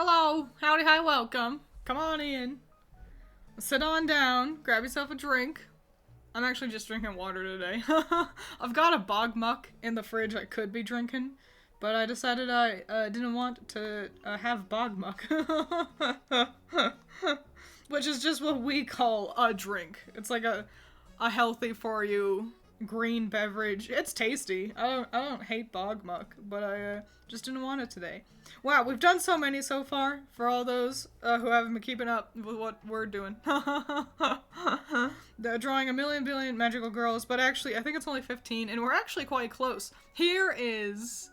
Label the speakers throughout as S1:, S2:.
S1: Hello, howdy, hi, welcome. Come on in. Sit on down, grab yourself a drink. I'm actually just drinking water today. I've got a bog muck in the fridge I could be drinking, but I decided I didn't want to have bog muck. Which is just what we call a drink. It's like a healthy for you green beverage. It's tasty. I don't hate bog muck, but I just didn't want it today. Wow, we've done so many so far for all those who haven't been keeping up with what we're doing. They're drawing a million billion magical girls, but actually I think it's only 15, and we're actually quite close. Here is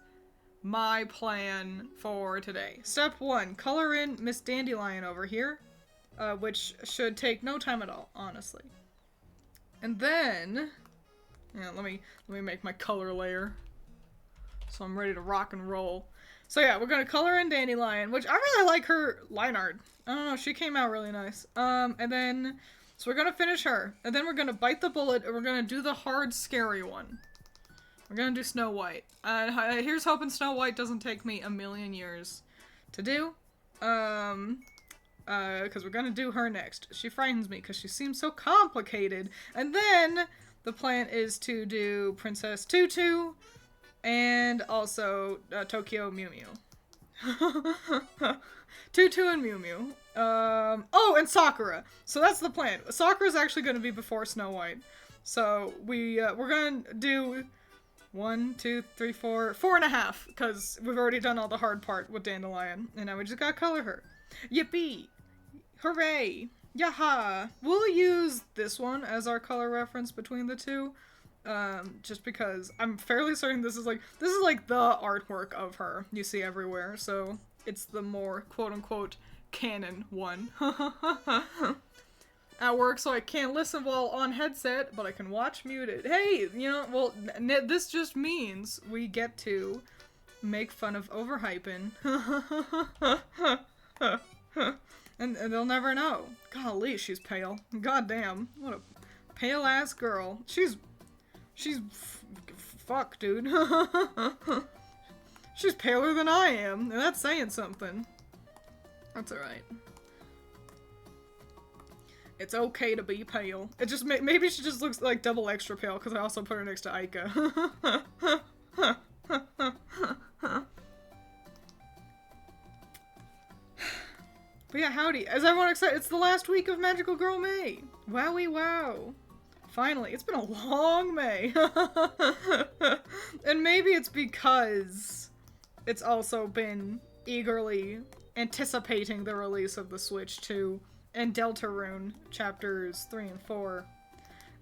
S1: my plan for today. Step 1, color in Miss Dandelion over here, which should take no time at all, honestly. And then, yeah, let me make my color layer, so I'm ready to rock and roll. So yeah, we're gonna color in Dandelion, which I really like her line art. I don't know, she came out really nice. And then, so we're gonna finish her, and then we're gonna bite the bullet, and we're gonna do the hard, scary one. We're gonna do Snow White. Here's hoping Snow White doesn't take me a million years to do. Because we're gonna do her next. She frightens me because she seems so complicated. And then the plan is to do Princess Tutu and also Tokyo Mew Mew. Tutu and Mew Mew. Oh, and Sakura. So that's the plan. Sakura's actually gonna be before Snow White. So we're gonna do 1, 2, 3, 4, 4.5, because we've already done all the hard part with Dandelion, and now we just gotta color her. Yippee! Hooray! Yaha! We'll use this one as our color reference between the two, just because I'm fairly certain this is like the artwork of her you see everywhere, so it's the more quote-unquote canon one. At work, so I can't listen while on headset, but I can watch muted. Hey, you know, well, this just means we get to make fun of overhyping. and they'll never know. Golly, she's pale. Goddamn, what a pale-ass girl. She's fuck, dude. She's paler than I am, and that's saying something. That's alright. It's okay to be pale. It just maybe she just looks like double extra pale because I also put her next to Aika. But yeah, howdy. Is everyone excited? It's the last week of Magical Girl May. Wowie wow. Finally, it's been a long May. And maybe it's because it's also been eagerly anticipating the release of the Switch 2 and Deltarune chapters 3 and 4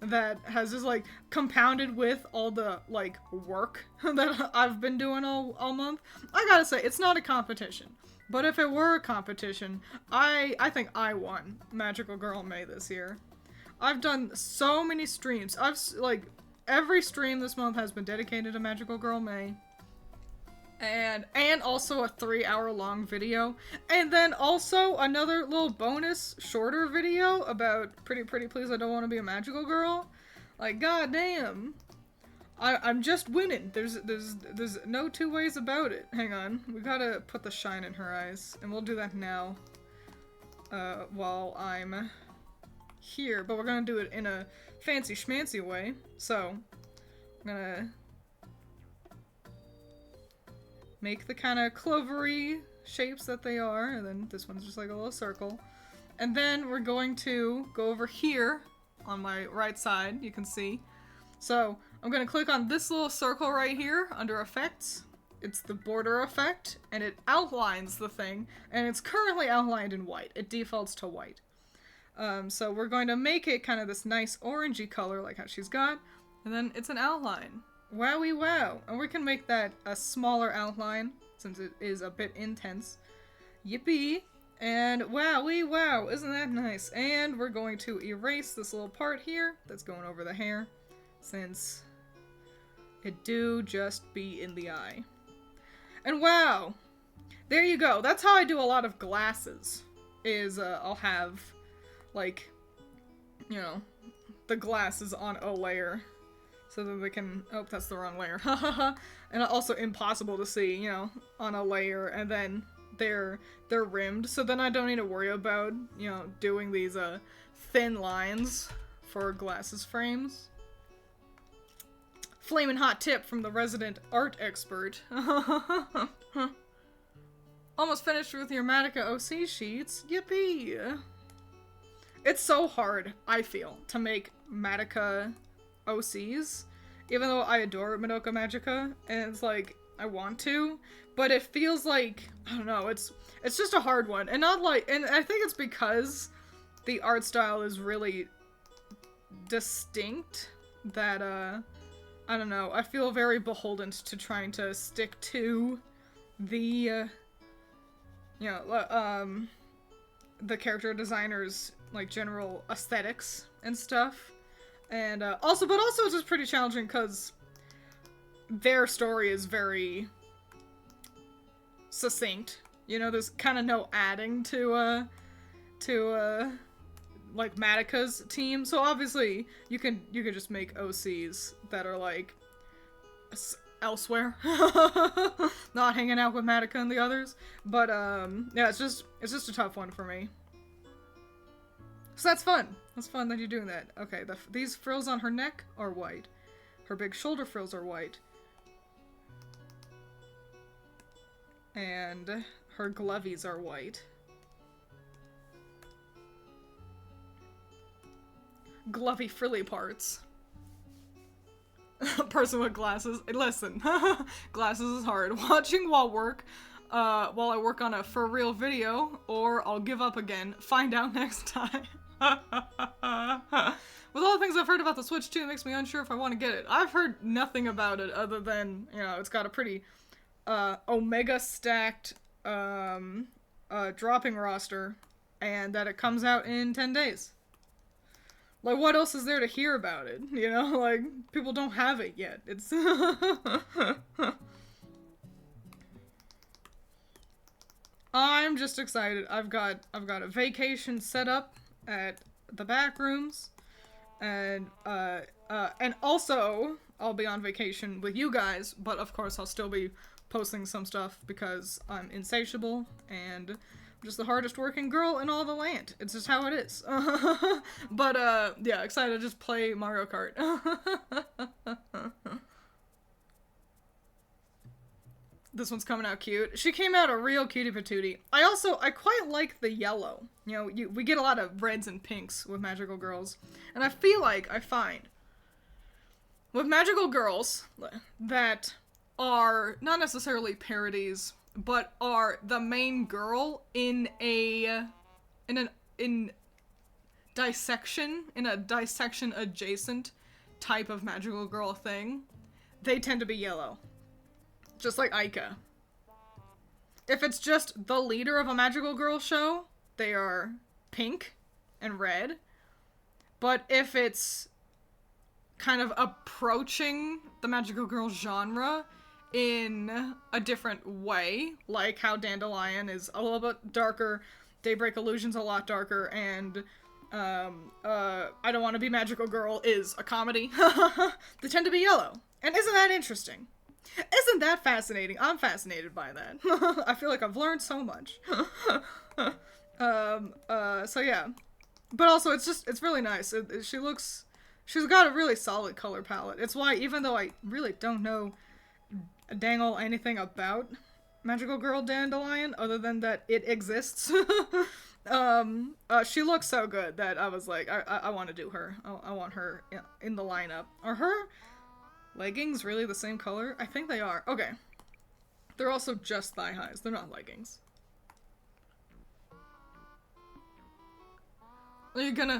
S1: that has just like compounded with all the like work that I've been doing all month. I gotta say, it's not a competition, but if it were a competition, I think I won Magical Girl May this year. I've done so many streams. Every stream this month has been dedicated to Magical Girl May. And also a 3-hour-long video. And then also another little bonus, shorter video about Pretty Please I Don't Want to Be a Magical Girl. Like, goddamn. I'm just winning. There's no two ways about it. Hang on. We gotta put the shine in her eyes. And we'll do that now. While I'm here. But we're gonna do it in a fancy schmancy way. So, I'm gonna make the kind of clovery shapes that they are, and then this one's just like a little circle. And then we're going to go over here on my right side, you can see. So I'm going to click on this little circle right here under effects. It's the border effect, and it outlines the thing, and it's currently outlined in white. It defaults to white. So we're going to make it kind of this nice orangey color like how she's got, and then it's an outline. Wowie wow. And we can make that a smaller outline since it is a bit intense. Yippee. And wowie wow. Isn't that nice? And we're going to erase this little part here that's going over the hair since it do just be in the eye. And wow. There you go. That's how I do a lot of glasses. Is I'll have like, you know, the glasses on a layer. So that they can, oh, that's the wrong layer, and also impossible to see, you know, on a layer, and then they're rimmed, so then I don't need to worry about, you know, doing these thin lines for glasses frames. Flamin' hot tip from the resident art expert. Almost finished with your Madoka OC sheets. Yippee! It's so hard, I feel, to make Madoka OCs. Even though I adore Madoka Magica, and it's like, I want to, but it feels like, I don't know, it's just a hard one. And not like, and I think it's because the art style is really distinct that, I don't know, I feel very beholden to trying to stick to the, you know, the character designer's, like, general aesthetics and stuff. And, also it's just pretty challenging because their story is very succinct. You know, there's kind of no adding to like, Madoka's team. So obviously, you can just make OCs that are, like, elsewhere. Not hanging out with Madoka and the others. But, yeah, it's just a tough one for me. So that's fun. That's fun that you're doing that. Okay, these frills on her neck are white. Her big shoulder frills are white. And her glovies are white. Glovey frilly parts. Person with glasses. Listen, glasses is hard. Watching while I work on a for real video, or I'll give up again. Find out next time. With all the things I've heard about the Switch 2, it makes me unsure if I want to get it. I've heard nothing about it other than, you know, it's got a pretty omega stacked dropping roster, and that it comes out in 10 days. Like, what else is there to hear about it? You know, like, people don't have it yet. It's I'm just excited. I've got a vacation set up at the back rooms, and also I'll be on vacation with you guys, but of course I'll still be posting some stuff because I'm insatiable and I'm just the hardest working girl in all the land. It's just how it is. But yeah, excited to just play Mario Kart. This one's coming out cute. She came out a real cutie patootie. I quite like the yellow. You know, we get a lot of reds and pinks with Magical Girls. And I find with Magical Girls that are not necessarily parodies, but are the main girl in a dissection adjacent type of Magical Girl thing, they tend to be yellow. Just like Aika. If it's just the leader of a Magical Girl show, they are pink and red. But if it's kind of approaching the Magical Girl genre in a different way, like how Dandelion is a little bit darker, Daybreak Illusion's a lot darker, and I Don't Want to Be Magical Girl is a comedy, they tend to be yellow. And isn't that interesting? Isn't that fascinating? I'm fascinated by that. I feel like I've learned so much. So yeah. But also, it's really nice. She's got a really solid color palette. It's why, even though I really don't know dangle anything about Magical Girl Dandelion, other than that it exists, she looks so good that I was like, I want to do her. I want her in the lineup. Are her leggings really the same color? I think they are. Okay. They're also just thigh highs. They're not leggings. Are you gonna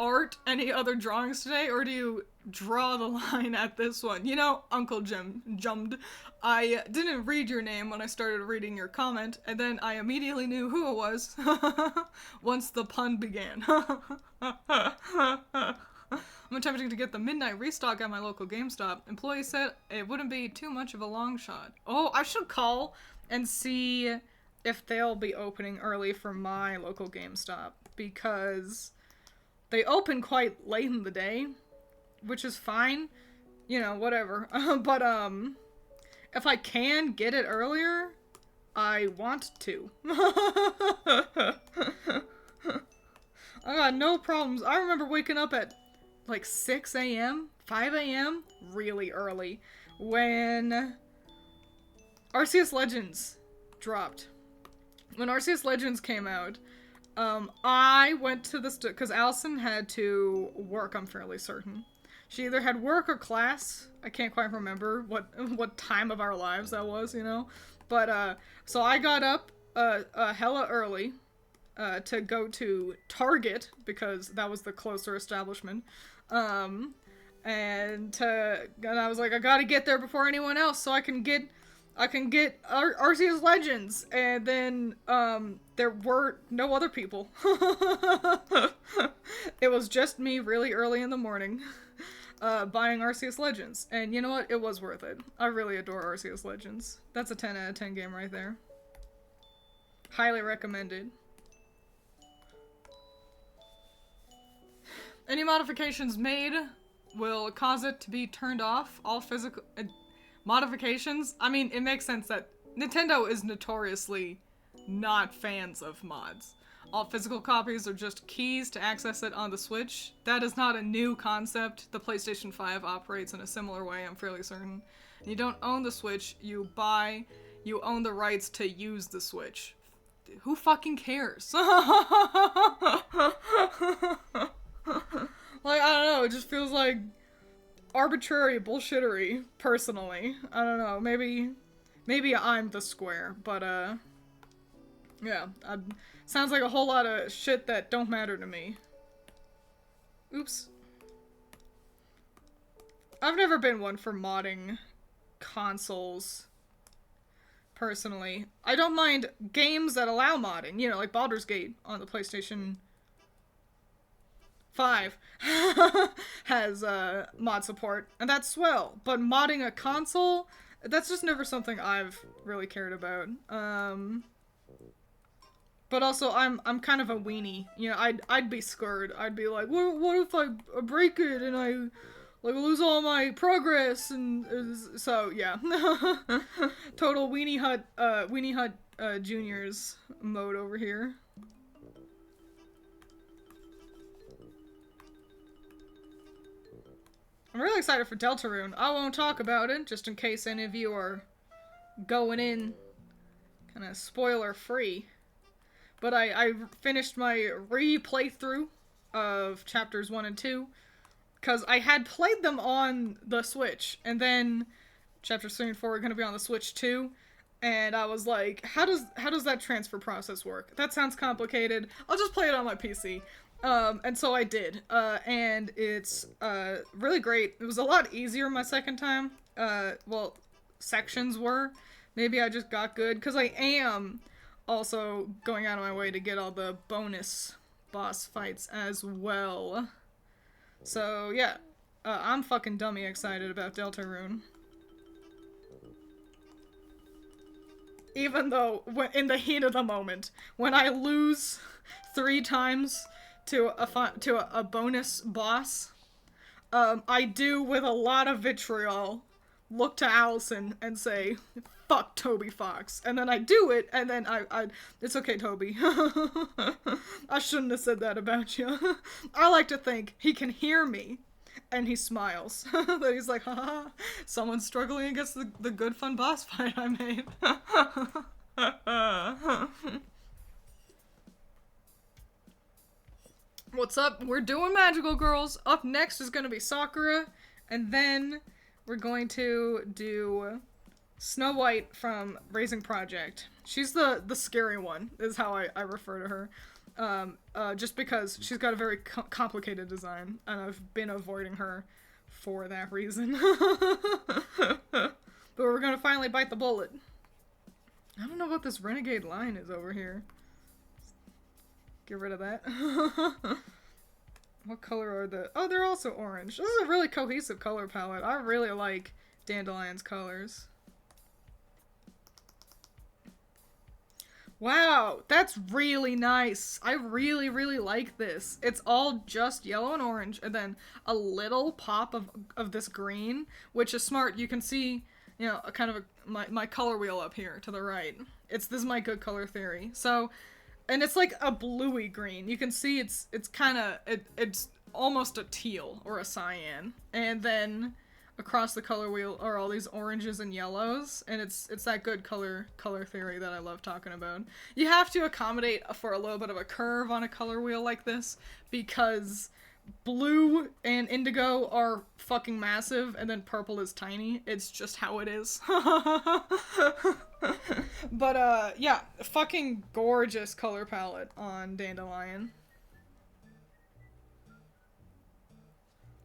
S1: art any other drawings today, or do you draw the line at this one? You know, Uncle Jim jumped. I didn't read your name when I started reading your comment, and then I immediately knew who it was once the pun began. I'm attempting to get the midnight restock at my local GameStop. Employee said it wouldn't be too much of a long shot. Oh, I should call and see if they'll be opening early for my local GameStop, because they open quite late in the day, which is fine. You know, whatever. But, if I can get it earlier, I want to. I got no problems. I remember waking up at like 6 a.m., 5 a.m., really early, when Arceus Legends dropped. When Arceus Legends came out, I went to the because Allison had to work, I'm fairly certain. She either had work or class. I can't quite remember what time of our lives that was, you know? But, so I got up hella early to go to Target, because that was the closer establishment. And I was like, I gotta get there before anyone else so I can get Arceus Legends, and then there were no other people. It was just me really early in the morning buying Arceus Legends, and you know what? It was worth it. I really adore Arceus Legends. That's a 10 out of 10 game right there. Highly recommended. Any modifications made will cause it to be turned off. All physical modifications, I mean, it makes sense that Nintendo is notoriously not fans of mods. All physical copies are just keys to access it on the Switch. That is not a new concept. The PlayStation 5 operates in a similar way, I'm fairly certain. You don't own the Switch, you own the rights to use the Switch. Who fucking cares? Like, I don't know, it just feels like arbitrary bullshittery, personally. I don't know, maybe I'm the square, but, yeah, sounds like a whole lot of shit that don't matter to me. Oops. I've never been one for modding consoles, personally. I don't mind games that allow modding, you know, like Baldur's Gate on the PlayStation 5 has mod support, and that's swell. But modding a console, that's just never something I've really cared about. But also, I'm kind of a weenie. You know, I'd be scared. I'd be like, what if I break it and I like lose all my progress? And so yeah, total weenie hut juniors mode over here. I'm really excited for Deltarune. I won't talk about it, just in case any of you are going in kind of spoiler free. But I finished my re-playthrough of chapters 1 and 2, because I had played them on the Switch, and then chapters 3 and 4 are going to be on the Switch too, and I was like, how does that transfer process work? That sounds complicated. I'll just play it on my PC. And so I did, and it's, really great. It was a lot easier my second time. Well, sections were. Maybe I just got good, because I am also going out of my way to get all the bonus boss fights as well. So, yeah. I'm fucking dummy excited about Deltarune. Even though, in the heat of the moment, when I lose 3 times to a bonus boss, I do, with a lot of vitriol, look to Allison and say, fuck Toby Fox. And then I do it, and then it's okay, Toby. I shouldn't have said that about you. I like to think he can hear me, and he smiles. That he's like, haha, someone's struggling against the good fun boss fight I made. What's up? We're doing Magical Girls. Up next is gonna be Sakura, and then we're going to do Snow White from Raising Project. She's the scary one, is how I refer to her. Just because she's got a very complicated design, and I've been avoiding her for that reason. But we're gonna finally bite the bullet. I don't know what this renegade line is over here. Get rid of that. What color are the... Oh, they're also orange. This is a really cohesive color palette. I really like Dandelion's colors. Wow, that's really nice. I really, really like this. It's all just yellow and orange, and then a little pop of this green, which is smart. You can see you know, a kind of my color wheel up here to the right. This is my good color theory. So, and it's like a bluey green. You can see it's kind of it's almost a teal or a cyan, and then across the color wheel are all these oranges and yellows, and it's that good color theory that I love talking about. You have to accommodate for a little bit of a curve on a color wheel like this, because blue and indigo are fucking massive, and then purple is tiny. It's just how it is. But yeah, fucking gorgeous color palette on Dandelion.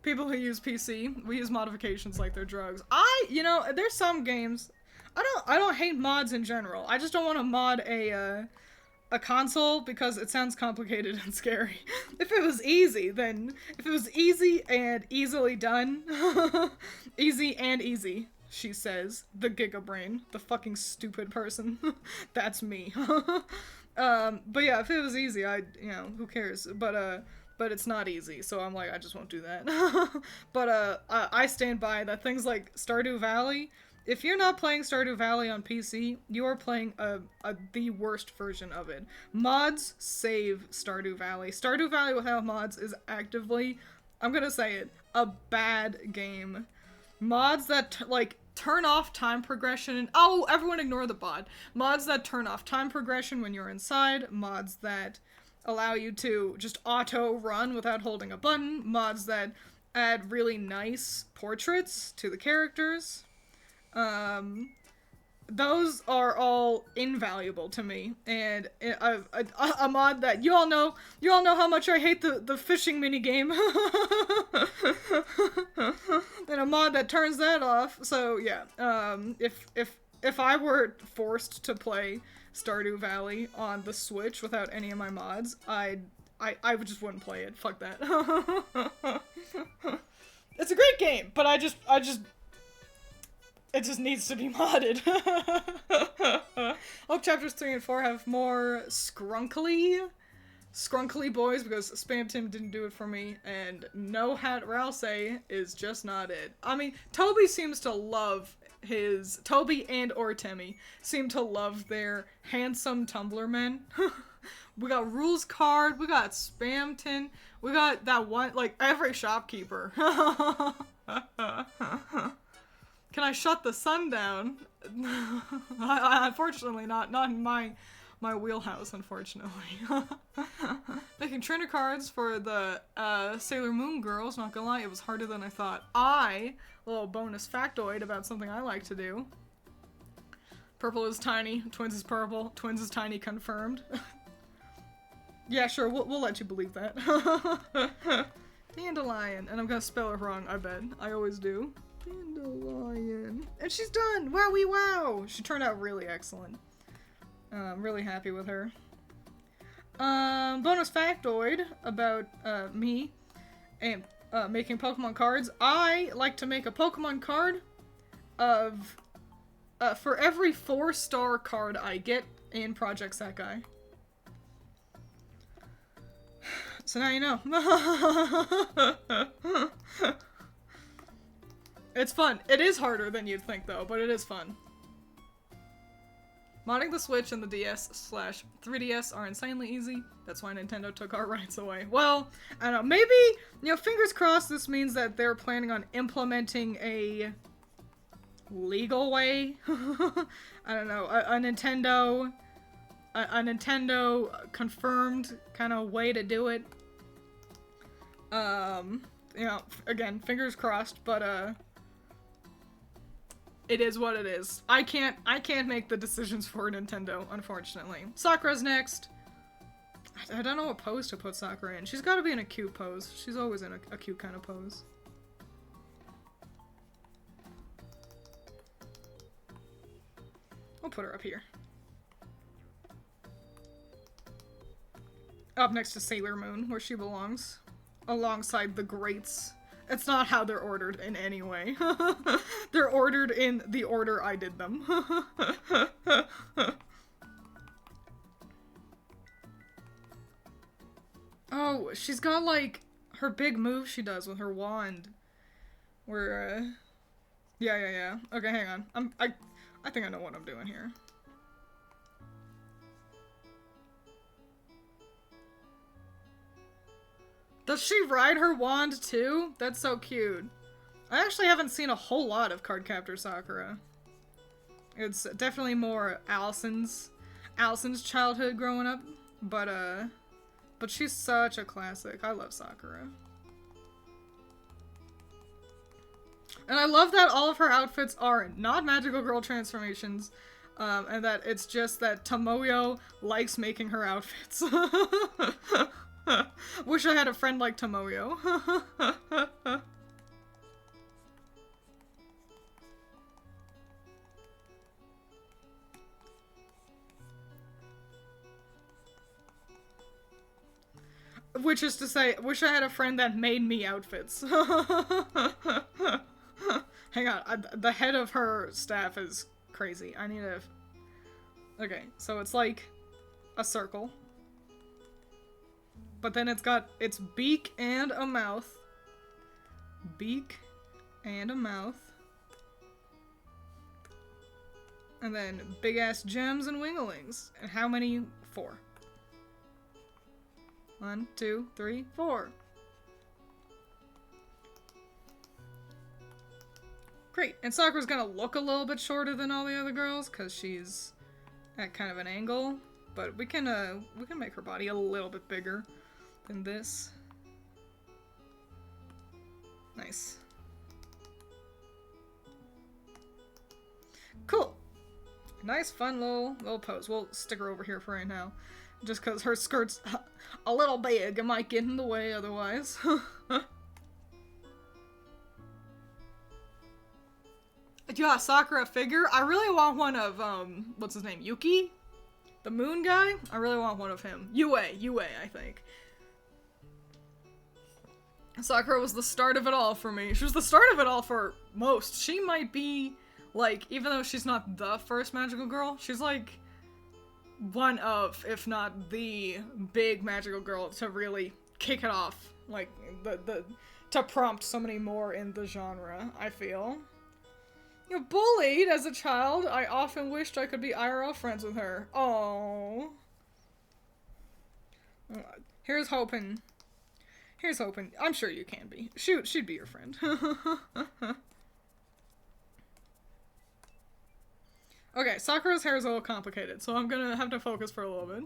S1: People who use PC, we use modifications like they're drugs. You know, there's some games, I don't hate mods in general. I just don't want to mod a console because it sounds complicated and scary. If it was easy and easily done, easy and easy, she says, the Giga Brain, the fucking stupid person. That's me. But yeah, if it was easy, you know, who cares? But it's not easy, so I'm like, I just won't do that. But I stand by that things like Stardew Valley, if you're not playing Stardew Valley on PC, you are playing the worst version of it. Mods save Stardew Valley. Stardew Valley without mods is actively, I'm gonna say it, a bad game. Mods that, like, turn off time progression. Oh, everyone ignore the bot. Mods that turn off time progression when you're inside. Mods that allow you to just auto-run without holding a button. Mods that add really nice portraits to the characters. Those are all invaluable to me, and a mod that you all know how much I hate the fishing minigame, and a mod that turns that off. So yeah, if I were forced to play Stardew Valley on the Switch without any of my mods, I just wouldn't play it. Fuck that. It's a great game, but it just needs to be modded. Hope chapters 3 and 4 have more skrunkly boys, because Spam Tim didn't do it for me, and No Hat Ralsei is just not it. I mean, Toby and or Timmy seem to love their handsome Tumblr men. We got Rules Card, we got Spamton, we got that one, like, every shopkeeper. Can I shut the sun down? Unfortunately, not in my wheelhouse, unfortunately. Making trainer cards for the Sailor Moon girls, not gonna lie, it was harder than I thought. A little bonus factoid about something I like to do. Purple is tiny, Twiins is purple, Twiins is tiny confirmed. Yeah, sure, we'll let you believe that. Dandelion, and I'm gonna spell it wrong, I bet. I always do. Dandelion. And she's done! Wowie wow! She turned out really excellent. I'm really happy with her. Bonus factoid about me and making Pokemon cards. I like to make a Pokemon card of for every 4-star card I get in Project Sakai. So now you know. It's fun. It is harder than you'd think, though, but it is fun. Modding the Switch and the DS/3DS are insanely easy. That's why Nintendo took our rights away. Well, I don't know. Maybe, you know, fingers crossed this means that they're planning on implementing a legal way. I don't know. A Nintendo confirmed kind of way to do it. You know, again, fingers crossed, but it is what it is. I can't make the decisions for Nintendo, unfortunately. Sakura's next. I don't know what pose to put Sakura in. She's got to be in a cute pose. She's always in a cute kind of pose. We'll put her up here. Up next to Sailor Moon, where she belongs. Alongside the greats. It's not how they're ordered in any way. They're ordered in the order I did them. Oh, she's got, like, her big move she does with her wand. Where, Yeah, yeah, yeah. Okay, hang on. I think I know what I'm doing here. Does she ride her wand too? That's so cute. I actually haven't seen a whole lot of Cardcaptor Sakura. It's definitely more Allison's childhood growing up, but she's such a classic. I love Sakura. And I love that all of her outfits are not magical girl transformations, and that it's just that Tomoyo likes making her outfits. Wish I had a friend like Tomoyo. Which is to say, wish I had a friend that made me outfits. Hang on, the head of her staff is crazy. I need to... Okay, so it's like a circle. But then it's got its beak and a mouth. Beak and a mouth. And then big ass gems and winglings. And how many? 4. 1, 2, 3, 4. Great. And Sakura's gonna look a little bit shorter than all the other girls because she's at kind of an angle. But we can make her body a little bit bigger than this. Nice. Cool. Nice, fun little pose. We'll stick her over here for right now. Just because her skirt's a little big. It might get in the way otherwise. Yeah, Sakura figure. I really want one of, what's his name? Yuki? The moon guy? I really want one of him. Yue, I think. Sakura was the start of it all for me. She was the start of it all for most. She might be, like, even though she's not the first magical girl, she's like one of, if not the big magical girl to really kick it off. Like, to prompt so many more in the genre, I feel. You know, bullied as a child, I often wished I could be IRL friends with her. Oh. Here's hoping. Here's hoping. I'm sure you can be. Shoot, she'd be your friend. Okay, Sakura's hair is a little complicated, so I'm gonna have to focus for a little bit.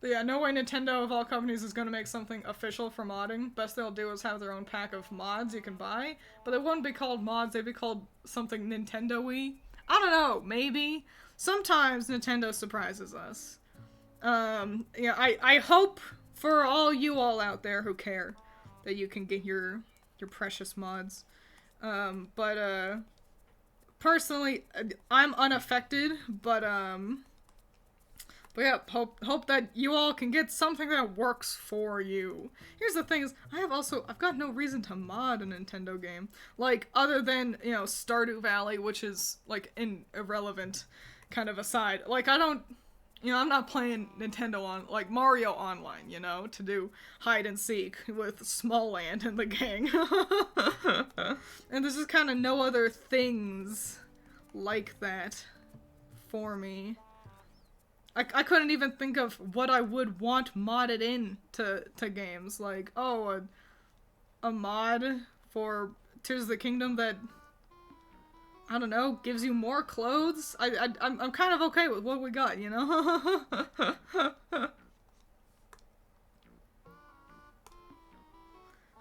S1: But yeah, no way Nintendo of all companies is gonna make something official for modding. Best they'll do is have their own pack of mods you can buy, but they wouldn't be called mods, they'd be called something Nintendo-y. I don't know, maybe. Sometimes Nintendo surprises us. Yeah, I hope for all you all out there who care that you can get your precious mods. Personally, I'm unaffected, but yeah, hope that you all can get something that works for you. Here's the thing is, I've got no reason to mod a Nintendo game. Like, other than, you know, Stardew Valley, which is, like, an irrelevant kind of aside. Like, I'm not playing Nintendo on, like, Mario Online, you know, to do hide and seek with Smallland and the gang. And there's just kind of no other things like that for me. I couldn't even think of what I would want modded in to games. Like, oh, a mod for Tears of the Kingdom that, I don't know, gives you more clothes? I'm kind of okay with what we got, you know?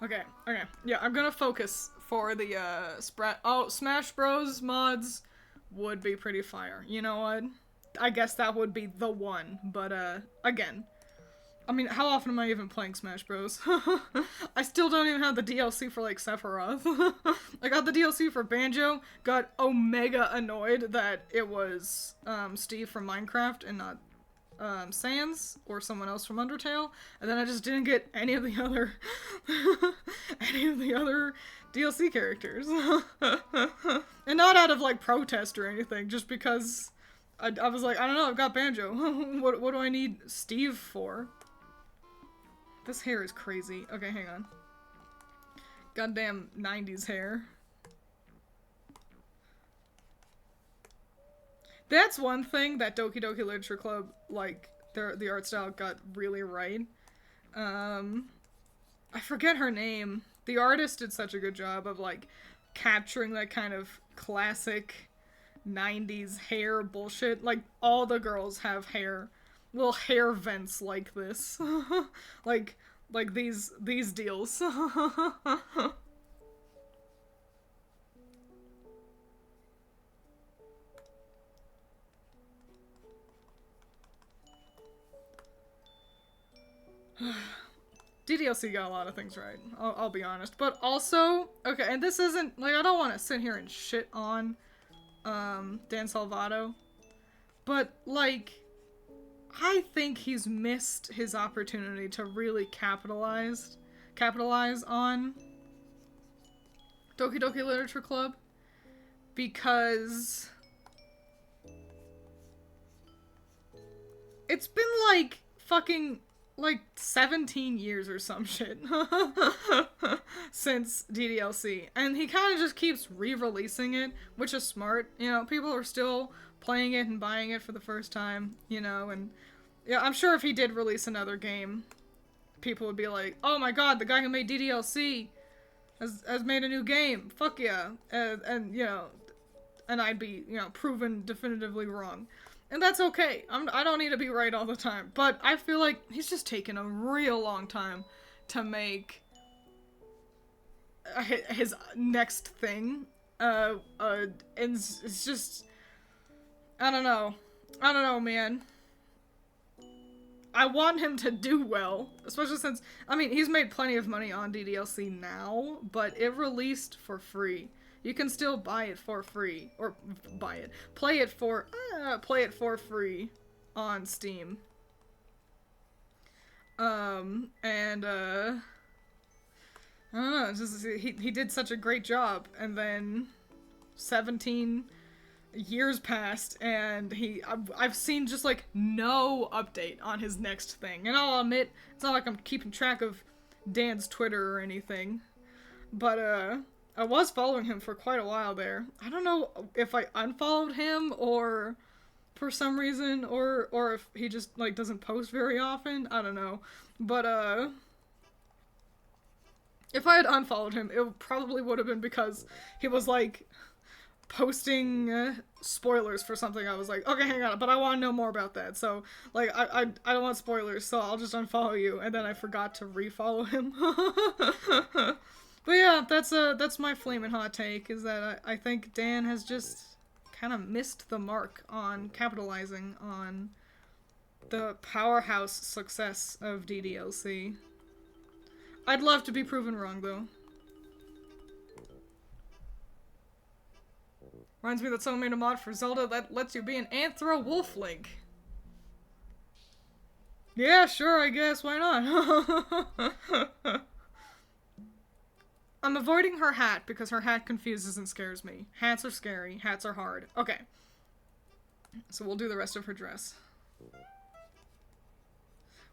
S1: Okay, yeah, I'm gonna focus for the, Smash Bros. Mods would be pretty fire. You know what? I guess that would be the one, but, again, I mean, how often am I even playing Smash Bros? I still don't even have the DLC for, like, Sephiroth. I got the DLC for Banjo, got omega annoyed that it was, Steve from Minecraft and not, Sans, or someone else from Undertale, and then I just didn't get any of the other, DLC characters. And not out of, like, protest or anything, just because I was like, I don't know, I've got Banjo. What do I need Steve for? This hair is crazy. Okay, hang on. Goddamn 90s hair. That's one thing that Doki Doki Literature Club, like, the art style got really right. I forget her name. The artist did such a good job of, like, capturing that kind of classic 90s hair bullshit. Like, all the girls have hair. Little hair vents like this. like these deals. DDLC got a lot of things right, I'll be honest. But also, okay, and this isn't, like, I don't want to sit here and shit on, Dan Salvato. But, like, I think he's missed his opportunity to really capitalize on Doki Doki Literature Club. Because it's been, like, fucking, like, 17 years or some shit since DDLC. And he kind of just keeps re-releasing it, which is smart. You know, people are still playing it and buying it for the first time, you know, and yeah, I'm sure if he did release another game, people would be like, oh my god, the guy who made DDLC has made a new game. Fuck yeah. And you know, and I'd be, you know, proven definitively wrong. And that's okay. I don't need to be right all the time. But I feel like he's just taken a real long time to make his next thing. And it's just, I don't know, man. I want him to do well, especially since, I mean, he's made plenty of money on DDLC now, but it released for free. You can still buy it for free, or play it for free on Steam. I don't know, it's just, he did such a great job, and then 17 years passed, and I've seen just, like, no update on his next thing. And I'll admit, it's not like I'm keeping track of Dan's Twitter or anything, but, I was following him for quite a while there. I don't know if I unfollowed him, or for some reason, or if he just, like, doesn't post very often. I don't know. But, if I had unfollowed him, it probably would have been because he was, like, posting spoilers for something. I was like, okay, hang on, but I want to know more about that. So, like, I don't want spoilers, so I'll just unfollow you. And then I forgot to refollow him. But yeah, that's my flaming hot take, is that I think Dan has just kind of missed the mark on capitalizing on the powerhouse success of DDLC. I'd love to be proven wrong, though. Reminds me that someone made a mod for Zelda that lets you be an Anthro Wolf Link. Yeah, sure, I guess, why not? I'm avoiding her hat because her hat confuses and scares me. Hats are scary. Hats are hard. Okay. So we'll do the rest of her dress.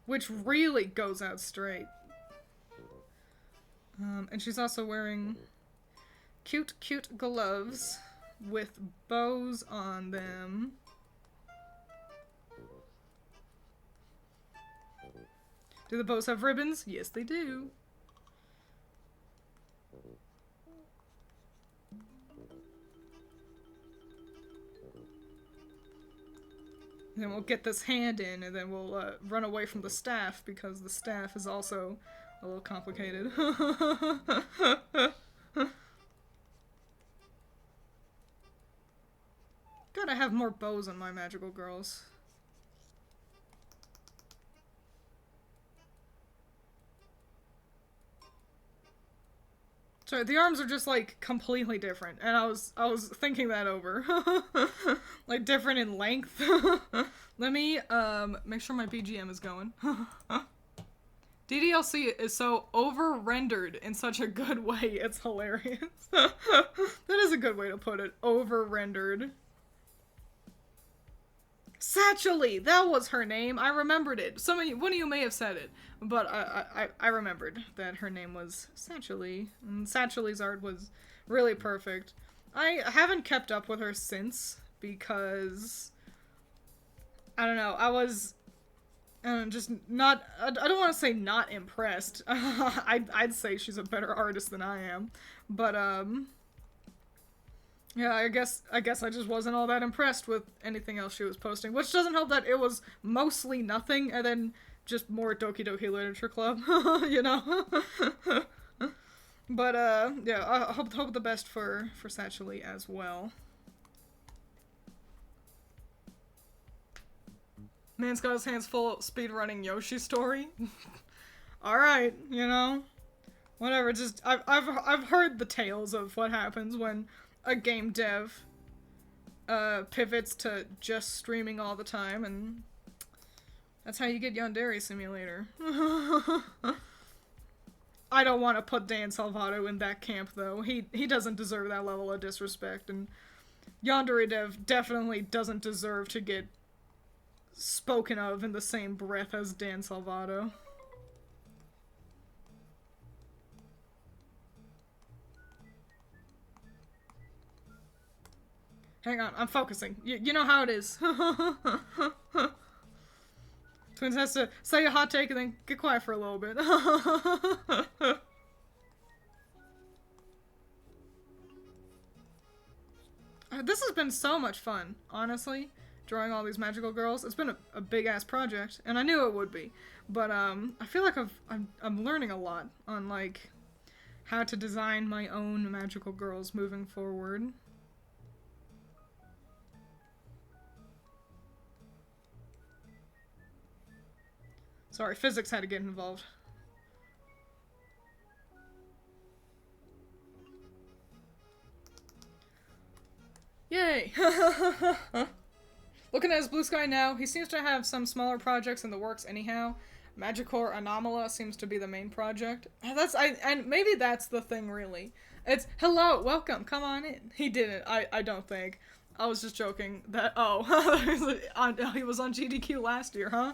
S1: Which really goes out straight. And she's also wearing cute gloves with bows on them. Do the bows have ribbons? Yes, they do. Then we'll get this hand in, and then we'll run away from the staff, because the staff is also a little complicated. Gotta have more bows on my magical girls. Sorry, the arms are just, like, completely different, and I was thinking that over. Like, different in length. Let me, make sure my BGM is going. DDLC is so over-rendered in such a good way, it's hilarious. That is a good way to put it, over-rendered. Satchely! That was her name. I remembered it. One of you may have said it, but I remembered that her name was Satchely. And Satchely's art was really perfect. I haven't kept up with her since because I don't know. I was just not. I don't want to say not impressed. I'd say she's a better artist than I am, but yeah, I guess I just wasn't all that impressed with anything else she was posting, which doesn't help that it was mostly nothing and then just more Doki Doki Literature Club, you know? But yeah, I hope the best for Satchely as well. Man's got his hands full speedrunning Yoshi story. Alright, you know? Whatever, just I've heard the tales of what happens when a game dev pivots to just streaming all the time, and that's how you get Yandere Simulator. I don't want to put Dan Salvato in that camp, though. He doesn't deserve that level of disrespect, and Yandere Dev definitely doesn't deserve to get spoken of in the same breath as Dan Salvato. Hang on, I'm focusing. You know how it is. Twiins has to say a hot take and then get quiet for a little bit. This has been so much fun, honestly, drawing all these magical girls. It's been a big-ass project, and I knew it would be. But I feel like I'm learning a lot on, like, how to design my own magical girls moving forward. Sorry, physics had to get involved. Yay! Looking at his blue sky now, he seems to have some smaller projects in the works anyhow. Magicore Anomala seems to be the main project. And maybe that's the thing, really. It's, hello, welcome, come on in. He didn't, I don't think. I was just joking that, oh, he was on GDQ last year, huh?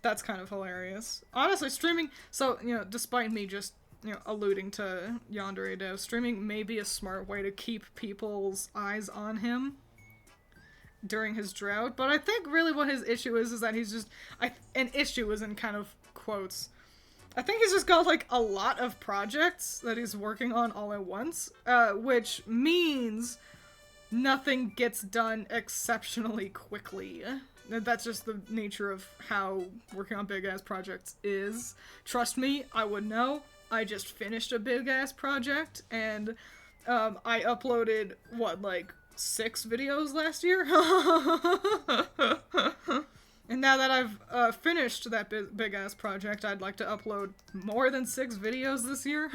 S1: That's kind of hilarious. Honestly, streaming, so, you know, despite me just, you know, alluding to Yandere Dev, streaming may be a smart way to keep people's eyes on him during his drought, but I think really what his issue is that he's just, an issue is in kind of quotes. I think he's just got, like, a lot of projects that he's working on all at once, which means nothing gets done exceptionally quickly. That's just the nature of how working on big-ass projects is. Trust me, I would know. I just finished a big-ass project, and I uploaded, what, like, 6 videos last year? And now that I've finished that big-ass project, I'd like to upload more than 6 videos this year.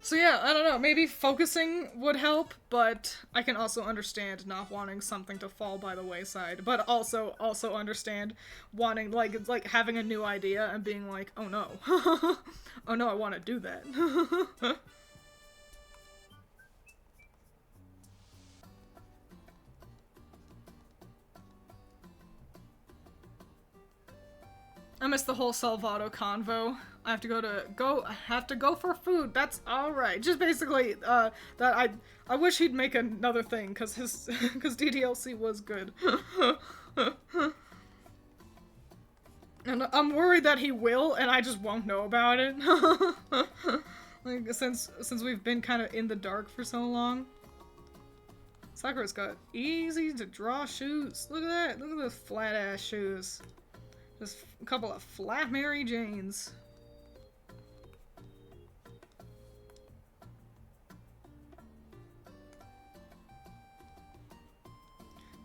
S1: So yeah, I don't know, maybe focusing would help, but I can also understand not wanting something to fall by the wayside, but also understand wanting, like having a new idea and being like, oh no, oh no, I want to do that. I missed the whole Salvato convo. I have to go for food. That's alright. Just basically, that I wish he'd make another thing, cause DDLC was good. And I'm worried that he will, and I just won't know about it. Like, since we've been kind of in the dark for so long. Sakura's got easy to draw shoes. Look at that. Look at those flat ass shoes. Just a couple of flat Mary Janes.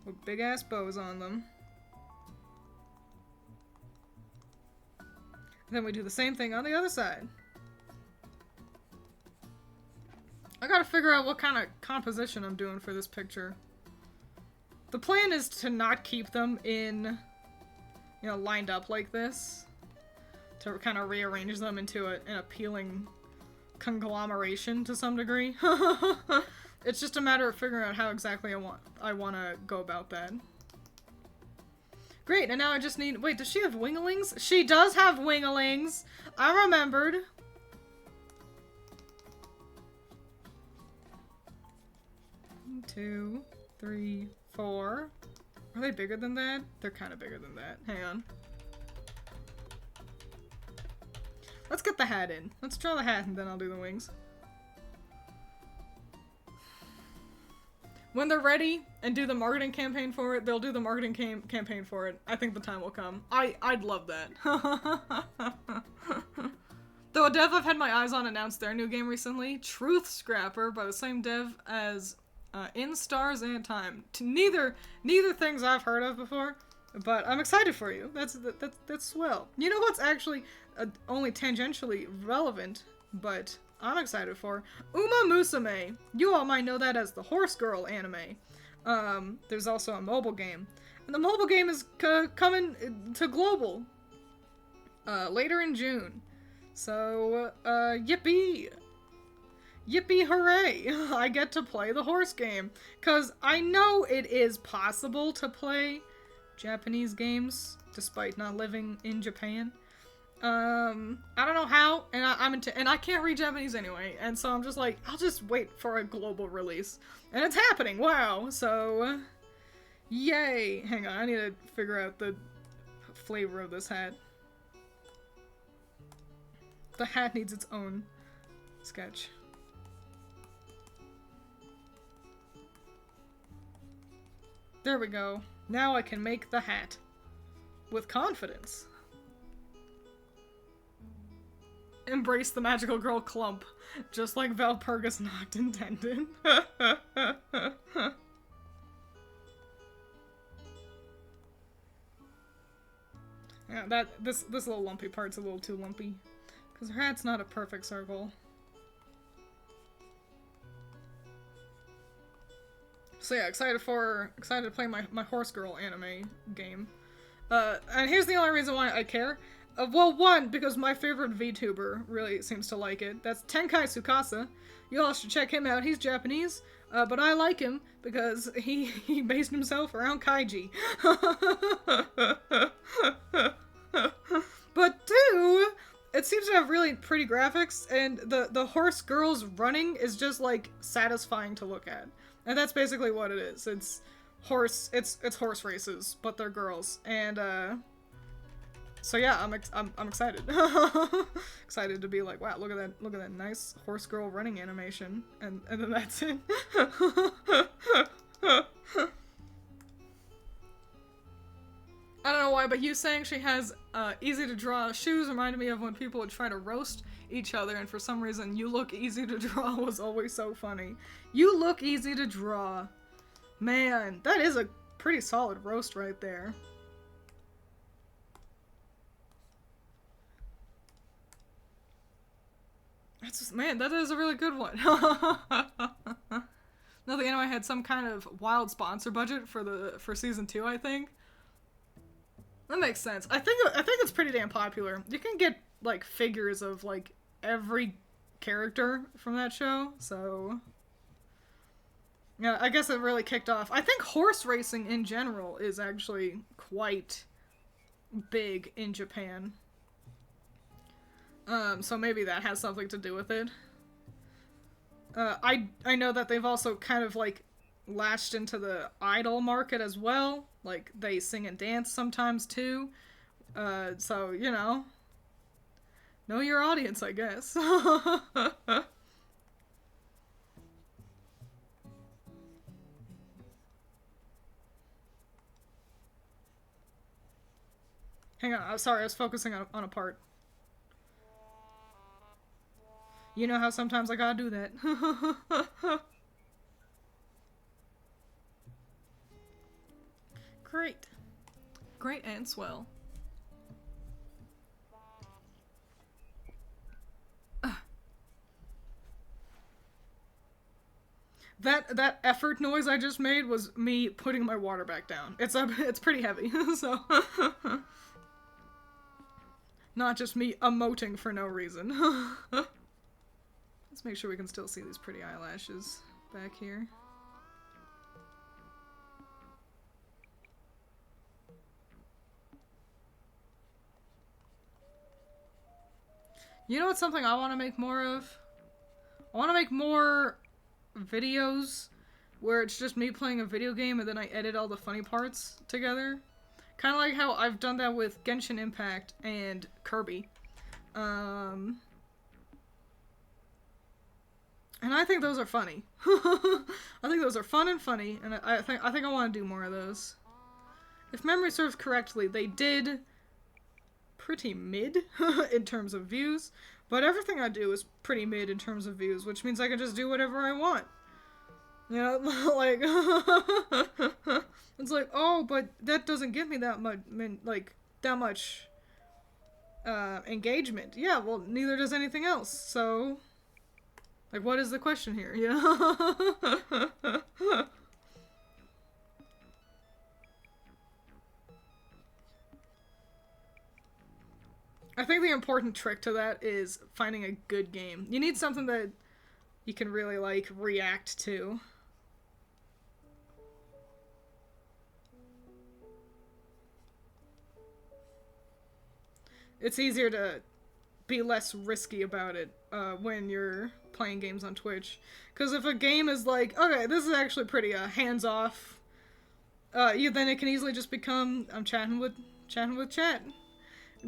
S1: With big ass bows on them. Then we do the same thing on the other side. I gotta figure out what kind of composition I'm doing for this picture. The plan is to not keep them in, you know, lined up like this. To kind of rearrange them into an appealing conglomeration to some degree. It's just a matter of figuring out how exactly I want to go about that. Great, and now I just need... Wait, does she have winglings? She does have winglings! I remembered. 1, 2, 3, 4. Are they bigger than that? They're kind of bigger than that. Hang on. Let's get the hat in. Let's draw the hat and then I'll do the wings. When they're ready and do the marketing campaign for it, they'll do the marketing campaign for it. I think the time will come. I'd love that. Though a dev I've had my eyes on announced their new game recently, Truth Scrapper, by the same dev as In Stars and Time. Neither things I've heard of before, but I'm excited for you. That's swell. You know what's actually only tangentially relevant, but I'm excited for? Uma Musume. You all might know that as the Horse Girl anime. There's also a mobile game. And the mobile game is coming to global later in June. So, yippee! Yippee hooray! I get to play the horse game. Because I know it is possible to play Japanese games despite not living in Japan. I don't know how, and I can't read Japanese anyway, and so I'm just like, I'll just wait for a global release. And it's happening, wow! So, yay! Hang on, I need to figure out the flavor of this hat. The hat needs its own sketch. There we go. Now I can make the hat. With confidence. Embrace the magical girl clump. Just like Valpurgis Noct intended. Yeah, this little lumpy part's a little too lumpy. Because her hat's not a perfect circle. So yeah, excited to play my Horse Girl anime game. And here's the only reason why I care. Well, one, because my favorite VTuber really seems to like it. That's Tenkai Tsukasa. You all should check him out. He's Japanese, but I like him because he based himself around kaiji. But two, it seems to have really pretty graphics, and the horse girls running is just like satisfying to look at. And that's basically what it is. It's horse races, but they're girls. And so yeah, I'm excited. Excited to be like, wow, look at that nice horse girl running animation, and then that's it. I don't know why, but you saying she has easy to draw shoes reminded me of when people would try to roast each other, and for some reason, you look easy to draw was always so funny. You look easy to draw. Man, that is a pretty solid roast right there. That's just, man, that is a really good one. No, the anime had some kind of wild sponsor budget for season 2, I think. That makes sense. I think it's pretty damn popular. You can get like figures of like every character from that show, so yeah, I guess it really kicked off. I think horse racing in general is actually quite big in Japan. So maybe that has something to do with it. I know that they've also kind of like latched into the idol market as well. Like they sing and dance sometimes too. So, you know your audience, I guess. Hang on, I'm sorry, I was focusing on a part. You know how sometimes I gotta do that. Great. Great and swell. That effort noise I just made was me putting my water back down. It's pretty heavy, so not just me emoting for no reason. Let's make sure we can still see these pretty eyelashes. back here. You know what's something I want to make more of? I want to make more videos where it's just me playing a video game and then I edit all the funny parts together. Kind of like how I've done that with Genshin Impact and Kirby. And I think those are funny. I think those are fun and funny, and I think I want to do more of those. If memory serves correctly, they did pretty mid in terms of views, but everything I do is pretty mid in terms of views, which means I can just do whatever I want. You know, like, it's like, oh, but that doesn't give me that much, engagement. Yeah, well, neither does anything else, so, like, what is the question here, you know? I think the important trick to that is finding a good game. You need something that you can really, like, react to. It's easier to be less risky about it when you're playing games on Twitch. Because if a game is like, okay, this is actually pretty hands-off, then it can easily just become, I'm chatting with chat.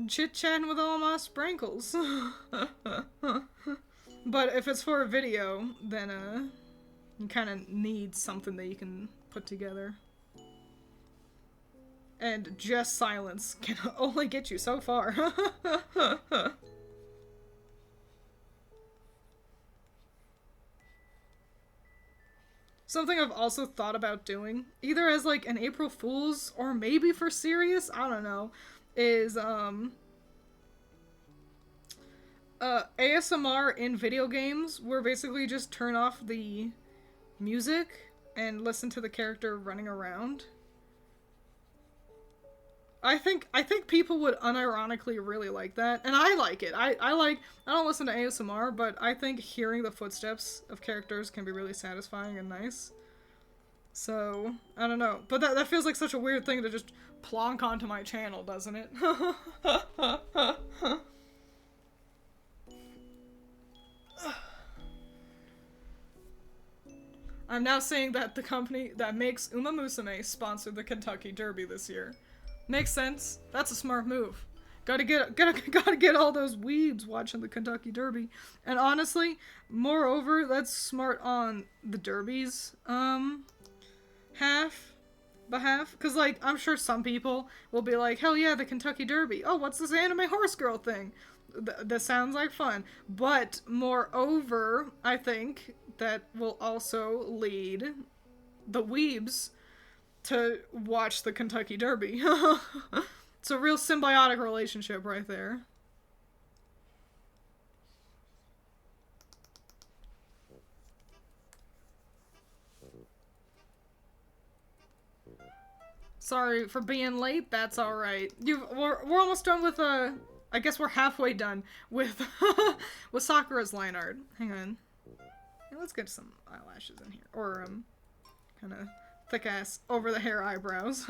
S1: Chit-chatting with all my sprinkles. But if it's for a video, then you kind of need something that you can put together. And just silence can only get you so far. Something I've also thought about doing, either as like an April Fool's or maybe for serious, I don't know, is ASMR in video games where basically just turn off the music and listen to the character running around. I think people would unironically really like that, and I like it. I don't listen to ASMR, but I think hearing the footsteps of characters can be really satisfying and nice. So, I don't know. But that feels like such a weird thing to just plonk onto my channel, doesn't it? I'm now saying that the company that makes Uma Musume sponsored the Kentucky Derby this year. Makes sense. That's a smart move. Gotta get all those weebs watching the Kentucky Derby. And honestly, moreover, that's smart on the Derby's behalf. Cause like, I'm sure some people will be like, hell yeah, the Kentucky Derby. Oh, what's this anime horse girl thing? This sounds like fun. But moreover, I think that will also lead the weebs to watch the Kentucky Derby. It's a real symbiotic relationship right there. Sorry for being late, that's alright. We're almost done with, I guess we're halfway done with, with Sakura's line art. Hang on. Hey, let's get some eyelashes in here. Or, kinda thick-ass, over-the-hair eyebrows.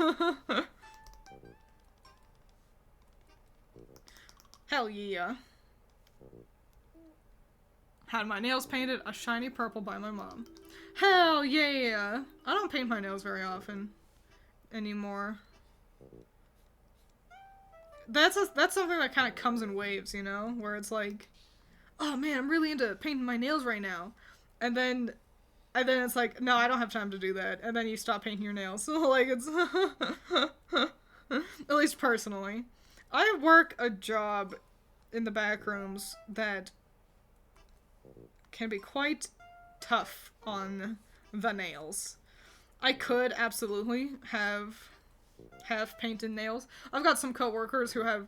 S1: Hell yeah. Had my nails painted a shiny purple by my mom. Hell yeah! I don't paint my nails very often anymore. That's something that kind of comes in waves, you know? Where it's like, oh man, I'm really into painting my nails right now. And then it's like, no, I don't have time to do that. And then you stop painting your nails. So, like, it's... At least personally. I work a job in the back rooms that can be quite tough on the nails. I could absolutely have painted nails. I've got some coworkers who have,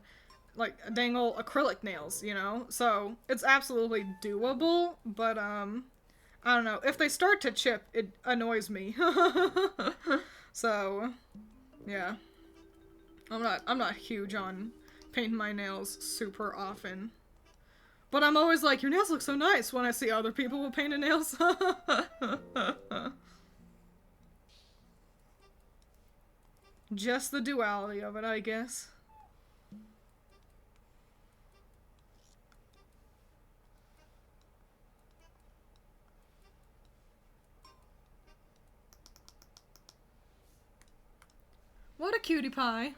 S1: like, dang ol' acrylic nails, you know? So, it's absolutely doable, but, I don't know. If they start to chip, it annoys me. So, yeah. I'm not huge on painting my nails super often. But I'm always like, your nails look so nice when I see other people with painted nails. Just the duality of it, I guess. What a cutie pie.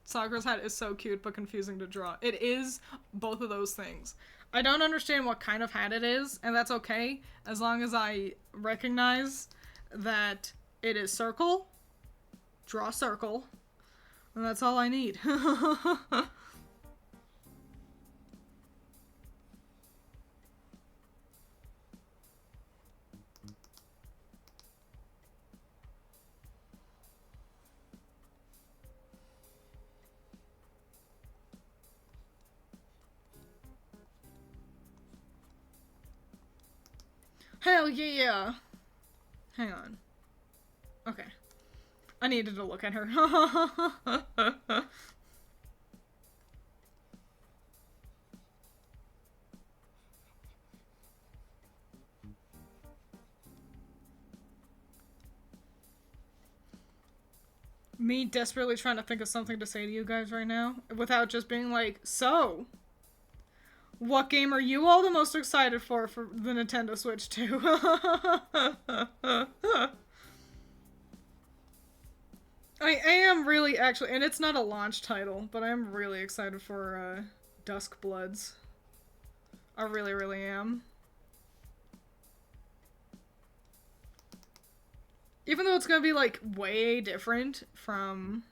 S1: Sakura's hat is so cute but confusing to draw. It is both of those things. I don't understand what kind of hat it is, and that's okay, as long as I recognize that it is circle, draw circle, and that's all I need. Hell yeah! Hang on. Okay. I needed to look at her. Me desperately trying to think of something to say to you guys right now, without just being like, so, what game are you all the most excited for the Nintendo Switch 2? I am really actually, and it's not a launch title, but I'm really excited for Dusk Bloods. I really, really am. Even though it's gonna be like way different from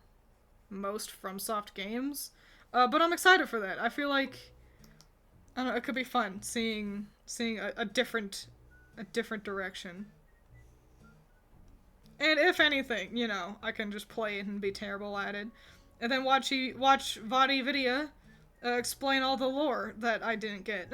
S1: most FromSoft games, but I'm excited for that. I feel like, I don't know, it could be fun seeing a different direction. And if anything, you know, I can just play it and be terrible at it. And then watch Vadi Vidya explain all the lore that I didn't get.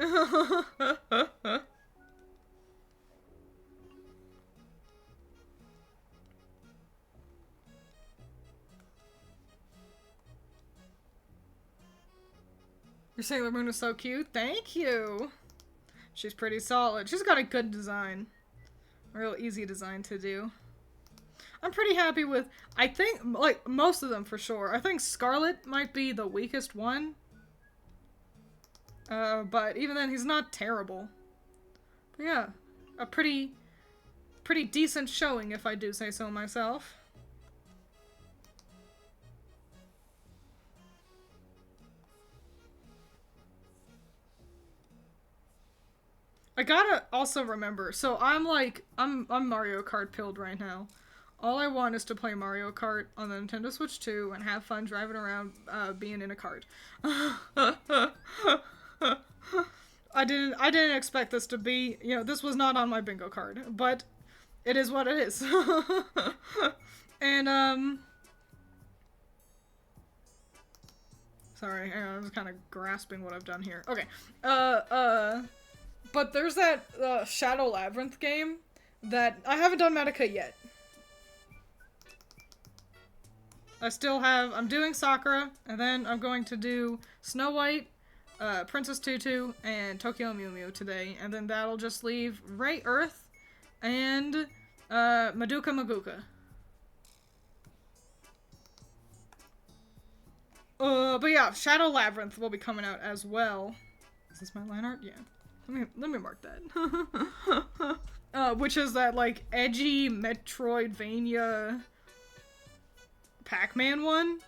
S1: You're saying the moon is so cute? Thank you! She's pretty solid. She's got a good design. A real easy design to do. I'm pretty happy with, I think, like, most of them for sure. I think Scarlet might be the weakest one. But even then, he's not terrible. But yeah, a pretty decent showing, if I do say so myself. I gotta also remember, so I'm Mario Kart pilled right now. All I want is to play Mario Kart on the Nintendo Switch 2 and have fun driving around, being in a cart. I didn't expect this to be, you know, this was not on my bingo card, but it is what it is. And, sorry, hang on, I'm just kind of grasping what I've done here. Okay, but there's that, Shadow Labyrinth game that I haven't done Medica yet. I'm doing Sakura, and then I'm going to do Snow White, Princess Tutu, and Tokyo Mew Mew today, and then that'll just leave Ray Earth and, Madoka Maguka. But yeah, Shadow Labyrinth will be coming out as well. Is this my line art? Yeah. Let me mark that. Which is that, like, edgy Metroidvania Pac-Man one,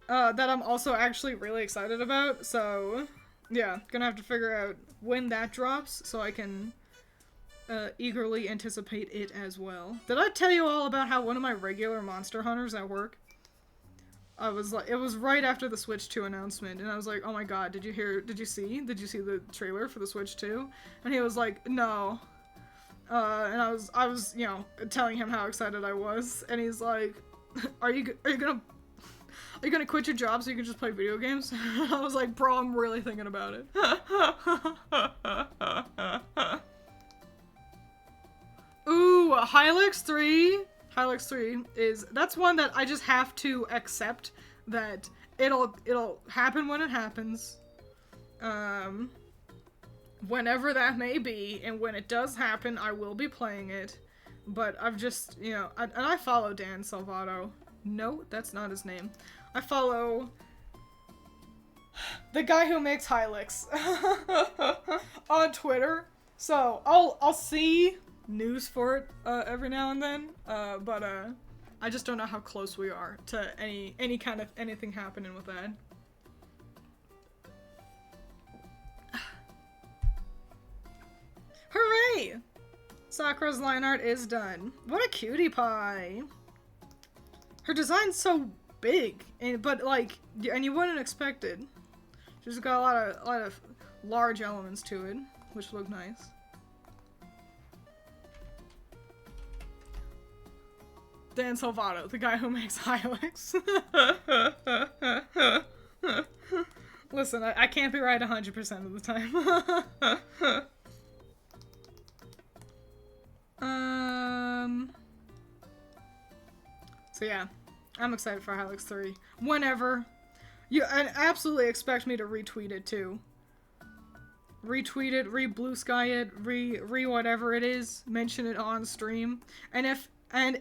S1: that I'm also actually really excited about, so, yeah, gonna have to figure out when that drops, so I can, eagerly anticipate it as well. Did I tell you all about how one of my regular Monster Hunters at work, I was like, it was right after the Switch 2 announcement, and I was like, oh my god, did you see the trailer for the Switch 2? And he was like, no. And I was, you know, telling him how excited I was, and he's like, are you gonna quit your job so you can just play video games? I was like, bro, I'm really thinking about it. Ooh, Hylix 3. Hylix 3 that's one that I just have to accept that it'll happen when it happens. whenever that may be, and when it does happen, I will be playing it. But I've just, you know, and I follow Dan Salvato. No, that's not his name. I follow the guy who makes Hylix on Twitter. So I'll see news for it every now and then. But I just don't know how close we are to any kind of anything happening with that. Hooray! Sakura's line art is done. What a cutie pie! Her design's so big, but like, and you wouldn't expect it. She's got a lot of large elements to it, which look nice. Dan Salvato, the guy who makes Hylix. Listen, I can't be right 100% of the time. So yeah, I'm excited for Hylix 3. Whenever. And absolutely expect me to retweet it too. Retweet it, re-blue sky it, re whatever it is, mention it on stream. And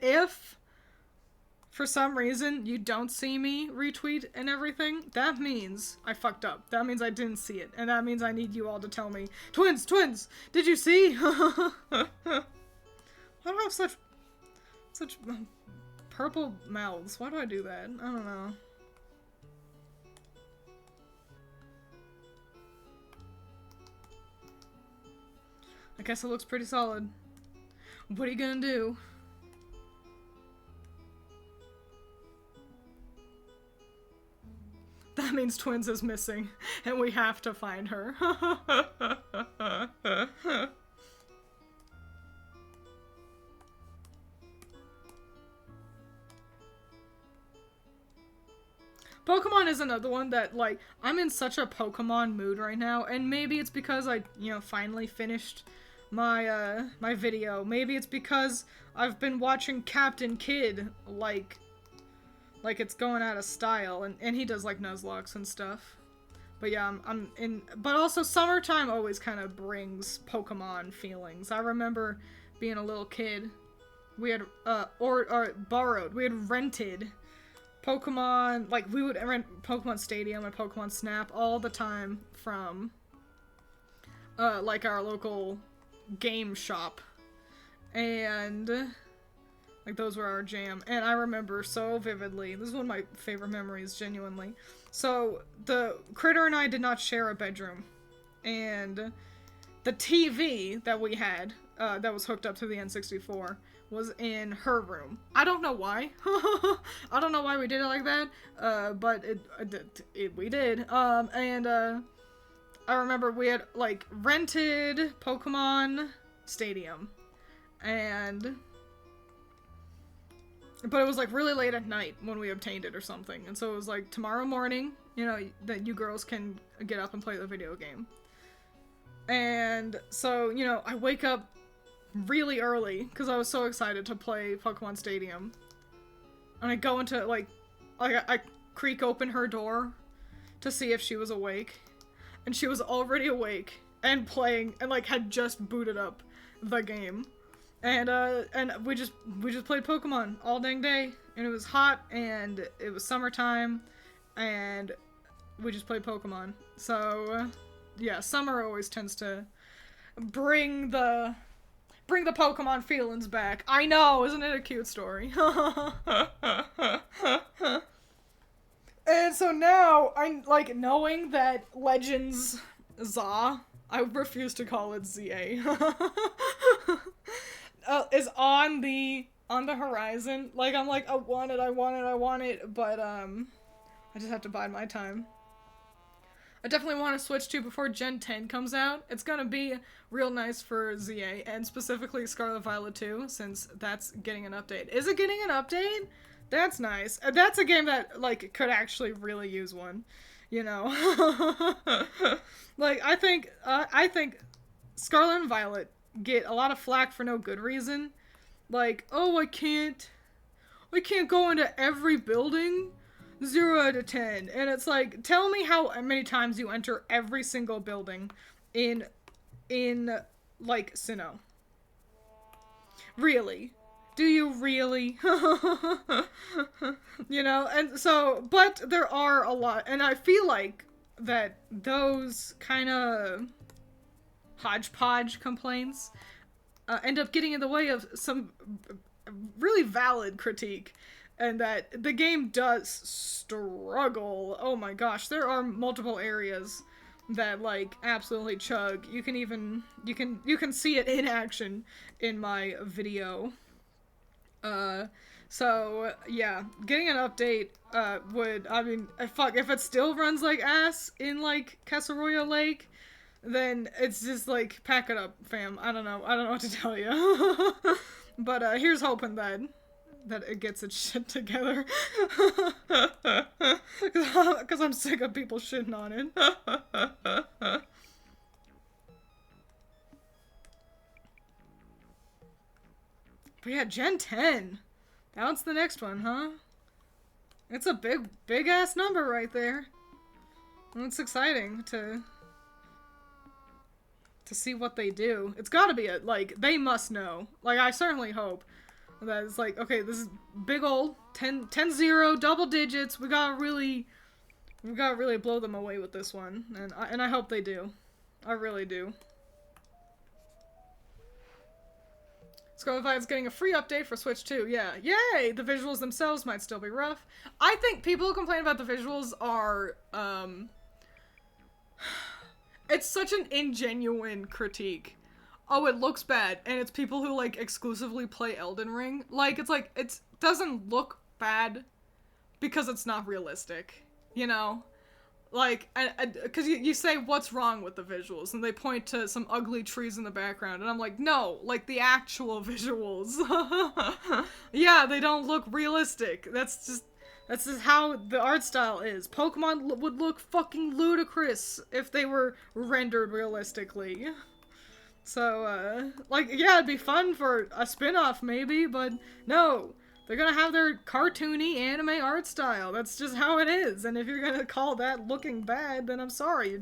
S1: if for some reason you don't see me retweet and everything, that means I fucked up. That means I didn't see it. And that means I need you all to tell me, Twiins, did you see? Why do I have such purple mouths? Why do I do that? I don't know. I guess it looks pretty solid. What are you gonna do? That means Twiins is missing, and we have to find her. Pokemon is another one that, like, I'm in such a Pokemon mood right now, and maybe it's because I, you know, finally finished my, my video. Maybe it's because I've been watching Captain Kidd, like it's going out of style, and he does, like, Nuzlocke and stuff. But yeah, I'm in, but also summertime always kind of brings Pokemon feelings. I remember being a little kid, we had, or borrowed, we had rented Pokemon, like, we would rent Pokemon Stadium and Pokemon Snap all the time from, like, our local game shop, and, like, those were our jam, and I remember so vividly, this is one of my favorite memories, genuinely. So, the Critter and I did not share a bedroom, and the TV that we had, that was hooked up to the N64, was in her room. I don't know why. I don't know why we did it like that, but we did. I remember we had, like, rented Pokemon Stadium, but it was, like, really late at night when we obtained it or something, and so it was, like, tomorrow morning, you know, that you girls can get up and play the video game. And so, you know, I wake up really early because I was so excited to play Pokemon Stadium, and I go into, like I creak open her door to see if she was awake, and she was already awake and playing, and, like, had just booted up the game, and we just played Pokemon all dang day, and it was hot, and it was summertime, and we just played Pokemon. So yeah, summer always tends to bring the Pokemon feelings back. I know, isn't it a cute story? And so now, I'm, like, knowing that Legends ZA, I refuse to call it ZA, is on the horizon. Like, I'm like, I want it, but, I just have to bide my time. I definitely want to switch to before Gen 10 comes out. It's gonna be real nice for ZA, and specifically Scarlet Violet 2, since that's getting an update. Is it getting an update? That's nice. That's a game that, like, could actually really use one, you know? Like, I think Scarlet and Violet get a lot of flack for no good reason. Like, oh, I can't go into every building. 0 out of 10. And it's like, tell me how many times you enter every single building in in, like, Sinnoh. Really? Do you really? You know, and so, but there are a lot, and I feel like that those kind of hodgepodge complaints end up getting in the way of some really valid critique, and that the game does struggle. Oh my gosh, there are multiple areas that, like, absolutely chug. You can see it in action in my video. So yeah, getting an update would, I mean, fuck, if it still runs like ass in, like, Casseroya Lake, then it's just like, pack it up, fam. I don't know what to tell you. But here's hoping that it gets its shit together. Because I'm sick of people shitting on it. But yeah, Gen 10. That's the next one, huh? It's a big ass number right there. And it's exciting to see what they do. It's gotta be like, they must know. Like, I certainly hope that it's like, okay, this is big old 10-0, double digits. We gotta really blow them away with this one. And I hope they do. I really do. Scrollified's getting a free update for Switch 2. Yeah. Yay! The visuals themselves might still be rough. I think people who complain about the visuals are, it's such an ingenuine critique. Oh, it looks bad, and it's people who, like, exclusively play Elden Ring. Like, it's like, it doesn't look bad because it's not realistic, you know? Like, because you say, what's wrong with the visuals? And they point to some ugly trees in the background, and I'm like, no, like, the actual visuals. Yeah, they don't look realistic. That's just how the art style is. Pokemon would look fucking ludicrous if they were rendered realistically. So, like, yeah, it'd be fun for a spin-off, maybe, but no. They're gonna have their cartoony anime art style. That's just how it is. And if you're gonna call that looking bad, then I'm sorry.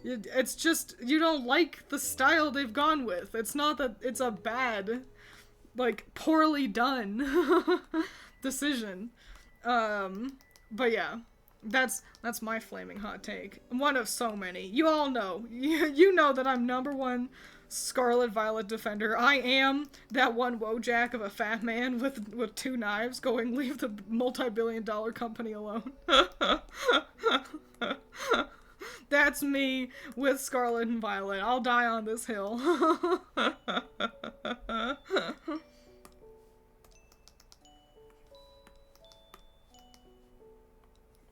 S1: It's just, you don't like the style they've gone with. It's not that it's a bad, like, poorly done decision. But yeah, that's my flaming hot take. One of so many. You all know. You know that I'm #1 Scarlet Violet defender. I am that one Wojak of a fat man with 2 knives going, leave the multi-billion-dollar company alone. That's me with Scarlet and Violet. I'll die on this hill.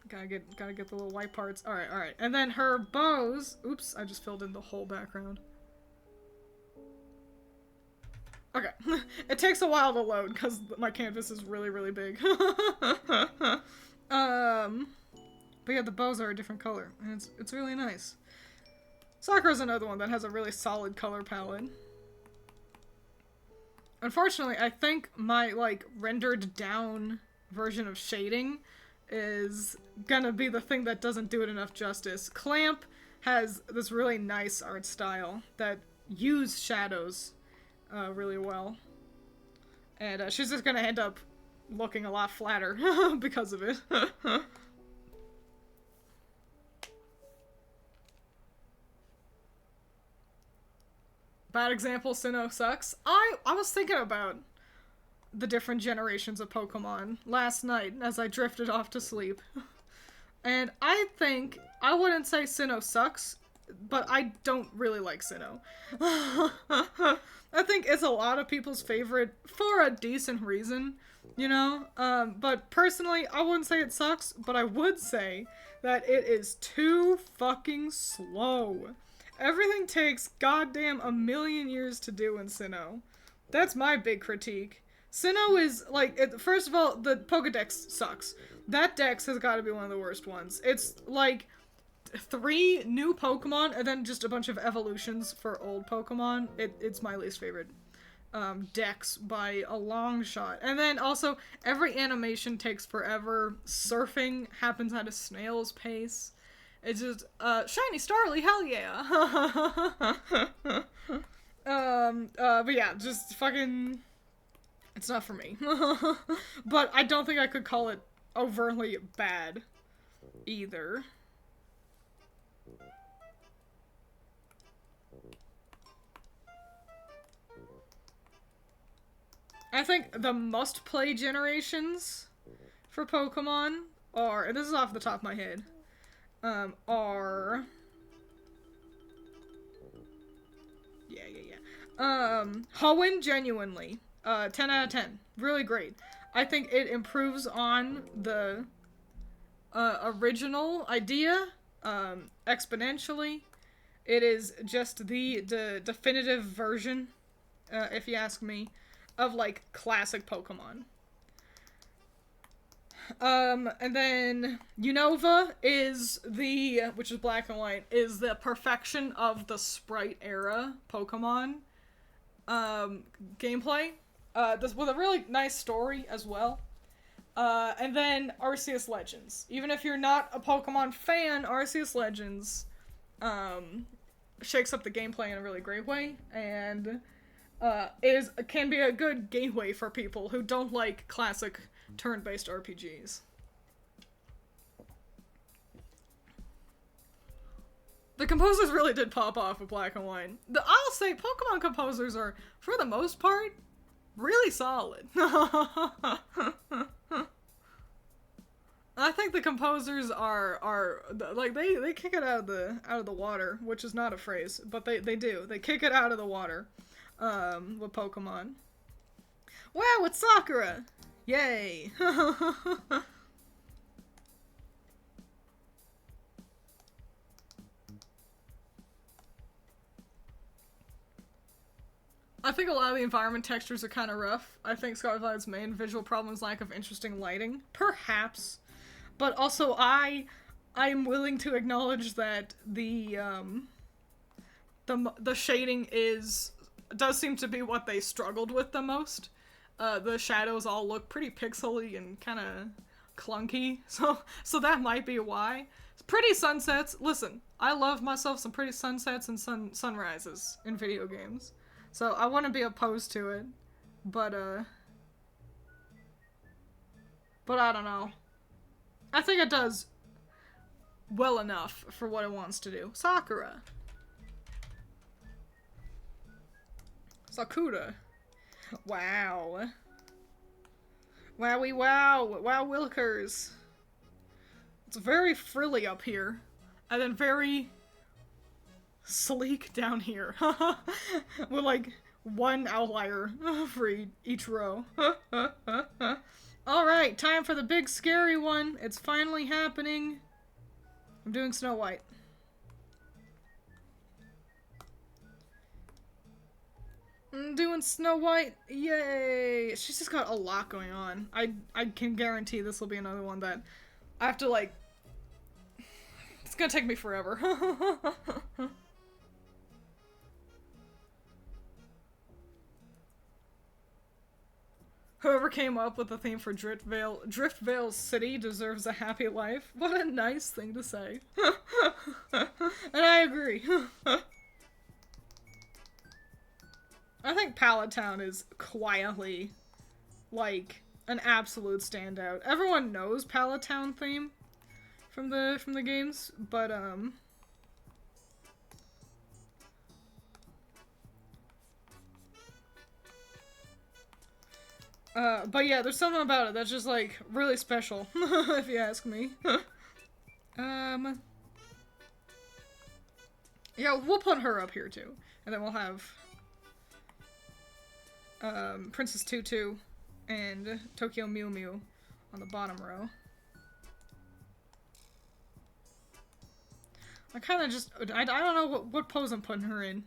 S1: Gotta get the little white parts. Alright. And then her bows. Oops, I just filled in the whole background. Okay. It takes a while to load because my canvas is really, really big. But yeah, the bows are a different color, and it's really nice. Sakura's another one that has a really solid color palette. Unfortunately, I think my, like, rendered down version of shading is gonna be the thing that doesn't do it enough justice. Clamp has this really nice art style that use shadows really well. And she's just gonna end up looking a lot flatter because of it. Bad example, Sinnoh sucks. I was thinking about the different generations of Pokemon last night as I drifted off to sleep. And I think, I wouldn't say Sinnoh sucks, but I don't really like Sinnoh. I think it's a lot of people's favorite for a decent reason, you know? But personally, I wouldn't say it sucks, but I would say that it is too fucking slow. Everything takes goddamn a million years to do in Sinnoh. That's my big critique. Sinnoh is, like, first of all, the Pokedex sucks. That dex has got to be one of the worst ones. It's, like, 3 new Pokemon, and then just a bunch of evolutions for old Pokemon. It's my least favorite dex by a long shot. And then also, every animation takes forever. Surfing happens at a snail's pace. It's just, shiny Starly, hell yeah. But yeah, just fucking, it's not for me. But I don't think I could call it overtly bad either. I think the must-play generations for Pokemon are, and this is off the top of my head, are... Hoenn, genuinely. 10 out of 10. Really great. I think it improves on the original idea exponentially. It is just the definitive version, if you ask me, of, like, classic Pokemon. And then Unova is which is black and white, is the perfection of the Sprite era Pokemon gameplay. This with a really nice story as well. And then Arceus Legends. Even if you're not a Pokemon fan, Arceus Legends shakes up the gameplay in a really great way, and can be a good gateway for people who don't like classic turn-based RPGs. The composers really did pop off with Black and White. I'll say Pokemon composers are, for the most part, really solid. I think the composers are like they kick it out of the water, which is not a phrase, but they do. They kick it out of the water with Pokemon. Wow, it's Sakura! Yay! I think a lot of the environment textures are kind of rough. I think Scarlet Violet's main visual problem is lack of interesting lighting. Perhaps. But also I am willing to acknowledge that the shading does seem to be what they struggled with the most. The shadows all look pretty pixely and kind of clunky, so that might be why. Pretty sunsets. Listen, I love myself some pretty sunsets and sunrises in video games, so I wouldn't be opposed to it. But I don't know. I think it does well enough for what it wants to do. Sakura. Sakura. Wow. Wowie wow. Wow Wilkers. It's very frilly up here. And then very sleek down here. With like one outlier for each row. Alright, time for the big scary one. It's finally happening. I'm doing Snow White. I'm doing Snow White. Yay! She's just got a lot going on. I can guarantee this will be another one that I have to, like... It's gonna take me forever. Whoever came up with the theme for Driftvale City deserves a happy life. What a nice thing to say. And I agree. I think Pallet Town is quietly, like, an absolute standout. Everyone knows Pallet Town theme from the games, but yeah, there's something about it that's just, like, really special, if you ask me. Yeah, we'll put her up here, too. And then we'll have, Princess Tutu and Tokyo Mew Mew on the bottom row. I kinda just, I don't know what pose I'm putting her in.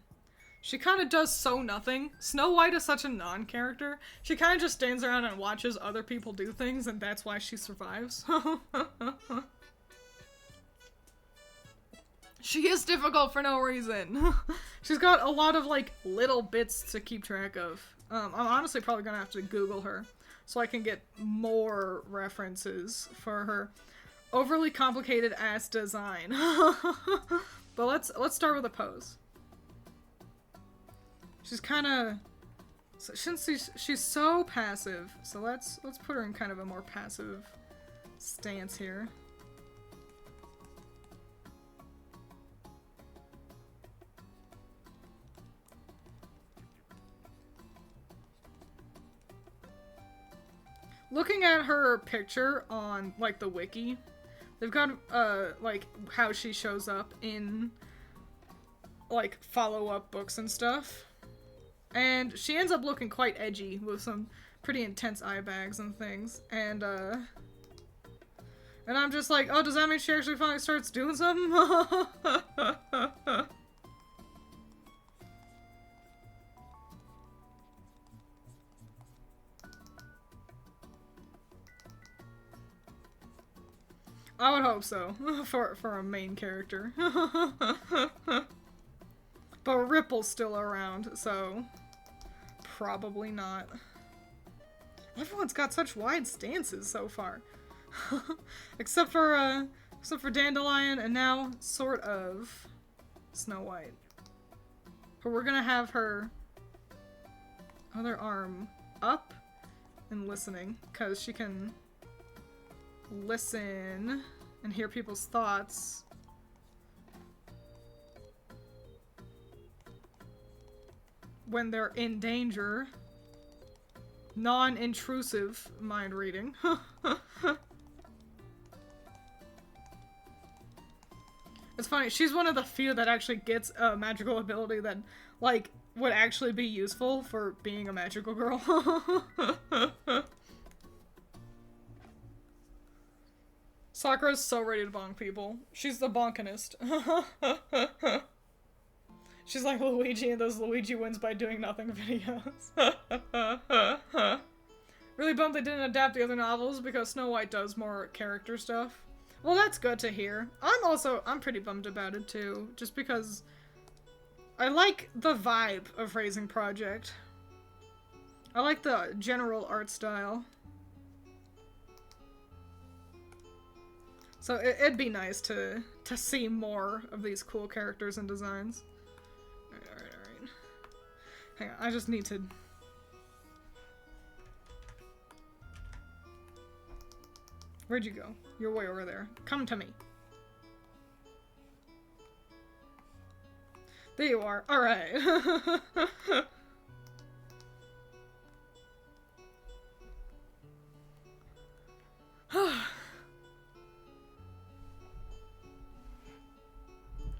S1: She kind of does so nothing. Snow White is such a non-character. She kind of just stands around and watches other people do things, and that's why she survives. She is difficult for no reason. She's got a lot of, like, little bits to keep track of. I'm honestly probably gonna have to Google her so I can get more references for her. Overly complicated ass design. But let's start with a pose. She's kind of, since she's so passive, so let's put her in kind of a more passive stance here. Looking at her picture on, like, the wiki, they've got, like, how she shows up in, like, follow-up books and stuff. And she ends up looking quite edgy with some pretty intense eye bags and things. And I'm just like, oh, does that mean she actually finally starts doing something? I would hope so, for a main character. But Ripple's still around, so probably not. Everyone's got such wide stances so far. except for Dandelion and now sort of Snow White. But we're gonna have her other arm up and listening, because she can listen and hear people's thoughts. When they're in danger. Non-intrusive mind reading. It's funny, she's one of the few that actually gets a magical ability that, like, would actually be useful for being a magical girl. Sakura's so ready to bonk people. She's the bonkinist. She's like Luigi in those Luigi wins by doing nothing videos. Really bummed they didn't adapt the other novels because Snow White does more character stuff. Well, that's good to hear. I'm pretty bummed about it too, just because I like the vibe of Raising Project. I like the general art style. So it'd be nice to see more of these cool characters and designs. Alright. Hang on, I just need to... Where'd you go? You're way over there. Come to me. There you are. Alright.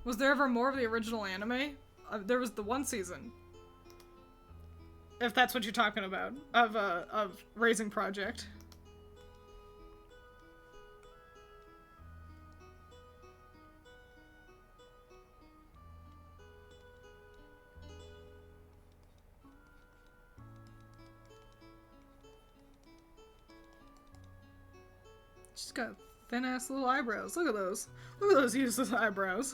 S1: Was there ever more of the original anime? There was the one season. If that's what you're talking about. Of Raising Project. She's got thin-ass little eyebrows. Look at those. Look at those useless eyebrows.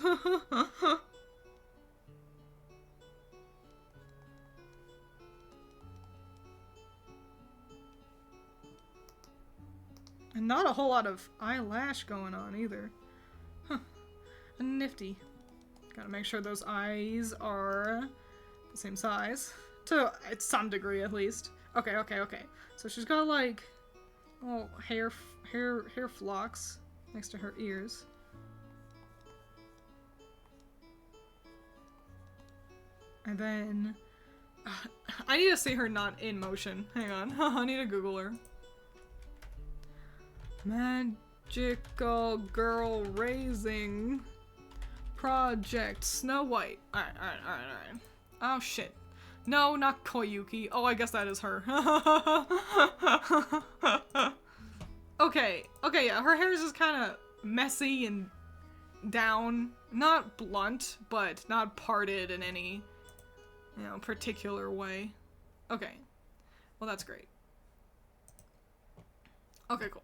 S1: And not a whole lot of eyelash going on either. Huh. Nifty. Gotta make sure those eyes are the same size. To some degree, at least. Okay. So she's got, like, little hair flocks next to her ears. And then... I need to see her not in motion. Hang on. I need to Google her. Magical Girl Raising Project Snow White. Alright. Oh, shit. No, not Koyuki. Oh, I guess that is her. Okay, yeah, her hair is just kind of messy and down. Not blunt, but not parted in any, particular way. Okay. Well, that's great. Okay, cool.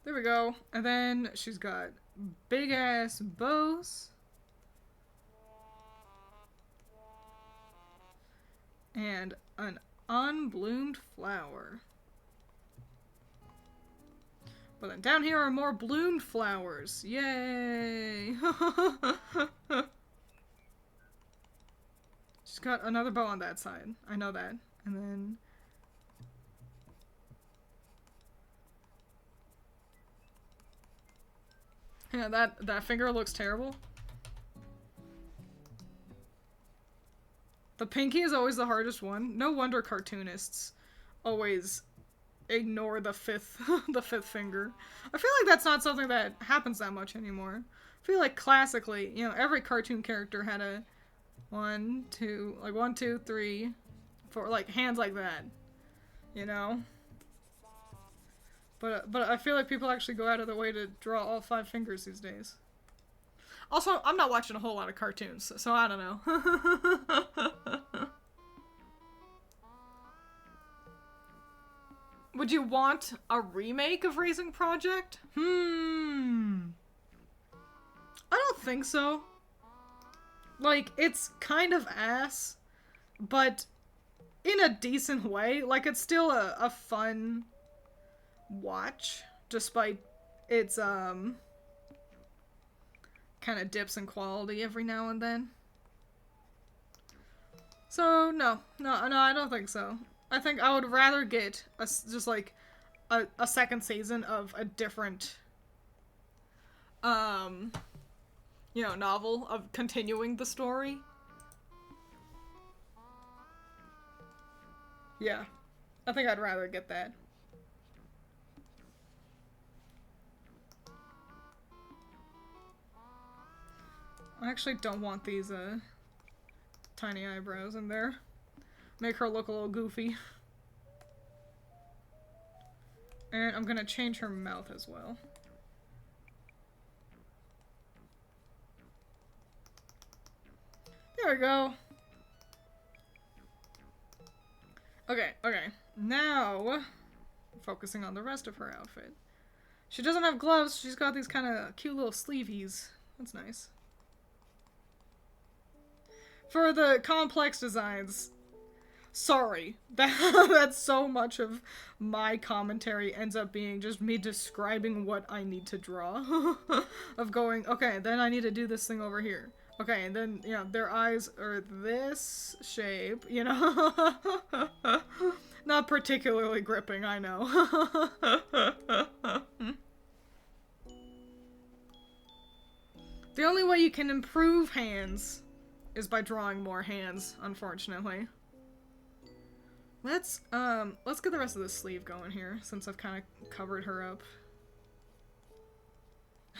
S1: There we go. And then she's got big ass bows. And an unbloomed flower. But then down here are more bloomed flowers. Yay! She's got another bow on that side. I know that. And then... yeah, that finger looks terrible. The pinky is always the hardest one. No wonder cartoonists always ignore the fifth the fifth finger. I feel like that's not something that happens that much anymore. I feel like classically, you know, every cartoon character had a 1, 2, like 1, 2, 3, 4, like hands like that. You know? But I feel like people actually go out of their way to draw all 5 fingers these days. Also, I'm not watching a whole lot of cartoons, so I don't know. Would you want a remake of Raising Project? I don't think so. Like, it's kind of ass, but in a decent way. Like, it's still a fun watch, despite its, kind of dips in quality every now and then. So, no, I don't think so. I think I would rather get just like a second season of a different, you know, novel of continuing the story. Yeah, I think I'd rather get that. I actually don't want these, tiny eyebrows in there. Make her look a little goofy. And I'm gonna change her mouth as well. There we go. Okay. Now, focusing on the rest of her outfit. She doesn't have gloves, she's got these kind of cute little sleeveys. That's nice. For the complex designs, sorry, that's so much of my commentary ends up being just me describing what I need to draw. Of going, okay, then I need to do this thing over here. Okay, and then, you know, their eyes are this shape, you know? Not particularly gripping, I know. The only way you can improve hands is by drawing more hands, unfortunately. Let's get the rest of this sleeve going here, since I've kind of covered her up.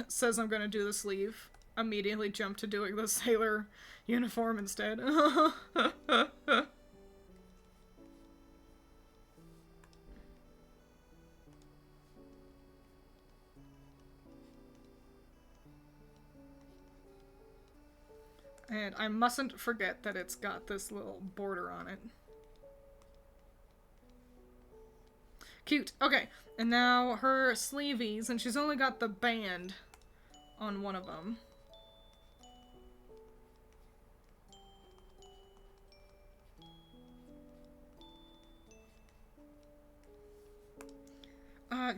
S1: Says I'm gonna do the sleeve. Immediately jump to doing the sailor uniform instead. And I mustn't forget that it's got this little border on it. Cute. Okay, and now her sleeveys, and she's only got the band on one of them.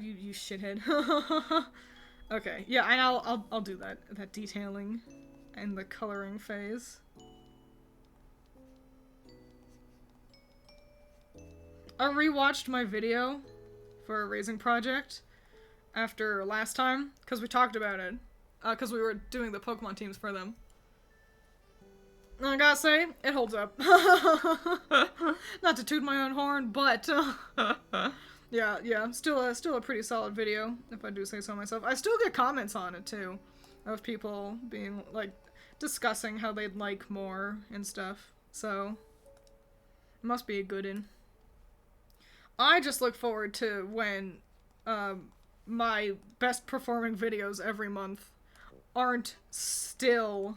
S1: You shithead. Okay, yeah, and I'll do that detailing and the coloring phase. I rewatched my video for Raising Project after last time, because we talked about it. Because we were doing the Pokemon teams for them. And I gotta say, it holds up. Not to toot my own horn, but yeah, still a pretty solid video, if I do say so myself. I still get comments on it too, of people being like discussing how they'd like more and stuff. So it must be a good one. I just look forward to when my best performing videos every month aren't still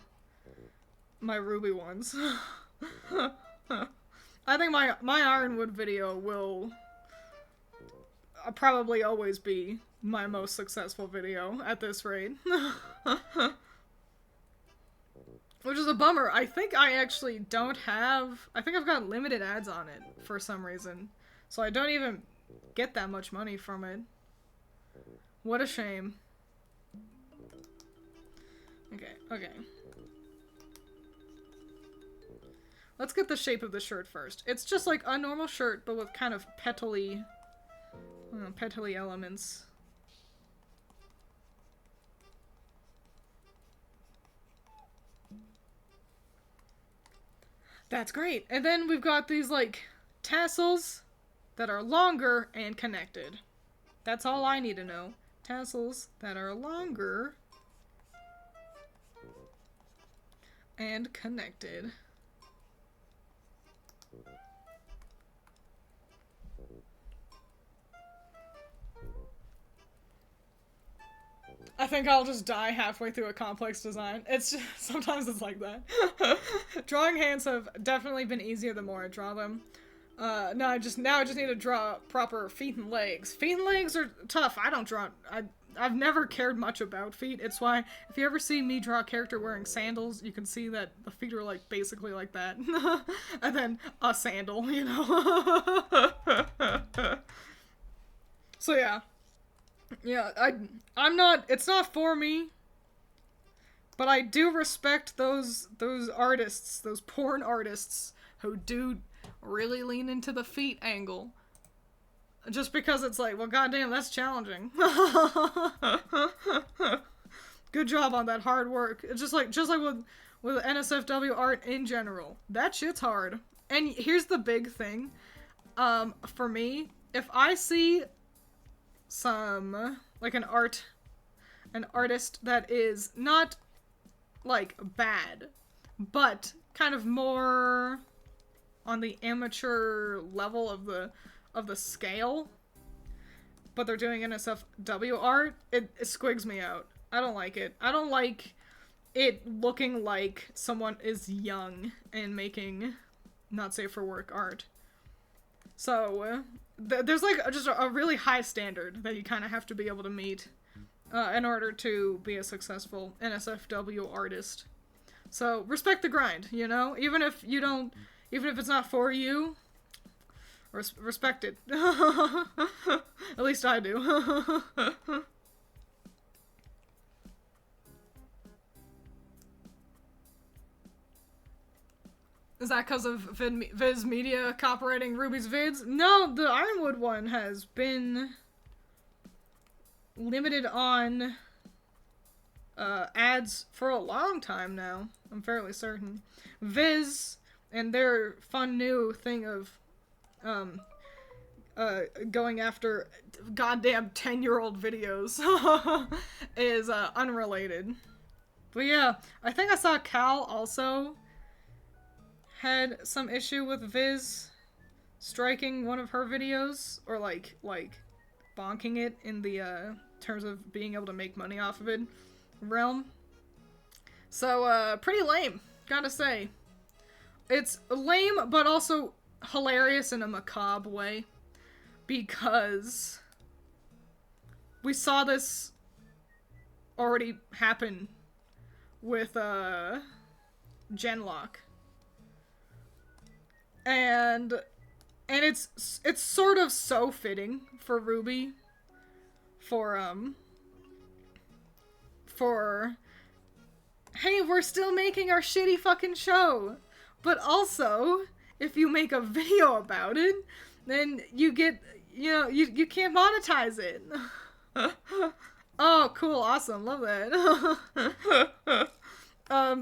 S1: my Ruby ones. I think my Ironwood video will probably always be my most successful video at this rate. Which is a bummer. I think I actually don't have... I think I've got limited ads on it for some reason. So I don't even get that much money from it. What a shame. Okay, okay. Let's get the shape of the shirt first. It's just like a normal shirt, but with kind of petally... petally elements. That's great. And then we've got these, like, tassels that are longer and connected. That's all I need to know. Tassels that are longer and connected. I think I'll just die halfway through a complex design. It's just, sometimes it's like that. Drawing hands have definitely been easier the more I draw them. Now I just need to draw proper feet and legs. Feet and legs are tough. I don't draw. I've never cared much about feet. It's why if you ever see me draw a character wearing sandals, you can see that the feet are like basically like that, and then a sandal, you know. So yeah. Yeah, I'm not, it's not for me, but I do respect those artists, those porn artists who do really lean into the feet angle. Just because it's like, well, goddamn, that's challenging. Good job on that hard work. It's just like with NSFW art in general. That shit's hard. And here's the big thing. For me, if I see some, like an artist that is not, like, bad, but kind of more on the amateur level of the scale, but they're doing NSFW art, it squigs me out. I don't like it. I don't like it looking like someone is young and making not safe for work art. So, there's like just a really high standard that you kind of have to be able to meet in order to be a successful NSFW artist. So, respect the grind, you know? Even if it's not for you, respect it. At least I do. Is that because of Viz Media copyrighting Ruby's vids? No, the Ironwood one has been limited on ads for a long time now. I'm fairly certain. Viz and their fun new thing of going after goddamn 10-year-old videos is unrelated. But yeah, I think I saw Cal also had some issue with Viz striking one of her videos, or like bonking it in the terms of being able to make money off of it realm. So pretty lame, gotta say. It's lame, but also hilarious in a macabre way, because we saw this already happen with Genlock. And it's sort of so fitting for Ruby for hey, we're still making our shitty fucking show, but also if you make a video about it, then you get, you know, you can't monetize it. Oh, cool, awesome, love that.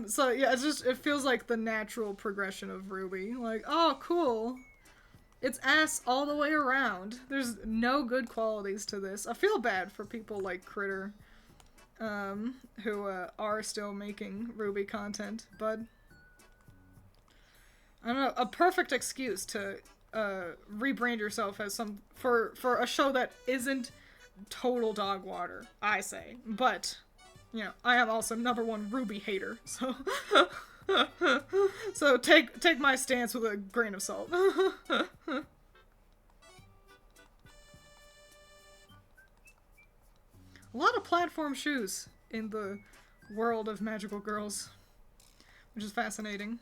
S1: So yeah, it feels like the natural progression of Ruby. Like, oh, cool. It's ass all the way around. There's no good qualities to this. I feel bad for people like Critter, who are still making Ruby content, but I don't know, a perfect excuse to rebrand yourself as for a show that isn't total dog water, I say. But you know, I am also #1 Ruby hater, so so take my stance with a grain of salt. A lot of platform shoes in the world of magical girls, which is fascinating.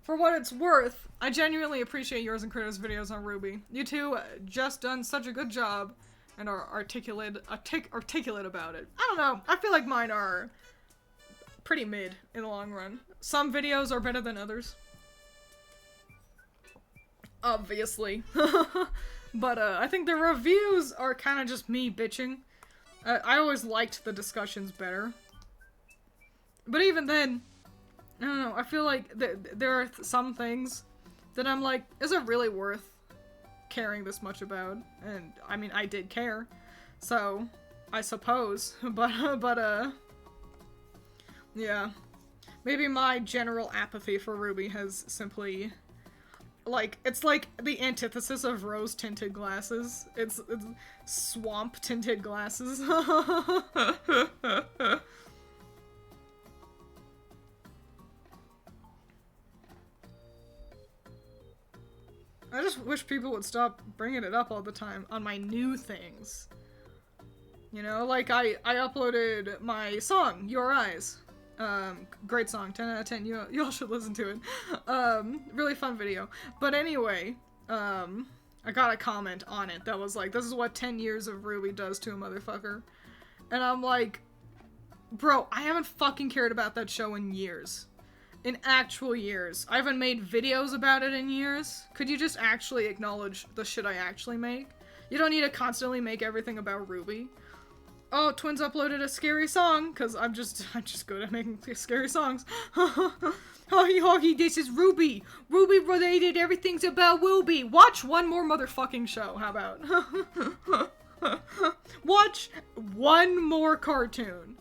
S1: For what it's worth, I genuinely appreciate yours and Critter's videos on Ruby. You two just done such a good job and are articulate about it. I don't know. I feel like mine are pretty mid in the long run. Some videos are better than others. Obviously. But I think the reviews are kind of just me bitching. I always liked the discussions better. But even then, I don't know, I feel like there are some things that I'm like, is it really worth caring this much about? And, I mean, I did care. So, I suppose. But, yeah. Maybe my general apathy for Ruby has simply, like, it's like the antithesis of rose-tinted glasses. It's swamp-tinted glasses. I just wish people would stop bringing it up all the time on my new things. You know, like I uploaded my song, Your Eyes. Great song, 10 out of 10, y'all should listen to it. Really fun video. But anyway, I got a comment on it that was like, this is what 10 years of Ruby does to a motherfucker. And I'm like, bro, I haven't fucking cared about that show in years. In actual years. I haven't made videos about it in years. Could you just actually acknowledge the shit I actually make? You don't need to constantly make everything about Ruby. Oh, Twiins uploaded a scary song, cause I'm just good at making scary songs. Hockey hockey, this is Ruby. Ruby related, everything's about Ruby. Watch one more motherfucking show, how about? Watch one more cartoon.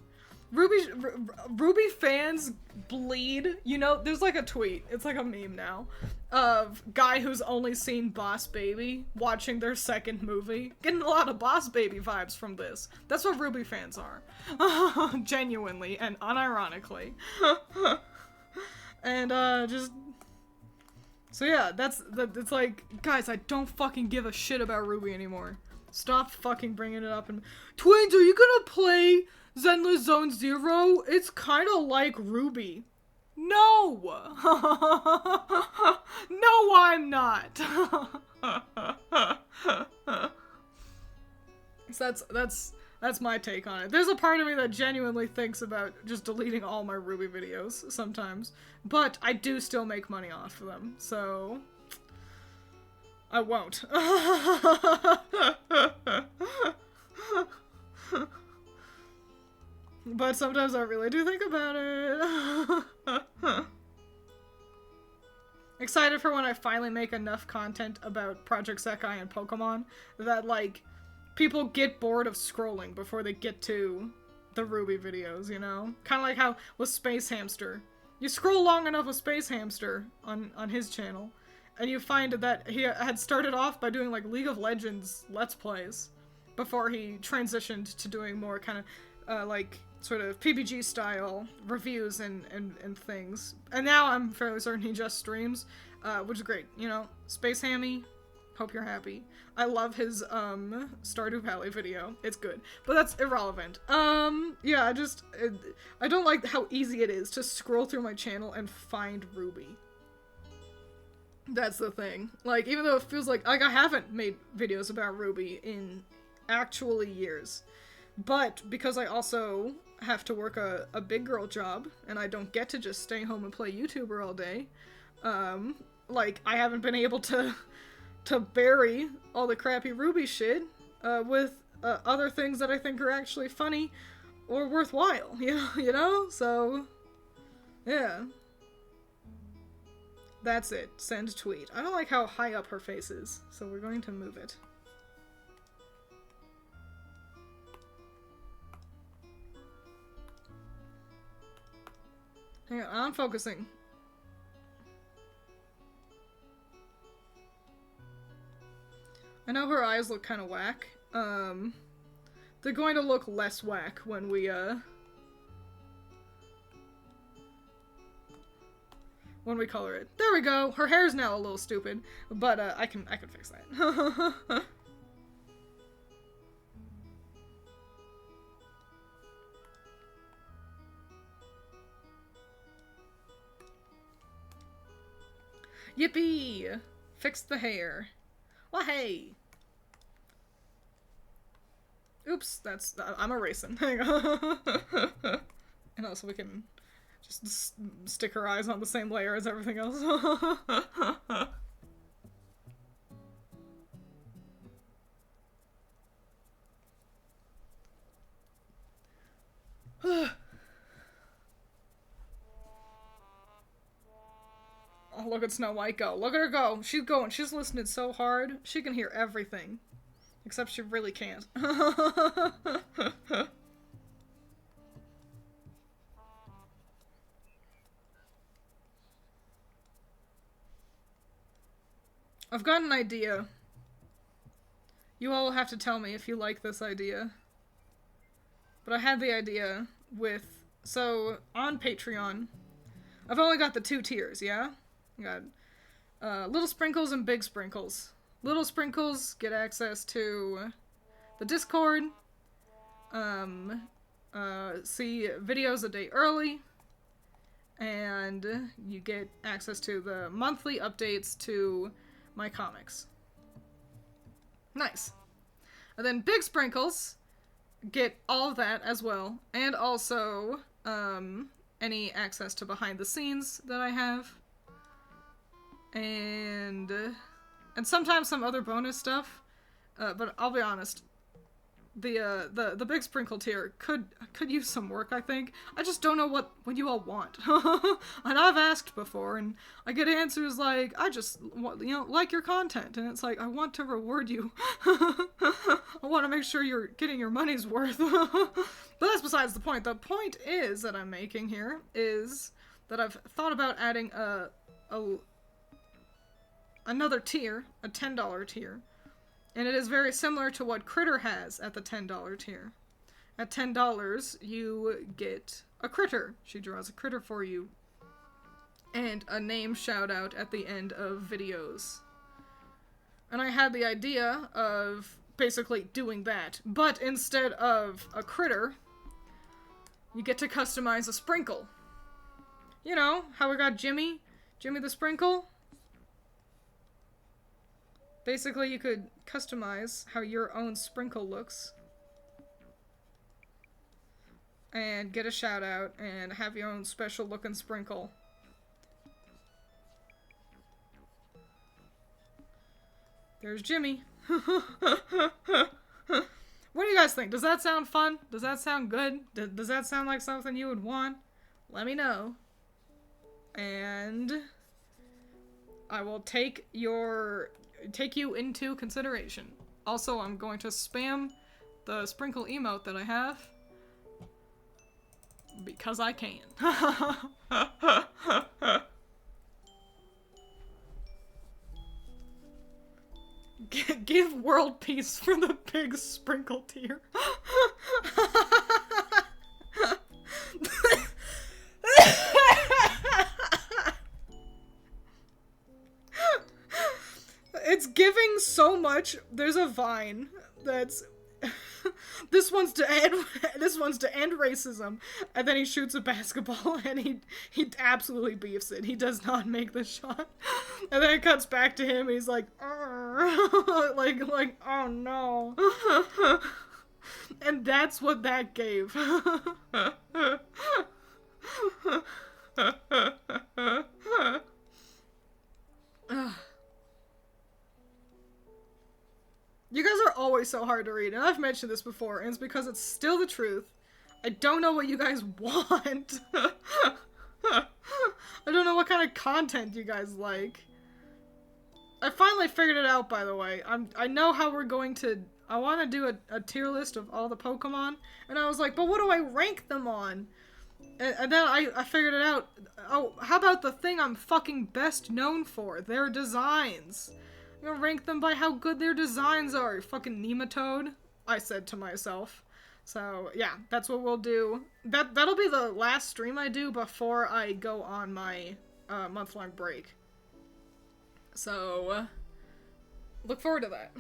S1: Ruby fans bleed. You know, there's like a tweet, it's like a meme now, of guy who's only seen Boss Baby watching their second movie. Getting a lot of Boss Baby vibes from this. That's what Ruby fans are. Genuinely and unironically. And, just... So yeah, it's like, guys, I don't fucking give a shit about Ruby anymore. Stop fucking bringing it up and... Twiins, are you gonna play Zenless Zone Zero? It's kinda like Ruby. No! No, I'm not! So that's my take on it. There's a part of me that genuinely thinks about just deleting all my Ruby videos sometimes. But I do still make money off of them, so... I won't. But sometimes I really do think about it. Excited for when I finally make enough content about Project Sekai and Pokemon that, like, people get bored of scrolling before they get to the Ruby videos, you know? Kind of like how with Space Hamster. You scroll long enough with Space Hamster on his channel, and you find that he had started off by doing, like, League of Legends Let's Plays before he transitioned to doing more kind of, like, sort of PBG style reviews and things. And now I'm fairly certain he just streams, which is great. You know, Space Hammy, hope you're happy. I love his, Stardew Valley video. It's good. But that's irrelevant. Yeah, I don't like how easy it is to scroll through my channel and find Ruby. That's the thing. Like, even though it feels like I haven't made videos about Ruby in actually years. But because I also have to work a big girl job, and I don't get to just stay home and play YouTuber all day, like, I haven't been able to bury all the crappy Ruby shit, with, other things that I think are actually funny or worthwhile, you know? So, yeah. That's it. Send tweet. I don't like how high up her face is, so we're going to move it. Hang on, I'm focusing. I know her eyes look kind of whack. They're going to look less whack when we color it. There we go! Her hair's now a little stupid, but I can fix that. Yippee! Fix the hair. Well, hey! Oops, I'm erasing. Hang on. And also we can just stick her eyes on the same layer as everything else. Oh, look at Snow White go. Look at her go. She's going. She's listening so hard. She can hear everything. Except she really can't. I've got an idea. You all will have to tell me if you like this idea. But I had the idea with... So, on Patreon, I've only got the 2 tiers, yeah? I got Little Sprinkles and Big Sprinkles. Little Sprinkles get access to the Discord, see videos a day early, and you get access to the monthly updates to my comics. Nice. And then Big Sprinkles get all of that as well, and also any access to behind the scenes that I have, and sometimes some other bonus stuff. But I'll be honest, the Big Sprinkle tier could use some work, I think. I just don't know what you all want. And I've asked before, and I get answers like, I just want, like your content. And it's like, I want to reward you. I want to make sure you're getting your money's worth. But that's besides the point. The point is that I'm making here is that I've thought about adding another tier, a $10 tier. And it is very similar to what Critter has at the $10 tier. At $10, you get a critter. She draws a critter for you. And a name shout out at the end of videos. And I had the idea of basically doing that. But instead of a critter, you get to customize a sprinkle. You know, how we got Jimmy the Sprinkle? Basically, you could customize how your own sprinkle looks. And get a shout out and have your own special looking sprinkle. There's Jimmy. What do you guys think? Does that sound fun? Does that sound good? Does that sound like something you would want? Let me know. And I will take you into consideration. Also, I'm going to spam the sprinkle emote that I have because I can. Give world peace for the big sprinkle tier. It's giving so much. There's a Vine that's this one's to end racism, and then he shoots a basketball and he absolutely beefs it. He does not make the shot. And then it cuts back to him, he's like like oh no. And that's what that gave. You guys are always so hard to read, and I've mentioned this before, and it's because it's still the truth. I don't know what you guys want. I don't know what kind of content you guys like. I finally figured it out, by the way. I know how we're going to... I want to do a tier list of all the Pokemon, and I was like, but what do I rank them on? And then I figured it out. Oh, how about the thing I'm fucking best known for? Their designs. I'm gonna rank them by how good their designs are, you fucking nematode, I said to myself. So, yeah, that's what we'll do. That'll be the last stream I do before I go on my month-long break. So, look forward to that.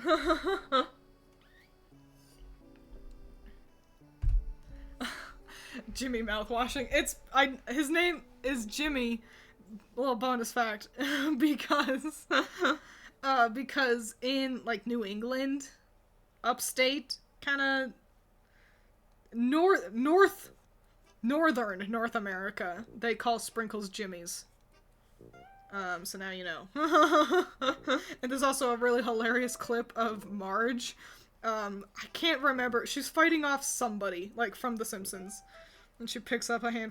S1: Jimmy mouthwashing. His name is Jimmy little bonus fact, because because in like New England, upstate, kind of northern North America, they call sprinkles jimmies. So now you know. And there's also a really hilarious clip of Marge. I can't remember. She's fighting off somebody, like from The Simpsons. And she picks up a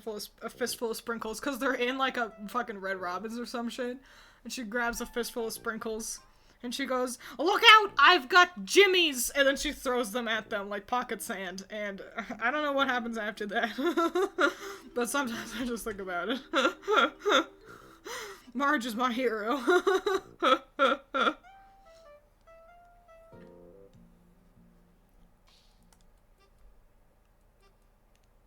S1: fistful of sprinkles, because they're in like a fucking Red Robin's or some shit. And she grabs a fistful of sprinkles. And she goes, "Look out! I've got jimmies!" And then she throws them at them like pocket sand. And I don't know what happens after that. But sometimes I just think about it. Marge is my hero.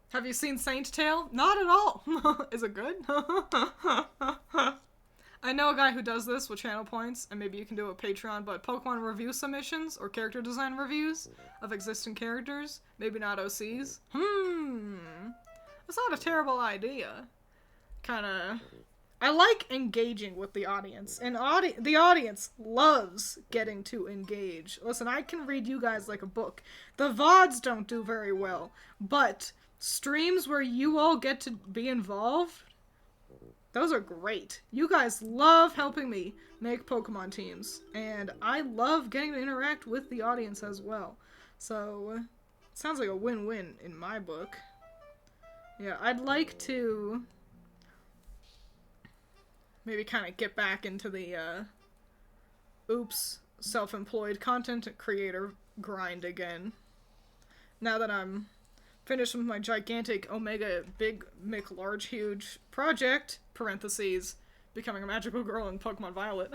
S1: Have you seen Saint Tail? Not at all. Is it good? I know a guy who does this with channel points, and maybe you can do a Patreon, but Pokemon review submissions or character design reviews of existing characters, maybe not OCs. That's not a terrible idea. Kinda... I like engaging with the audience, and the audience loves getting to engage. Listen, I can read you guys like a book. The VODs don't do very well, but streams where you all get to be involved, those are great. You guys love helping me make Pokemon teams, and I love getting to interact with the audience as well. So, it sounds like a win-win in my book. Yeah, I'd like to maybe kind of get back into the, self-employed content creator grind again. Now that I'm finished with my gigantic Omega Big Mick Large Huge project, parentheses, becoming a magical girl in Pokemon Violet.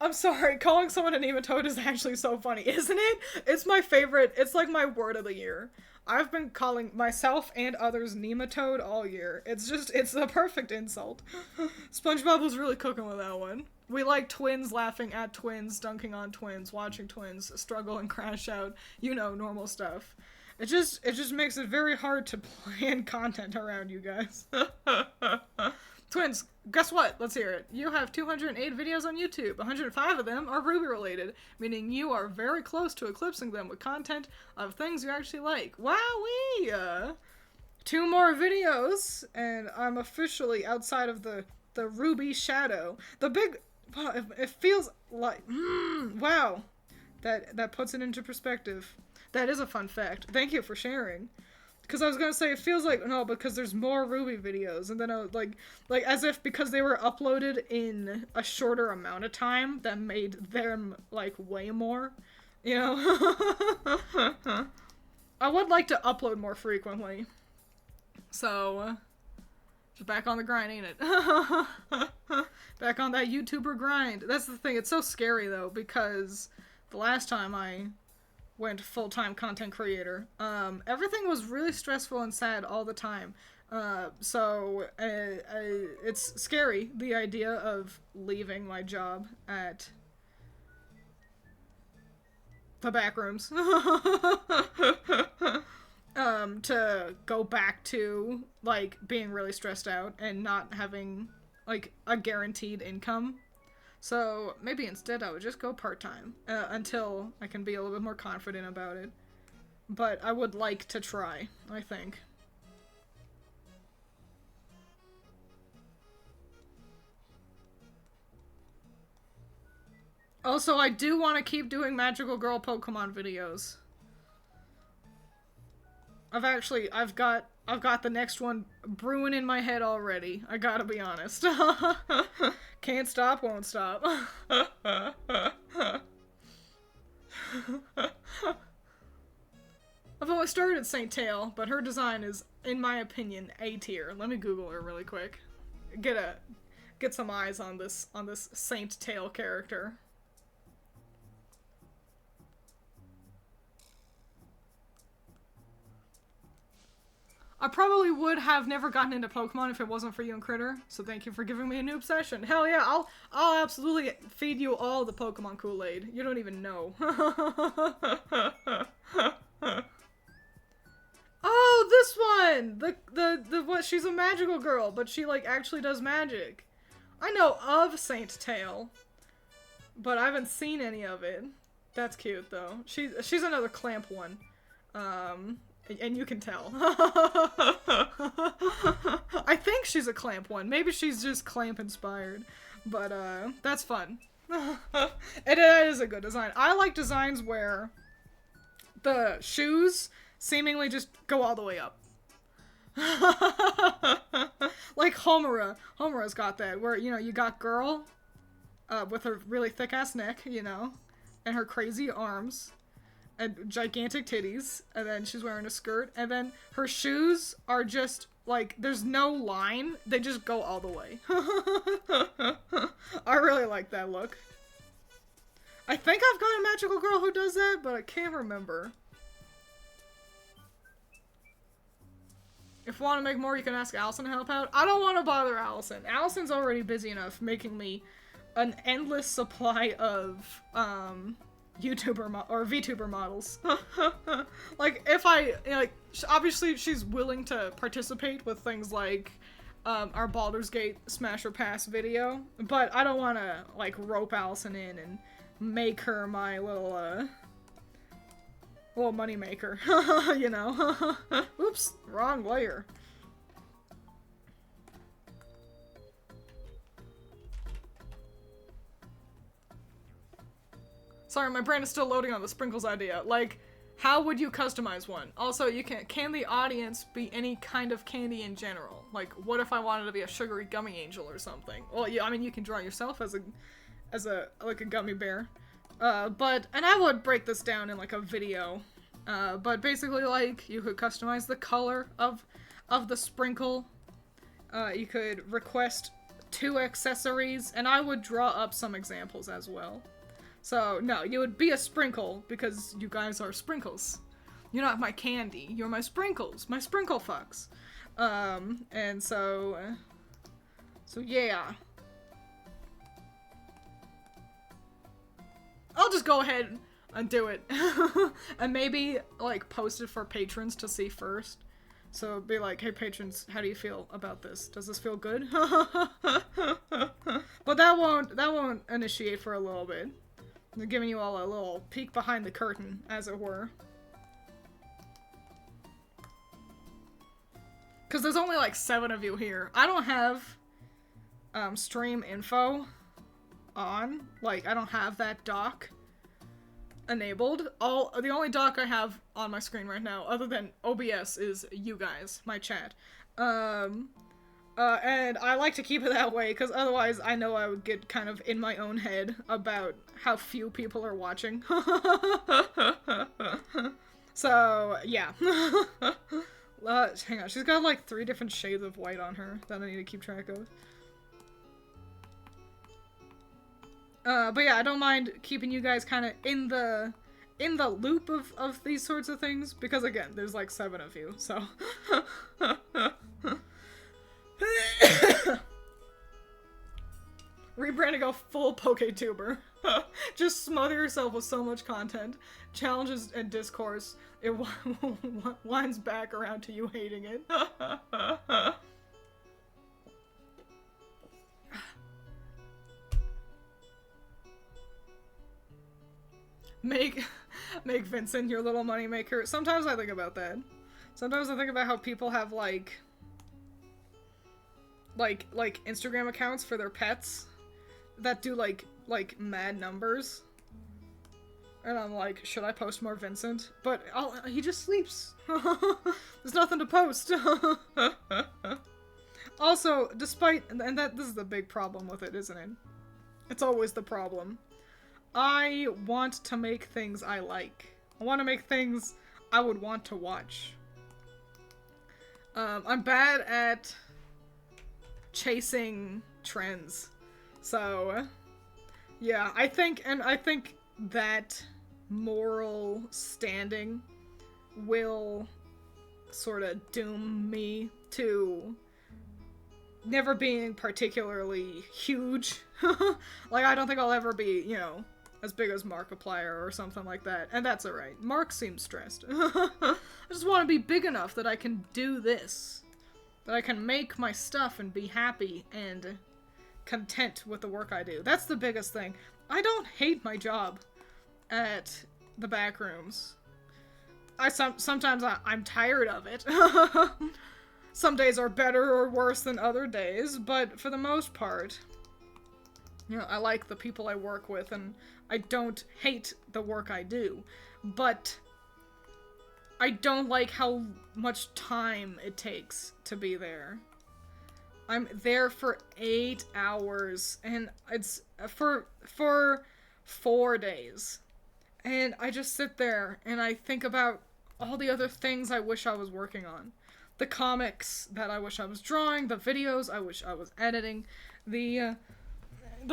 S1: I'm sorry, calling someone a nematode is actually so funny, isn't it? It's my favorite, it's like my word of the year. I've been calling myself and others nematode all year. It's the perfect insult. SpongeBob was really cooking with that one. We like Twiins laughing at Twiins, dunking on Twiins, watching Twiins struggle and crash out. You know, normal stuff. It just makes it very hard to plan content around you guys. Twiins, guess what? Let's hear it. You have 208 videos on YouTube. 105 of them are Ruby related, meaning you are very close to eclipsing them with content of things you actually like. Wowee! 2 more videos, and I'm officially outside of the Ruby shadow. The big... Wow, it feels like... wow. That puts it into perspective. That is a fun fact. Thank you for sharing. Because I was gonna say, it feels like, no, because there's more Ruby videos, and then I was like, as if because they were uploaded in a shorter amount of time, that made them, like, way more, you know? I would like to upload more frequently. So, just back on the grind, ain't it? Back on that YouTuber grind. That's the thing, it's so scary, though, because the last time I went full-time content creator, everything was really stressful and sad all the time. So it's scary, the idea of leaving my job at the back rooms to go back to, like, being really stressed out and not having, like, a guaranteed income. So maybe instead I would just go part-time until I can be a little bit more confident about it. But I would like to try, I think. Also, I do want to keep doing Magical Girl Pokemon videos. I've got the next one brewing in my head already. I gotta be honest. Can't stop, won't stop. I've always started at Saint Tail, but her design is, in my opinion, A tier. Let me Google her really quick. Get some eyes on this Saint Tail character. I probably would have never gotten into Pokemon if it wasn't for you and Critter, so thank you for giving me a noob session. Hell yeah, I'll absolutely feed you all the Pokemon Kool-Aid. You don't even know. Oh, this one! The what, she's a magical girl, but she, like, actually does magic. I know of Saint Tail, but I haven't seen any of it. That's cute, though. She's another Clamp one. And you can tell. I think she's a Clamp one. Maybe she's just Clamp inspired. But, that's fun. It is a good design. I like designs where the shoes seemingly just go all the way up. Like Homura. Homura's got that, where, you know, you got girl, with her really thick-ass neck, you know, and her crazy arms, and gigantic titties, and then she's wearing a skirt, and then her shoes are just, like, there's no line, they just go all the way. I really like that look. I think I've got a magical girl who does that, but I can't remember. If you want to make more, you can ask Allison to help out. I don't want to bother Allison. Allison's already busy enough making me an endless supply of, VTuber models. Like, if I, you know, like, obviously she's willing to participate with things like, our Baldur's Gate Smash or Pass video, but I don't want to, like, rope Allison in and make her my little money maker, you know? Oops, wrong layer. Sorry, my brain is still loading on the sprinkles idea. Like, how would you customize one? Also, you can the audience be any kind of candy in general? Like, what if I wanted to be a sugary gummy angel or something? Well, yeah, I mean, you can draw yourself as like a gummy bear. And I would break this down in, like, a video. But basically, like, you could customize the color of the sprinkle. You could request 2 accessories, and I would draw up some examples as well. So, no, you would be a sprinkle, because you guys are sprinkles. You're not my candy, you're my sprinkles, my sprinkle fucks. And so yeah. I'll just go ahead and do it. And maybe, like, post it for patrons to see first. So be like, hey patrons, how do you feel about this? Does this feel good? But that won't initiate for a little bit. I'm giving you all a little peek behind the curtain, as it were. Because there's only like 7 of you here. I don't have stream info on. Like, I don't have that doc enabled. The only doc I have on my screen right now, other than OBS, is you guys, my chat. And I like to keep it that way, because otherwise I know I would get kind of in my own head about how few people are watching. So, yeah. Hang on, she's got like 3 different shades of white on her that I need to keep track of. But yeah, I don't mind keeping you guys kind of in the loop of these sorts of things, because again, there's like 7 of you, so. Rebranding a full PokeTuber. Just smother yourself with so much content, challenges, and discourse. It winds back around to you hating it. Make Vincent your little moneymaker. Sometimes I think about that. Sometimes I think about how people have like Instagram accounts for their pets that do like mad numbers, and I'm like, should I post more Vincent? But he just sleeps. There's nothing to post. Also, despite this is the big problem with it, isn't it? It's always the problem. I want to make things I like. I want to make things I would want to watch. I'm bad at chasing trends. So, yeah, I think that moral standing will sort of doom me to never being particularly huge. Like, I don't think I'll ever be, you know, as big as Markiplier or something like that, and that's alright. Mark seems stressed. I just want to be big enough that I can do this. That I can make my stuff and be happy and content with the work I do. That's the biggest thing. I don't hate my job at the back rooms. Sometimes I'm tired of it. Some days are better or worse than other days, but for the most part, you know, I like the people I work with, and I don't hate the work I do, but I don't like how much time it takes to be there. I'm there for 8 hours, and it's for 4 days. And I just sit there, and I think about all the other things I wish I was working on. The comics that I wish I was drawing, the videos I wish I was editing, the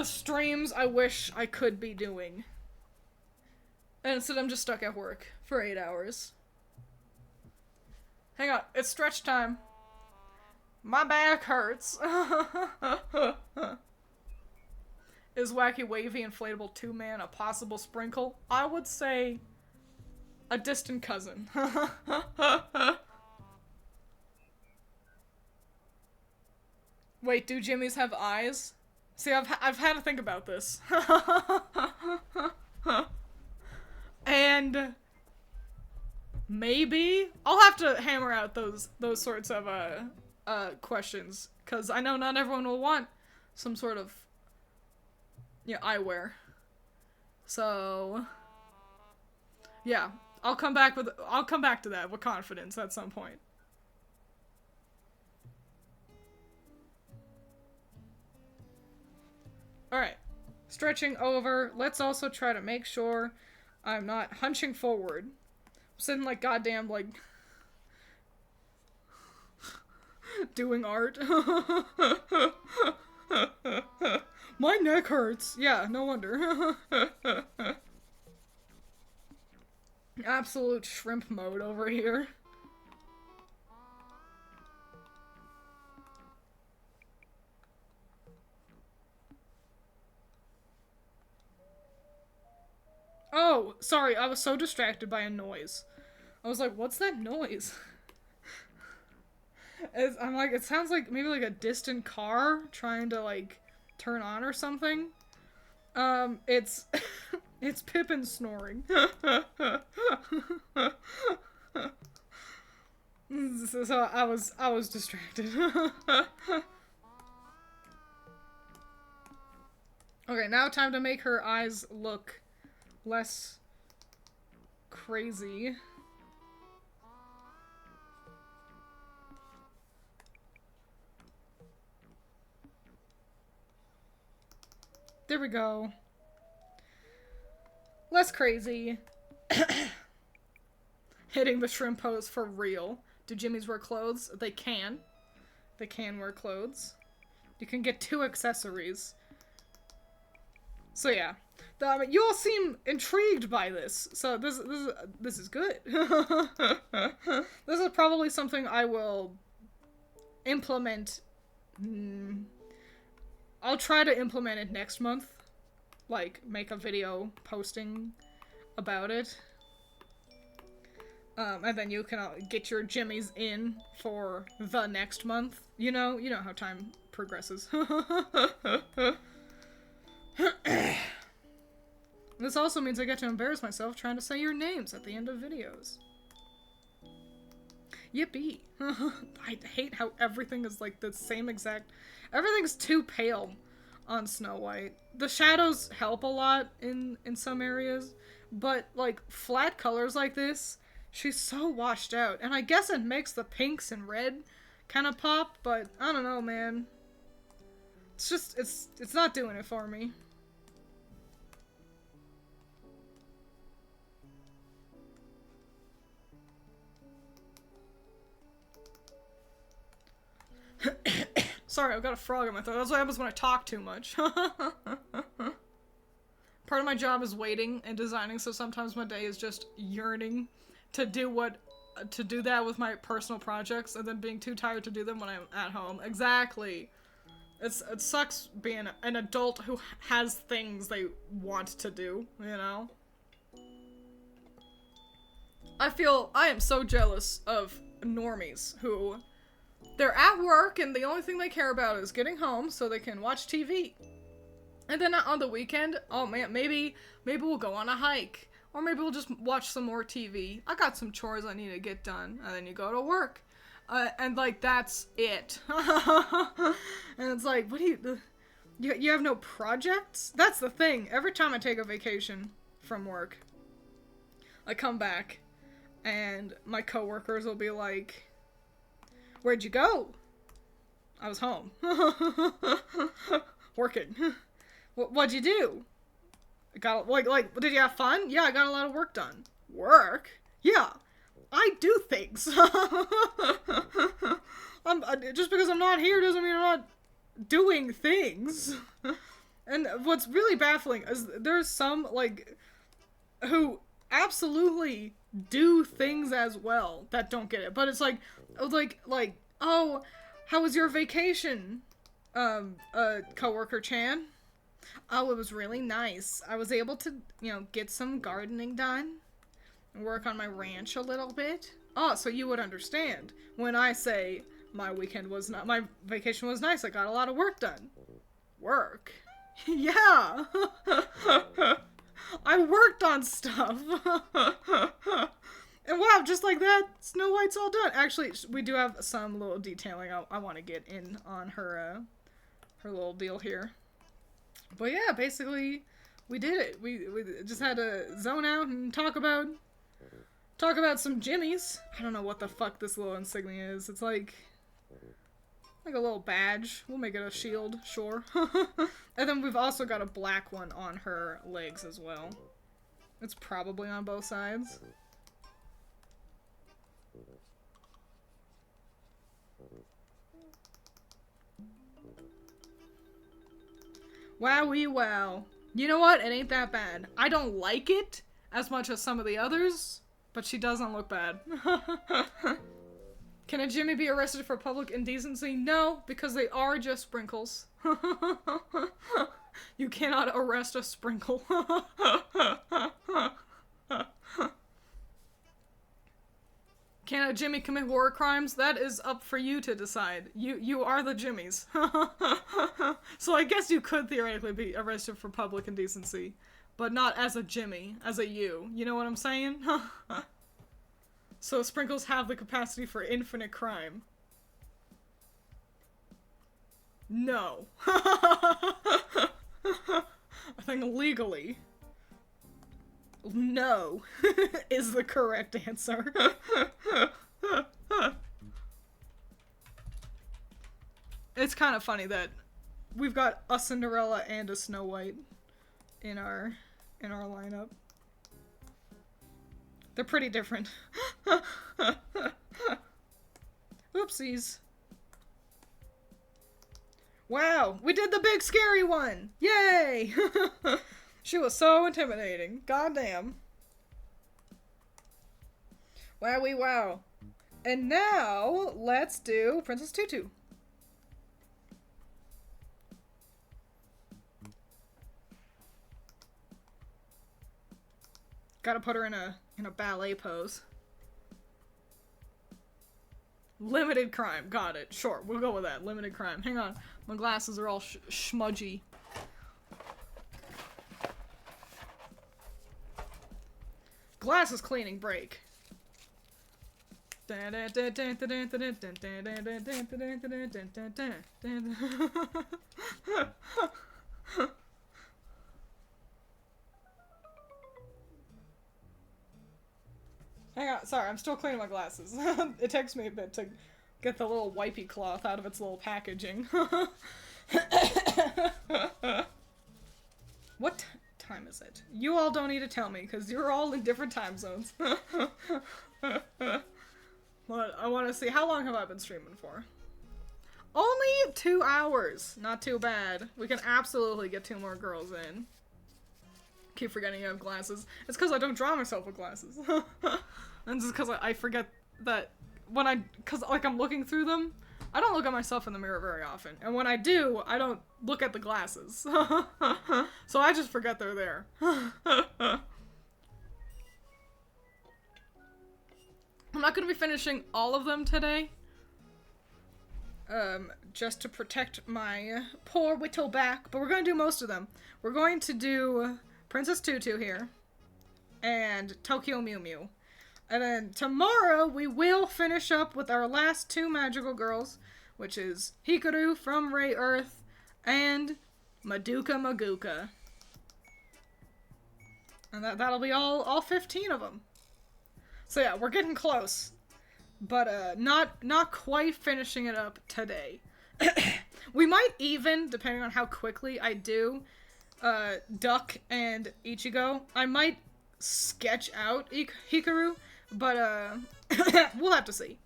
S1: streams I wish I could be doing. And instead I'm just stuck at work for 8 hours. Hang on, it's stretch time. My back hurts. Is Wacky Wavy Inflatable 2-Man a possible sprinkle? I would say a distant cousin. Wait, do Jimmies have eyes? See, I've had to think about this. And maybe I'll have to hammer out those sorts of questions, because I know not everyone will want some sort of, yeah, eyewear. So yeah, I'll come back to that with confidence at some point. Alright, stretching over. Let's also try to make sure I'm not hunching forward. I'm sitting like goddamn, like, doing art. My neck hurts. Yeah, no wonder. Absolute shrimp mode over here. Oh, sorry, I was so distracted by a noise. I was like, what's that noise? I'm like, it sounds like maybe like a distant car trying to, like, turn on or something. It's it's Pippin snoring. So I was distracted. Okay, now time to make her eyes look less crazy. There we go. Less crazy. Hitting the shrimp pose for real. Do Jimmies wear clothes? They can. They can wear clothes. You can get 2 accessories. So yeah. You all seem intrigued by this, so this is good. This is probably something I will implement. I'll try to implement it next month. Like, make a video posting about it. And then you can get your Jimmies in for the next month. You know how time progresses. This also means I get to embarrass myself trying to say your names at the end of videos. Yippee. I hate how everything is like the same exact... Everything's too pale on Snow White. The shadows help a lot in some areas, but like flat colors like this, she's so washed out. And I guess it makes the pinks and red kind of pop, but I don't know, man. It's just, it's not doing it for me. Sorry, I've got a frog in my throat. That's what happens when I talk too much. Part of my job is waiting and designing, so sometimes my day is just yearning to do that with my personal projects, and then being too tired to do them when I'm at home. Exactly. It sucks being an adult who has things they want to do, you know? I am so jealous of normies who, they're at work and the only thing they care about is getting home so they can watch TV. And then on the weekend, oh man, maybe we'll go on a hike. Or maybe we'll just watch some more TV. I got some chores I need to get done. And then you go to work. And like, that's it. And it's like, what do you have no projects? That's the thing. Every time I take a vacation from work, I come back and my coworkers will be like, where'd you go? I was home. Working. What'd you do? I got, like, did you have fun? Yeah, I got a lot of work done. Work? Yeah. I do things. Just because I'm not here doesn't mean I'm not doing things. And what's really baffling is there's some, like, who absolutely do things as well that don't get it. But it's like, oh, how was your vacation, coworker Chan? Oh, it was really nice. I was able to, get some gardening done and work on my ranch a little bit. Oh, so you would understand when I say my vacation was nice. I got a lot of work done. Work? Yeah. I worked on stuff. And wow, just like that, Snow White's all done. Actually, we do have some little detailing I want to get in on her little deal here. But yeah, basically, we did it. We just had to zone out and talk about some jimmies. I don't know what the fuck this little insignia is. It's like a little badge. We'll make it a shield, sure. And then we've also got a black one on her legs as well. It's probably on both sides. Wowie wow. You know what? It ain't that bad. I don't like it as much as some of the others, but she doesn't look bad. Can a Jimmy be arrested for public indecency? No, because they are just sprinkles. You cannot arrest a sprinkle. Can a Jimmy commit war crimes? That is up for you to decide. You are the Jimmies. So I guess you could theoretically be arrested for public indecency, but not as a Jimmy, as a you. You know what I'm saying? So sprinkles have the capacity for infinite crime. No. I think legally, no is the correct answer. It's kind of funny that we've got a Cinderella and a Snow White in our lineup. They're pretty different. Oopsies. Wow, we did the big scary one! Yay! She was so intimidating. Goddamn. Wowie wow. And now, let's do Princess Tutu. Gotta put her in a ballet pose. Limited crime. Got it. Sure, we'll go with that. Limited crime. Hang on. My glasses are all smudgy. Glasses cleaning break. Hang on, sorry, I'm still cleaning my glasses. It takes me a bit to get the little wipey cloth out of its little packaging. What time is it? You all don't need to tell me, because you're all in different time zones. But I want to see, how long have I been streaming for? Only 2 hours! Not too bad. We can absolutely get 2 more girls in. Keep forgetting you have glasses. It's because I don't draw myself with glasses. And it's because I forget that when because like I'm looking through them, I don't look at myself in the mirror very often. And when I do, I don't look at the glasses. So I just forget they're there. I'm not going to be finishing all of them today. Just to protect my poor whittle back. But we're going to do most of them. We're going to do Princess Tutu here. And Tokyo Mew Mew. And then tomorrow we will finish up with our last two magical girls. Which is Hikaru from Ray Earth and Madoka Maguka. And that'll be all 15 of them. So yeah, we're getting close. But not quite finishing it up today. We might even, depending on how quickly I do Duck and Ichigo, I might sketch out Hikaru, but we'll have to see.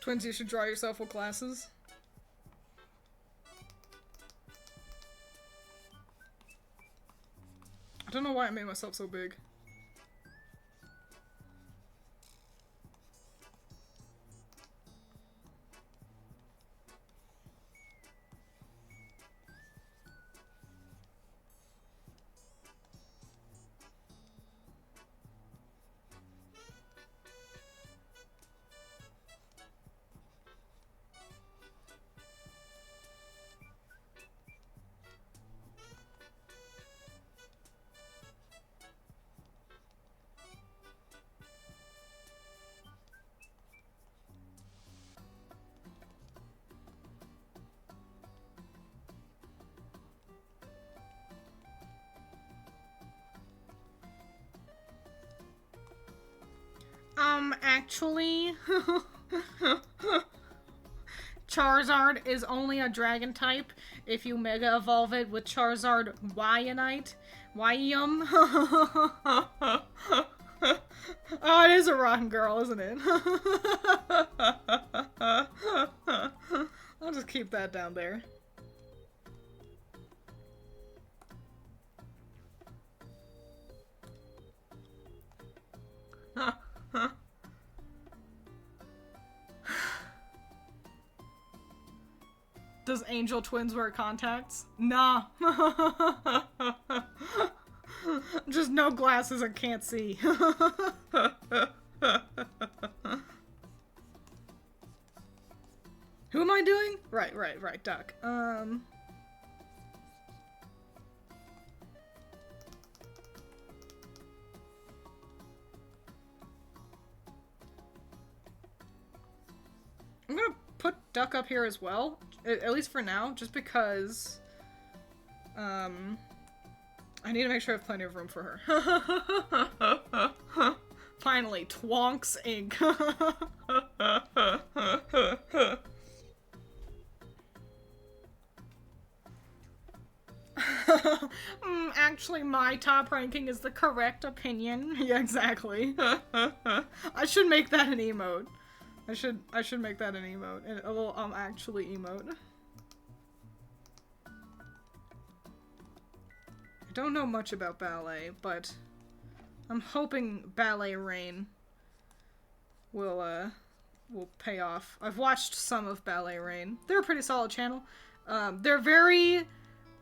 S1: Twins, you should draw yourself with glasses. I don't know why I made myself so big. Actually, Charizard is only a dragon type if you Mega Evolve it with Charizard Wyonite. Wyum. Oh, it is a rotten girl, isn't it? I'll just keep that down there. Does Angel Twins wear contacts? Nah. Just no glasses and can't see. Who am I doing? Right, Duck. I'm gonna put Duck up here as well. At least for now, just because I need to make sure I have plenty of room for her. Finally, Twonks Inc. Actually, my top ranking is the correct opinion. Yeah, exactly. I should make that an emote. I should make that an emote. A little, actually emote. I don't know much about ballet, but I'm hoping Ballet Rain will pay off. I've watched some of Ballet Rain. They're a pretty solid channel. They're very,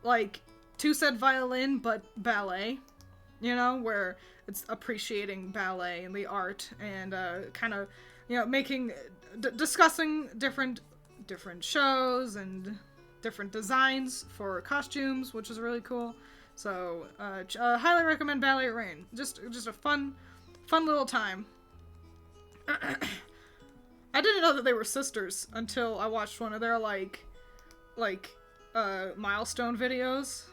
S1: like, two-set violin, but ballet. You know, where it's appreciating ballet and the art and, kind of, you know, discussing different shows and different designs for costumes, which is really cool. So, highly recommend Ballet Rain. Just a fun little time. I didn't know that they were sisters until I watched one of their, like, milestone videos.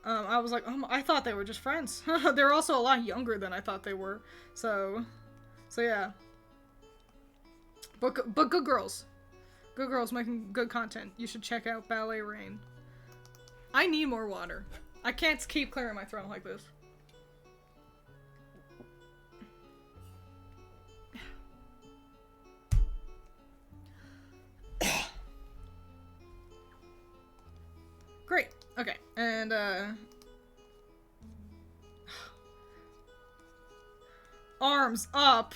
S1: I was like, oh, I thought they were just friends. They're also a lot younger than I thought they were. So yeah. But good girls. Good girls making good content. You should check out Ballet Rain. I need more water. I can't keep clearing my throat like this. Great. Okay. And, arms up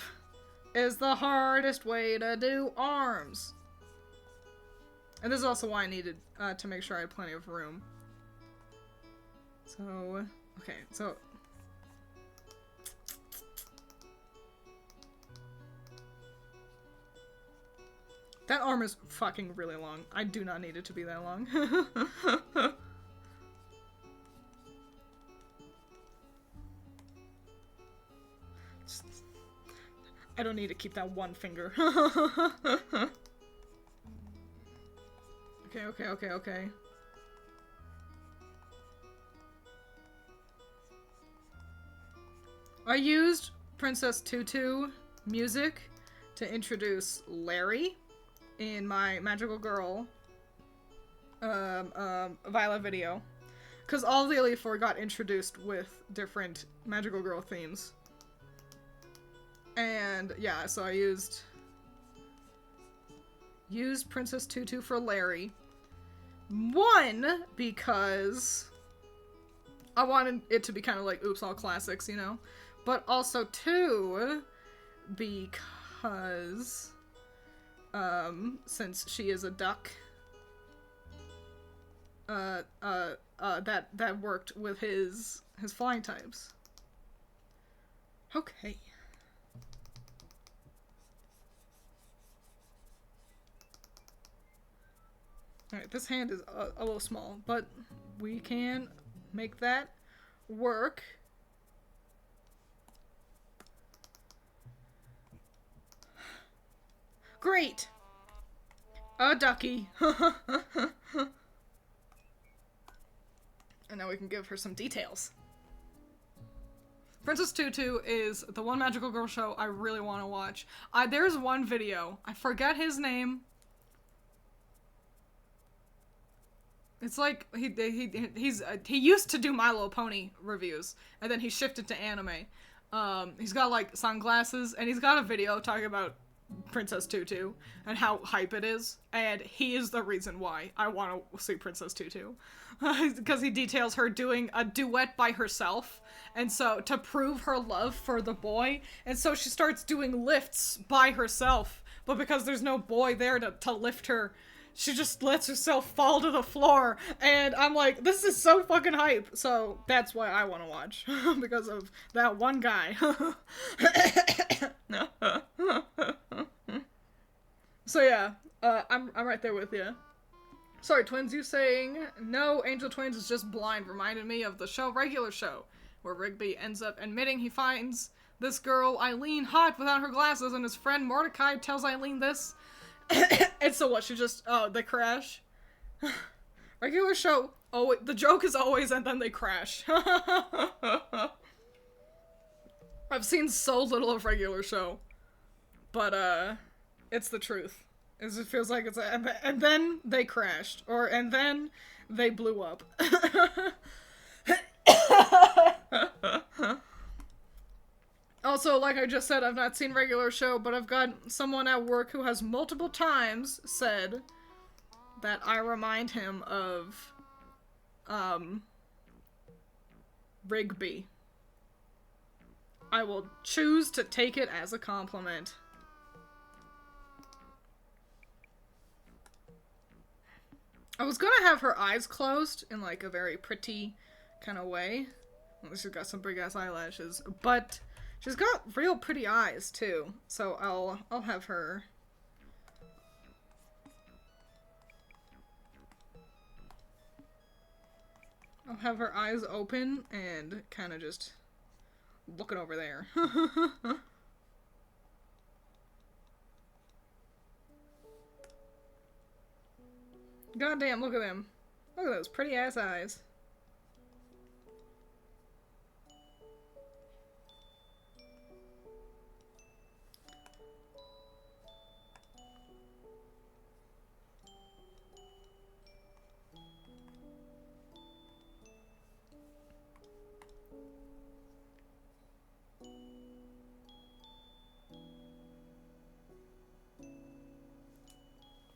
S1: is the hardest way to do arms. And this is also why I needed to make sure I had plenty of room. So, okay, so... that arm is fucking really long. I do not need it to be that long. I don't need to keep that one finger. Okay. I used Princess Tutu music to introduce Larry in my Magical Girl Violet video. Because all the Elite Four got introduced with different Magical Girl themes. And yeah, so I used Princess Tutu for Larry. One, because I wanted it to be kind of like Oops All Classics, you know? But also two, because since she is a duck, that worked with his flying types. Okay. Alright, this hand is a little small, but we can make that work. Great! A ducky. And now we can give her some details. Princess Tutu is the one Magical Girl show I really want to watch. There's one video. I forget his name. It's like he used to do My Little Pony reviews, and then he shifted to anime. He's got like sunglasses, and he's got a video talking about Princess Tutu and how hype it is, and he is the reason why I want to see Princess Tutu. Because he details her doing a duet by herself, and so to prove her love for the boy, and so she starts doing lifts by herself, but because there's no boy there to lift her, she just lets herself fall to the floor, and I'm like, this is so fucking hype. So that's why I want to watch, because of that one guy. So yeah, I'm right there with you. Sorry, Twiins, you saying, no, Angel Twiins is just blind, reminded me of the show Regular Show, where Rigby ends up admitting he finds this girl, Eileen, hot without her glasses, and his friend Mordecai tells Eileen this. And so what, she just, they crash? Regular Show, oh, the joke is always, and then they crash. I've seen so little of Regular Show, but, it's the truth. It just feels like it's and then they crashed, and then they blew up. Also, like I just said, I've not seen Regular Show, but I've got someone at work who has multiple times said that I remind him of, Rigby. I will choose to take it as a compliment. I was gonna have her eyes closed in, like, a very pretty kind of way. Well, she's got some big-ass eyelashes, but she's got real pretty eyes, too. So I'll have her... I'll have her eyes open and kind of just looking over there. Goddamn, look at them. Look at those pretty ass eyes.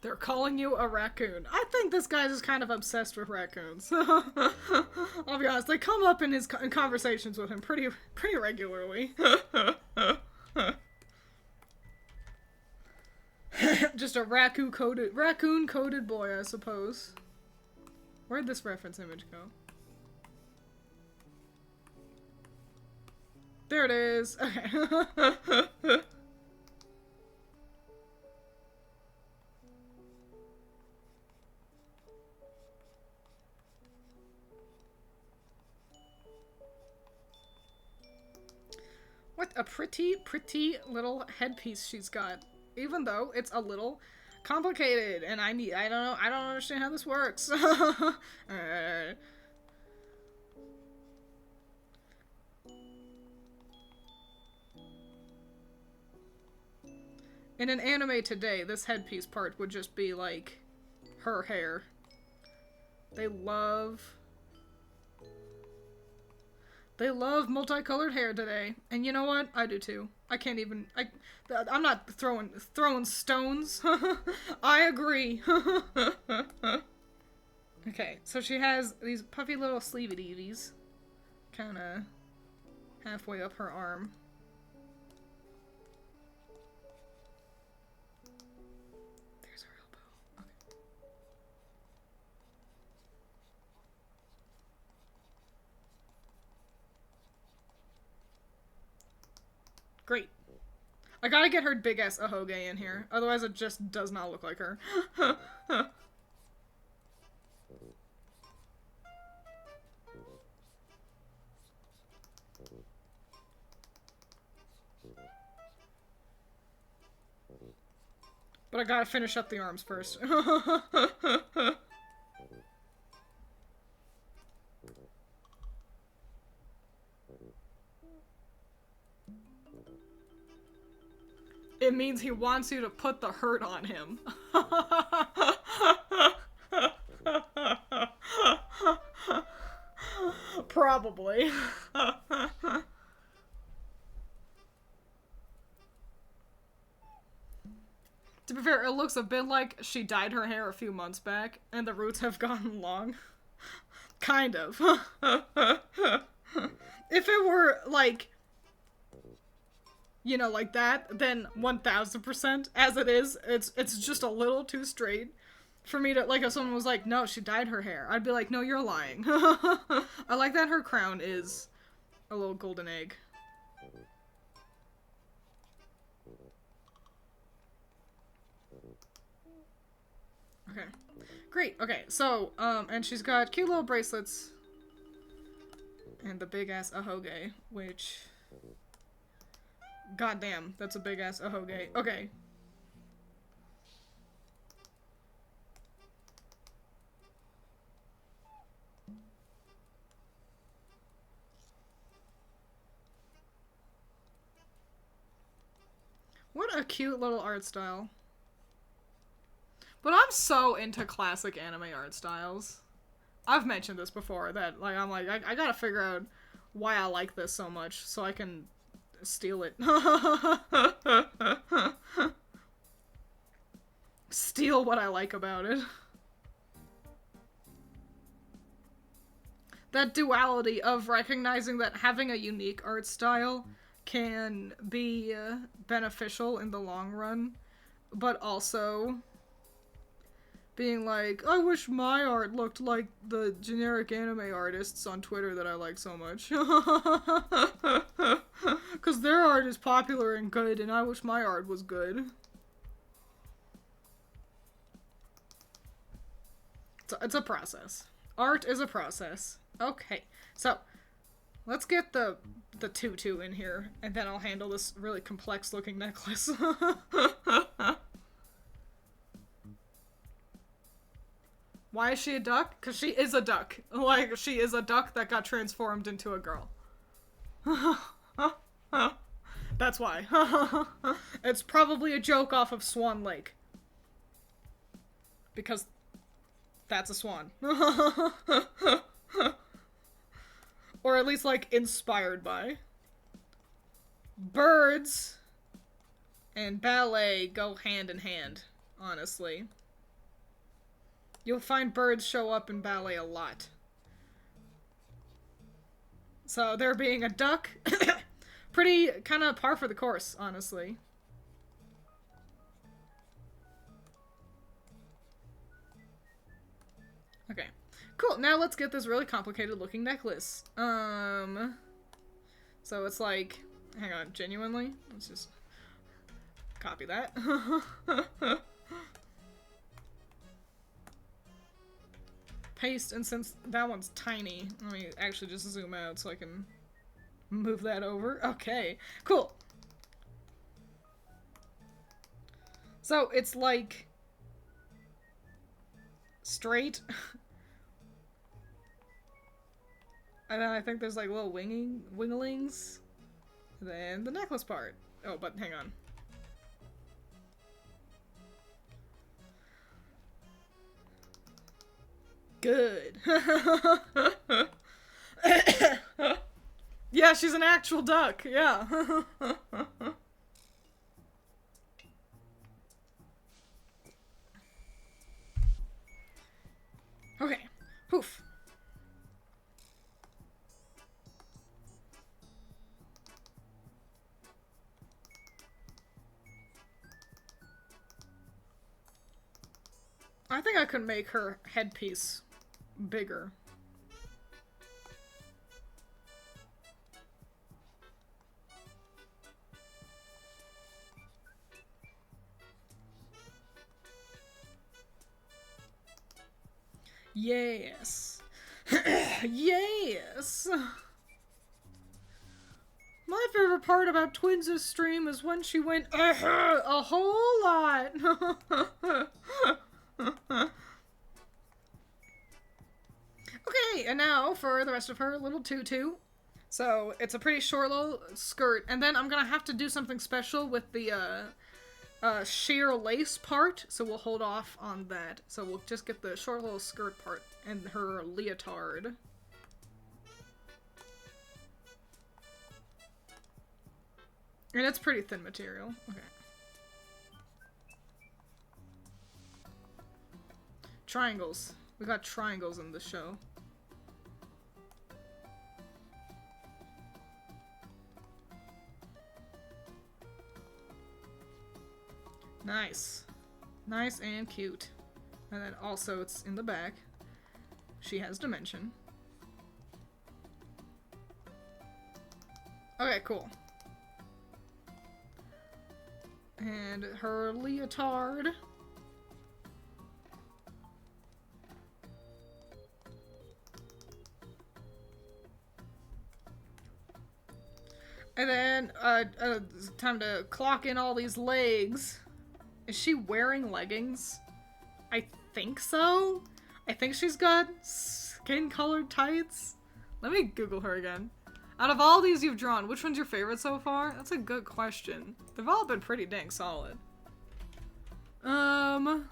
S1: They're calling you a raccoon. I think this guy's just kind of obsessed with raccoons. I'll be honest, they come up in his conversations with him pretty regularly. Just a raccoon-coated boy, I suppose. Where'd this reference image go? There it is. Okay. What a pretty little headpiece she's got. Even though it's a little complicated and I don't understand how this works. In an anime today, this headpiece part would just be like her hair. They love multicolored hair today. And you know what? I do too. I can't even... I'm not throwing stones. I agree. Okay, so she has these puffy little sleevey-deevies. Kinda halfway up her arm. There's her elbow. Okay. Great. I gotta get her big-ass ahoge in here, otherwise it just does not look like her. But I gotta finish up the arms first. It means he wants you to put the hurt on him. Probably. To be fair, it looks a bit like she dyed her hair a few months back, and the roots have gotten long. Kind of. If it were, like, you know, like that, then 1000%. As it is, it's just a little too straight for me to, like, if someone was like, no, she dyed her hair, I'd be like, no, you're lying. I like that her crown is a little golden egg. Okay. Great, okay, so, and she's got cute little bracelets and the big-ass ahoge, which... Goddamn, that's a big-ass ahoge. Okay. What a cute little art style. But I'm so into classic anime art styles. I've mentioned this before, that, like, I'm like, I gotta figure out why I like this so much, so I can steal it. Steal what I like about it. That duality of recognizing that having a unique art style can be beneficial in the long run, but also being like, I wish my art looked like the generic anime artists on Twitter that I like so much. Because their art is popular and good, and I wish my art was good. It's a process. Art is a process. Okay, so let's get the tutu in here, and then I'll handle this really complex looking necklace. Why is she a duck? Because she is a duck. Like, she is a duck that got transformed into a girl. That's why. It's probably a joke off of Swan Lake. Because that's a swan. Or at least, like, inspired by. Birds and ballet go hand in hand, honestly. You'll find birds show up in ballet a lot. So, there being a duck, pretty kind of par for the course, honestly. Okay. Cool, now let's get this really complicated looking necklace. So it's like, hang on, genuinely? Let's just copy that. Paste, and since that one's tiny, let me actually just zoom out so I can move that over. Okay, cool. So it's like straight. And then I think there's like little winglings. And then the necklace part. Oh, but hang on. Good. Yeah, she's an actual duck. Yeah. Okay. Poof. I think I could make her headpiece bigger. Yes. Yes. My favorite part about Twiins' stream is when she went a whole lot. Okay, and now for the rest of her little tutu. So it's a pretty short little skirt, and then I'm gonna have to do something special with the sheer lace part, so we'll hold off on that. So we'll just get the short little skirt part and her leotard. And it's pretty thin material. Okay. Triangles. We got triangles in the show. Nice. Nice and cute. And then also it's in the back. She has dimension. Okay, cool. And her leotard. And then, time to clock in all these legs. Is she wearing leggings? I think so. I think she's got skin-colored tights. Let me Google her again. Out of all these you've drawn, which one's your favorite so far? That's a good question. They've all been pretty dang solid. I'm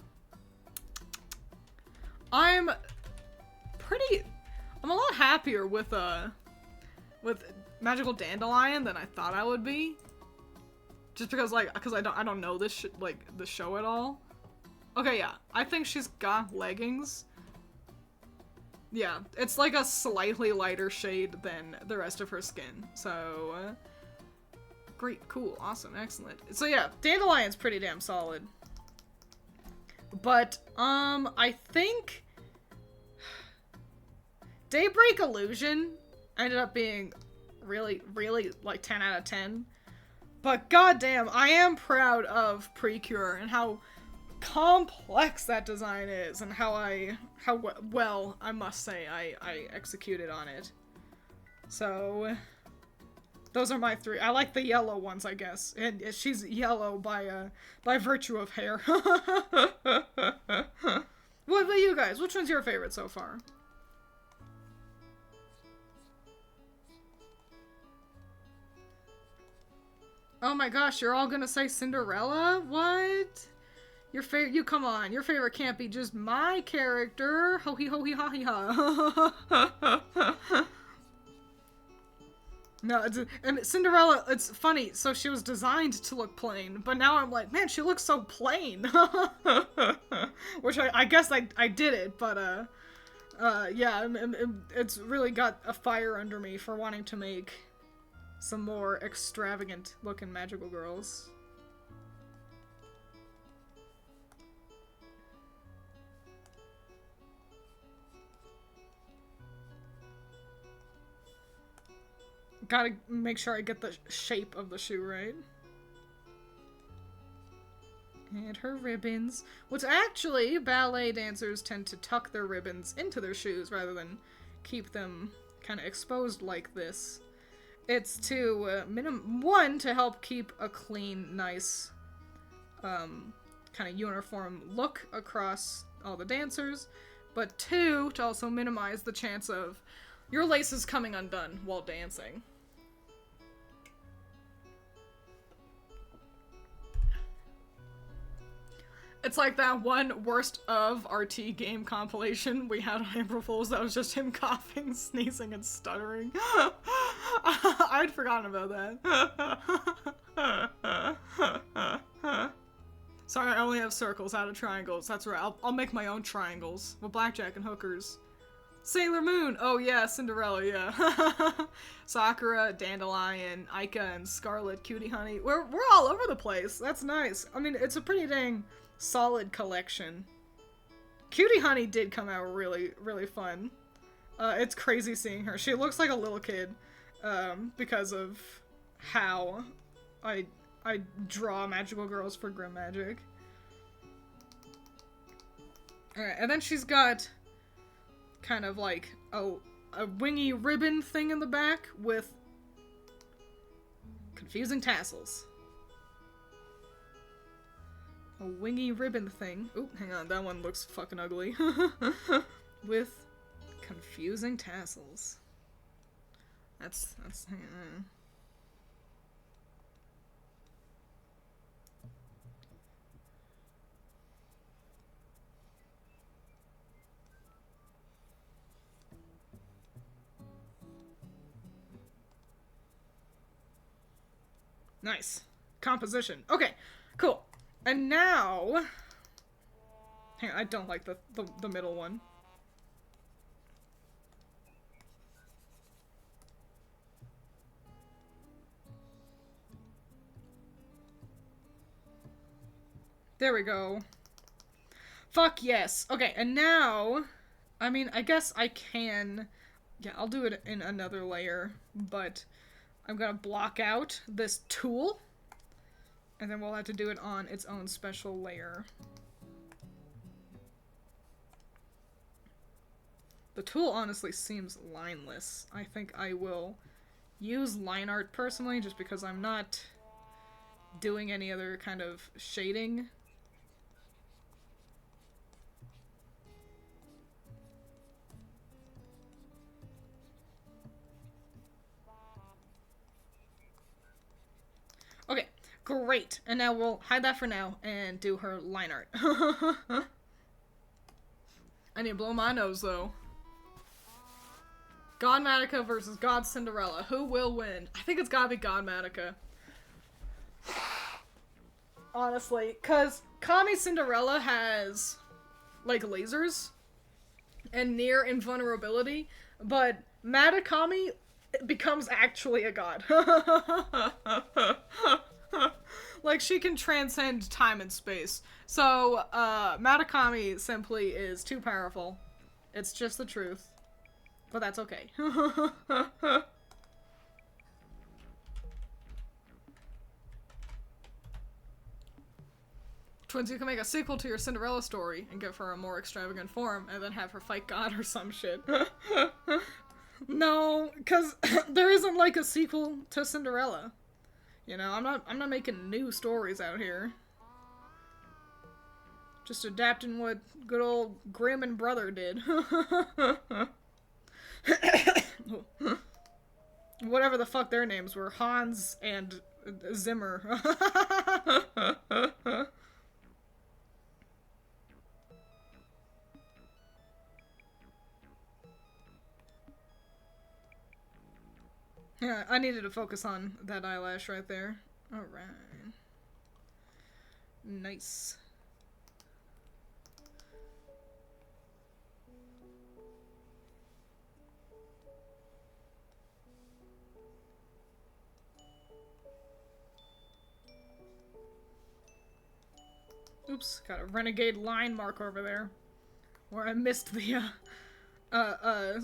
S1: a lot happier with Magical Dandelion than I thought I would be. Just because, like, I don't know this the show at all. Okay, yeah, I think she's got leggings. Yeah, it's like a slightly lighter shade than the rest of her skin. So, great, cool, awesome, excellent. So yeah, Dandelion's pretty damn solid. But, I think Daybreak Illusion ended up being really, really, like, 10 out of 10. But goddamn, I am proud of Precure and how complex that design is, and how well, I must say, I executed on it. So, those are my three. I like the yellow ones, I guess. And she's yellow by virtue of hair. What about you guys? Which one's your favorite so far? Oh my gosh, you're all gonna say Cinderella? What? You come on, your favorite can't be just my character. Ho hee ha hee ha. No, and Cinderella, it's funny, so she was designed to look plain, but now I'm like, man, she looks so plain. Which I guess I did it, but yeah, it's really got a fire under me for wanting to make some more extravagant looking magical girls. Gotta make sure I get the shape of the shoe right. And her ribbons. Which actually, ballet dancers tend to tuck their ribbons into their shoes rather than keep them kind of exposed like this. It's to, one, to help keep a clean, nice, kind of uniform look across all the dancers, but two, to also minimize the chance of your laces coming undone while dancing. It's like that one worst of RT game compilation we had on April Fool's that was just him coughing, sneezing, and stuttering. I'd forgotten about that. Sorry, I only have circles out of triangles. That's right, I'll make my own triangles with blackjack and hookers. Sailor Moon! Oh yeah, Cinderella, yeah. Sakura, Dandelion, Aika, and Scarlet, Cutie Honey. We're all over the place. That's nice. I mean, it's a pretty dang solid collection. Cutie Honey did come out really, really fun. It's crazy seeing her. She looks like a little kid, because of how I draw magical girls for Grim Magic. Alright, and then she's got kind of like a wingy ribbon thing in the back with confusing tassels. A wingy ribbon thing. Oop, hang on, that one looks fucking ugly. With confusing tassels. That's, hang on. Nice. Composition. Okay, cool. And now... Hang on, I don't like the middle one. There we go. Fuck yes. Okay, and now... I mean, I guess I can... Yeah, I'll do it in another layer, but I'm gonna block out this tool, and then we'll have to do it on its own special layer. The tool honestly seems lineless. I think I will use line art personally, just because I'm not doing any other kind of shading. Okay, great. And now we'll hide that for now and do her line art. I need to blow my nose, though. God Madoka versus God Cinderella. Who will win? I think it's gotta be God Madoka. Honestly, because Kami Cinderella has, like, lasers and near invulnerability, but Madakami becomes actually a god. Like, she can transcend time and space. So, Madakami simply is too powerful. It's just the truth. But that's okay. Twiins, you can make a sequel to your Cinderella story and give her a more extravagant form and then have her fight God or some shit. No, because there isn't like a sequel to Cinderella. You know, I'm not making new stories out here. Just adapting what good old Grimm and Brother did. Whatever the fuck their names were, Hans and Zimmer. Yeah, I needed to focus on that eyelash right there. Alright. Nice. Oops, got a renegade line mark over there. Where I missed the,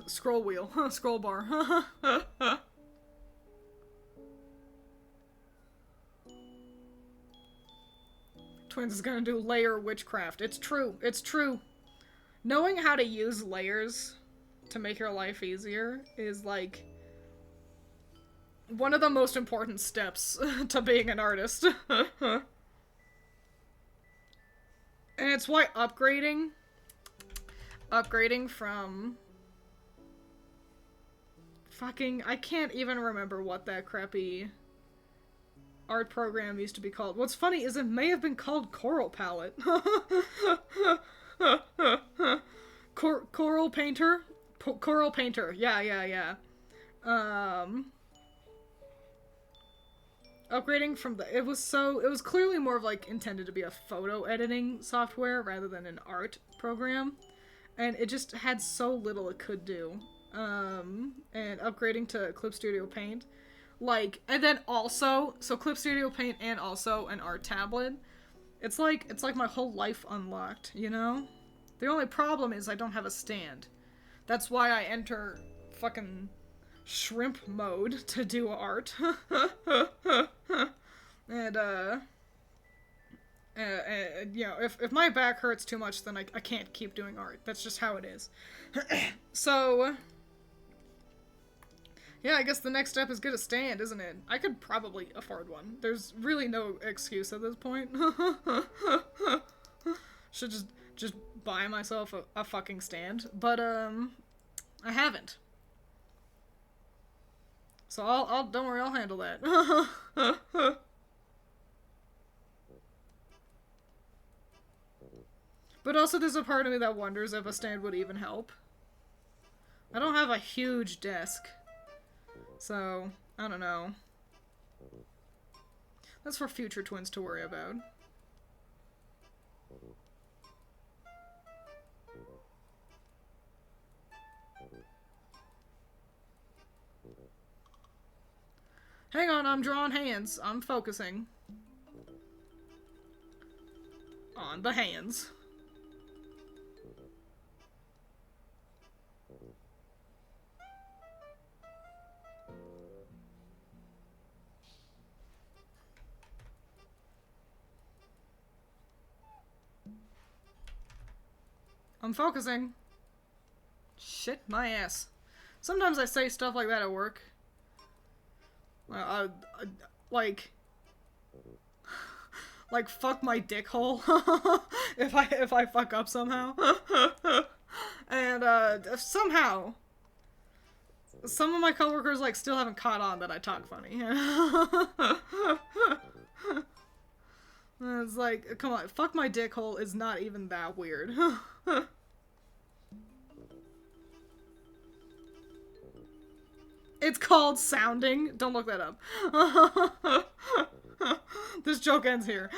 S1: scroll wheel. Scroll bar. Twiins is gonna do layer witchcraft. It's true. It's true. Knowing how to use layers to make your life easier is, like, one of the most important steps to being an artist. And it's why upgrading from fucking, I can't even remember what that crappy art program used to be called. What's funny is it may have been called Coral Palette. Coral Painter? Coral Painter. Yeah. Upgrading from it was clearly more of, like, intended to be a photo editing software rather than an art program. And it just had so little it could do. And upgrading to Clip Studio Paint. Like, and then also, so Clip Studio Paint and also an art tablet. It's like my whole life unlocked, you know? The only problem is I don't have a stand. That's why I enter fucking shrimp mode to do art. And, you know, if my back hurts too much, then I can't keep doing art. That's just how it is. So, yeah, I guess the next step is get a stand, isn't it? I could probably afford one. There's really no excuse at this point. Should just buy myself a fucking stand. But, I haven't. So don't worry, I'll handle that. But also there's a part of me that wonders if a stand would even help. I don't have a huge desk. So, I don't know. That's for future Twiins to worry about. Hang on, I'm drawing hands. I'm focusing. On the hands. I'm focusing. Shit my ass. Sometimes I say stuff like that at work. Like fuck my dick hole. if I fuck up somehow. And somehow some of my coworkers, like, still haven't caught on that I talk funny. It's like, come on, fuck my dick hole is not even that weird. It's called sounding. Don't look that up. This joke ends here.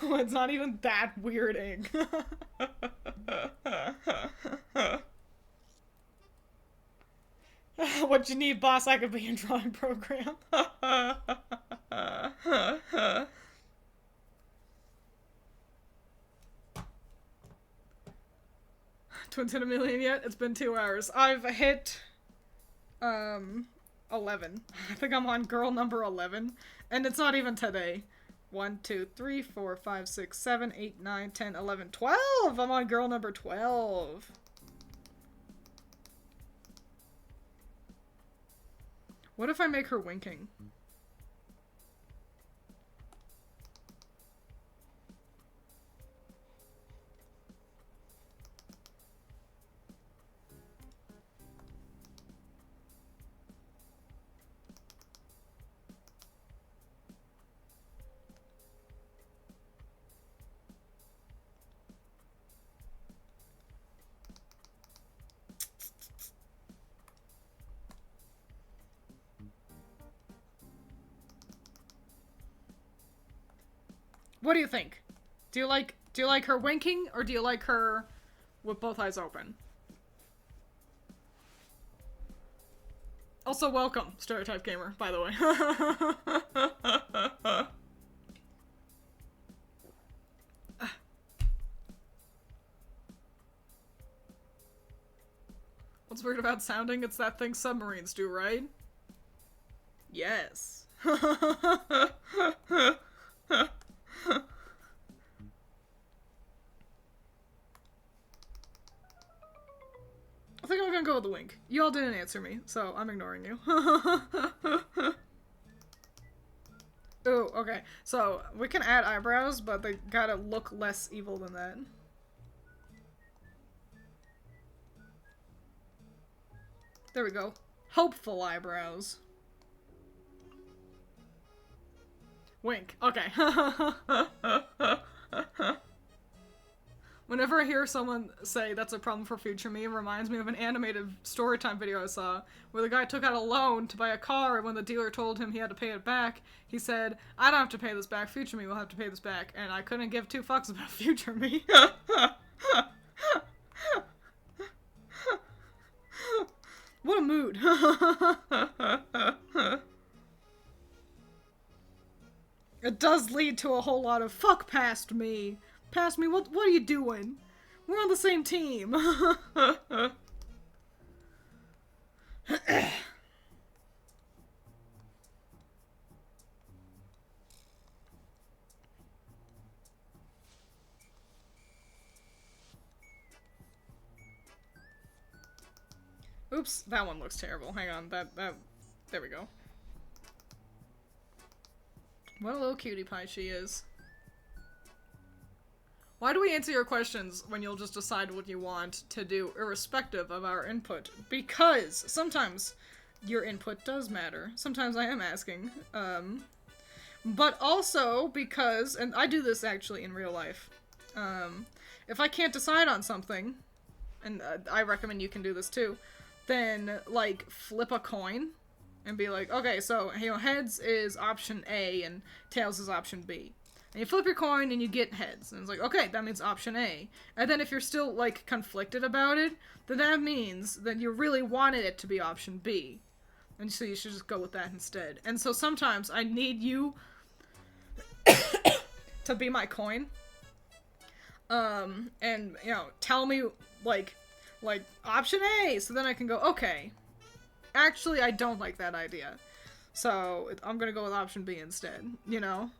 S1: It's not even that weirding. What you need, boss? I could be in drawing program. Twiins hit 1 million yet? It's been 2 hours. I've hit 11. I think I'm on girl number 11, and it's not even today. 1, 2, 3, 4, 5, 6, 7, 8, 9, 10, 11, 12! I'm on girl number 12. What if I make her winking? What do you think? Do you like her winking, or do you like her with both eyes open? Also, welcome, Stereotype Gamer, by the way. What's weird about sounding? It's that thing submarines do, right? Yes. I think I'm gonna go with the wink. You all didn't answer me, so I'm ignoring you. Ooh, okay. So, we can add eyebrows, but they gotta look less evil than that. There we go. Hopeful eyebrows. Wink. Okay. Whenever I hear someone say that's a problem for future me, it reminds me of an animated storytime video I saw where the guy took out a loan to buy a car, and when the dealer told him he had to pay it back, he said, "I don't have to pay this back, future me will have to pay this back," and I couldn't give two fucks about future me. What a mood. It does lead to a whole lot of fuck past me. Past me, what are you doing? We're on the same team. Oops, that one looks terrible. Hang on, there we go. What a little cutie pie she is. Why do we answer your questions when you'll just decide what you want to do irrespective of our input? Because sometimes your input does matter. Sometimes I am asking. But also because, and I do this actually in real life, if I can't decide on something, and I recommend you can do this too, then, like, flip a coin and be like, okay, so, you know, heads is option A and tails is option B. And you flip your coin and you get heads. And it's like, okay, that means option A. And then if you're still, like, conflicted about it, then that means that you really wanted it to be option B. And so you should just go with that instead. And so sometimes I need you to be my coin. And, you know, tell me, like, option A, so then I can go, okay, actually, I don't like that idea. So, I'm gonna go with option B instead, you know?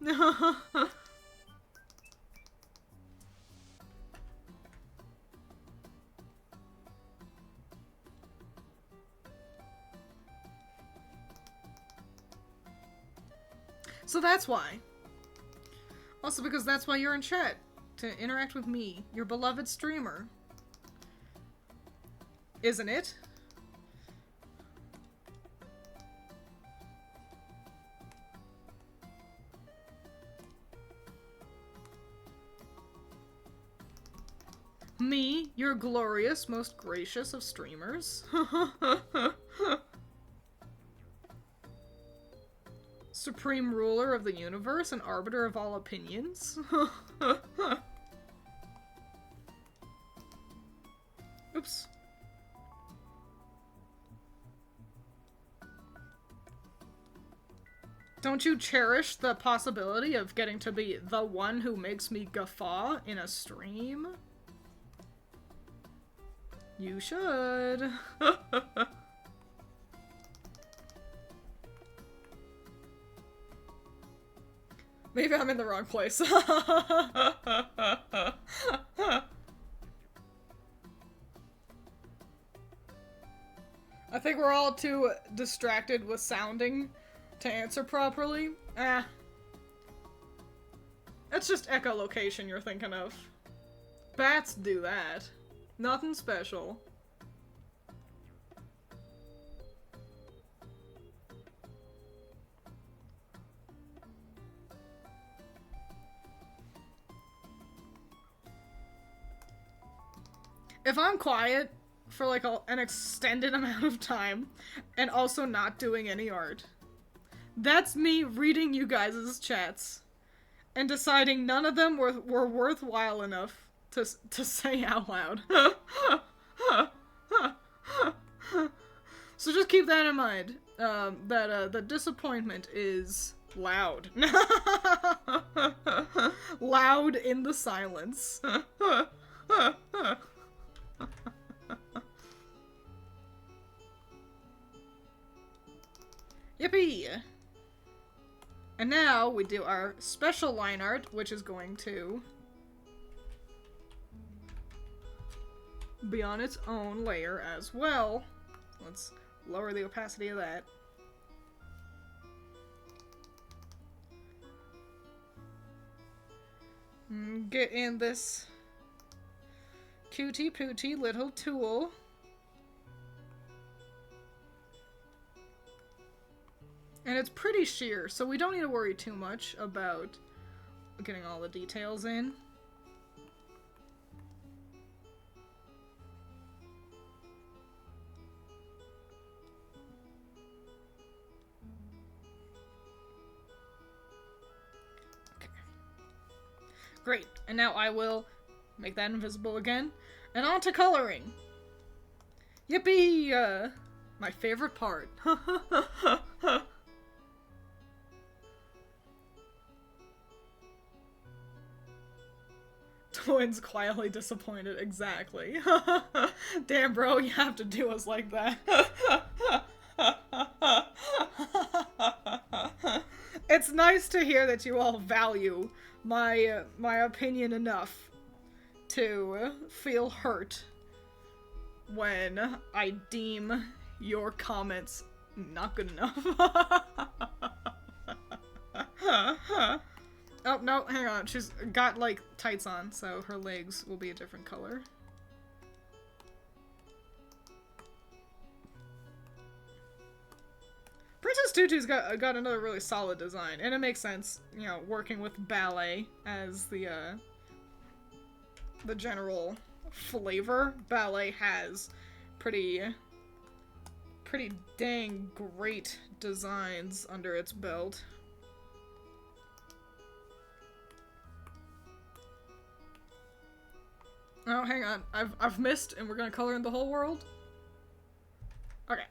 S1: So that's why. Also because that's why you're in chat. To interact with me, your beloved streamer. Isn't it? Me, your glorious, most gracious of streamers. Supreme ruler of the universe and arbiter of all opinions. Oops. Don't you cherish the possibility of getting to be the one who makes me guffaw in a stream? You should. Maybe I'm in the wrong place. I think we're all too distracted with sounding to answer properly. It's just echolocation you're thinking of. Bats do that. Nothing special. If I'm quiet for like an extended amount of time and also not doing any art, that's me reading you guys' chats and deciding none of them were worthwhile enough to say out loud. So just keep that in mind, that the disappointment is loud. Loud in the silence. Yippee! And now we do our special line art, which is going to be on its own layer as well. Let's lower the opacity of that. Get in this cutie pootie little tool. And it's pretty sheer, so we don't need to worry too much about getting all the details in. Okay. Great, and now I will make that invisible again. And on to coloring! Yippee! My favorite part. Twiins quietly disappointed, exactly. Damn, bro, you have to do us like that. It's nice to hear that you all value my opinion enough to feel hurt when I deem your comments not good enough. Oh, no, hang on. She's got, like, tights on, so her legs will be a different color. Princess Tutu's got another really solid design, and it makes sense, you know, working with ballet as the general flavor. Ballet has pretty dang great designs under its belt. Oh, hang on. I've missed, and we're gonna color in the whole world? Okay.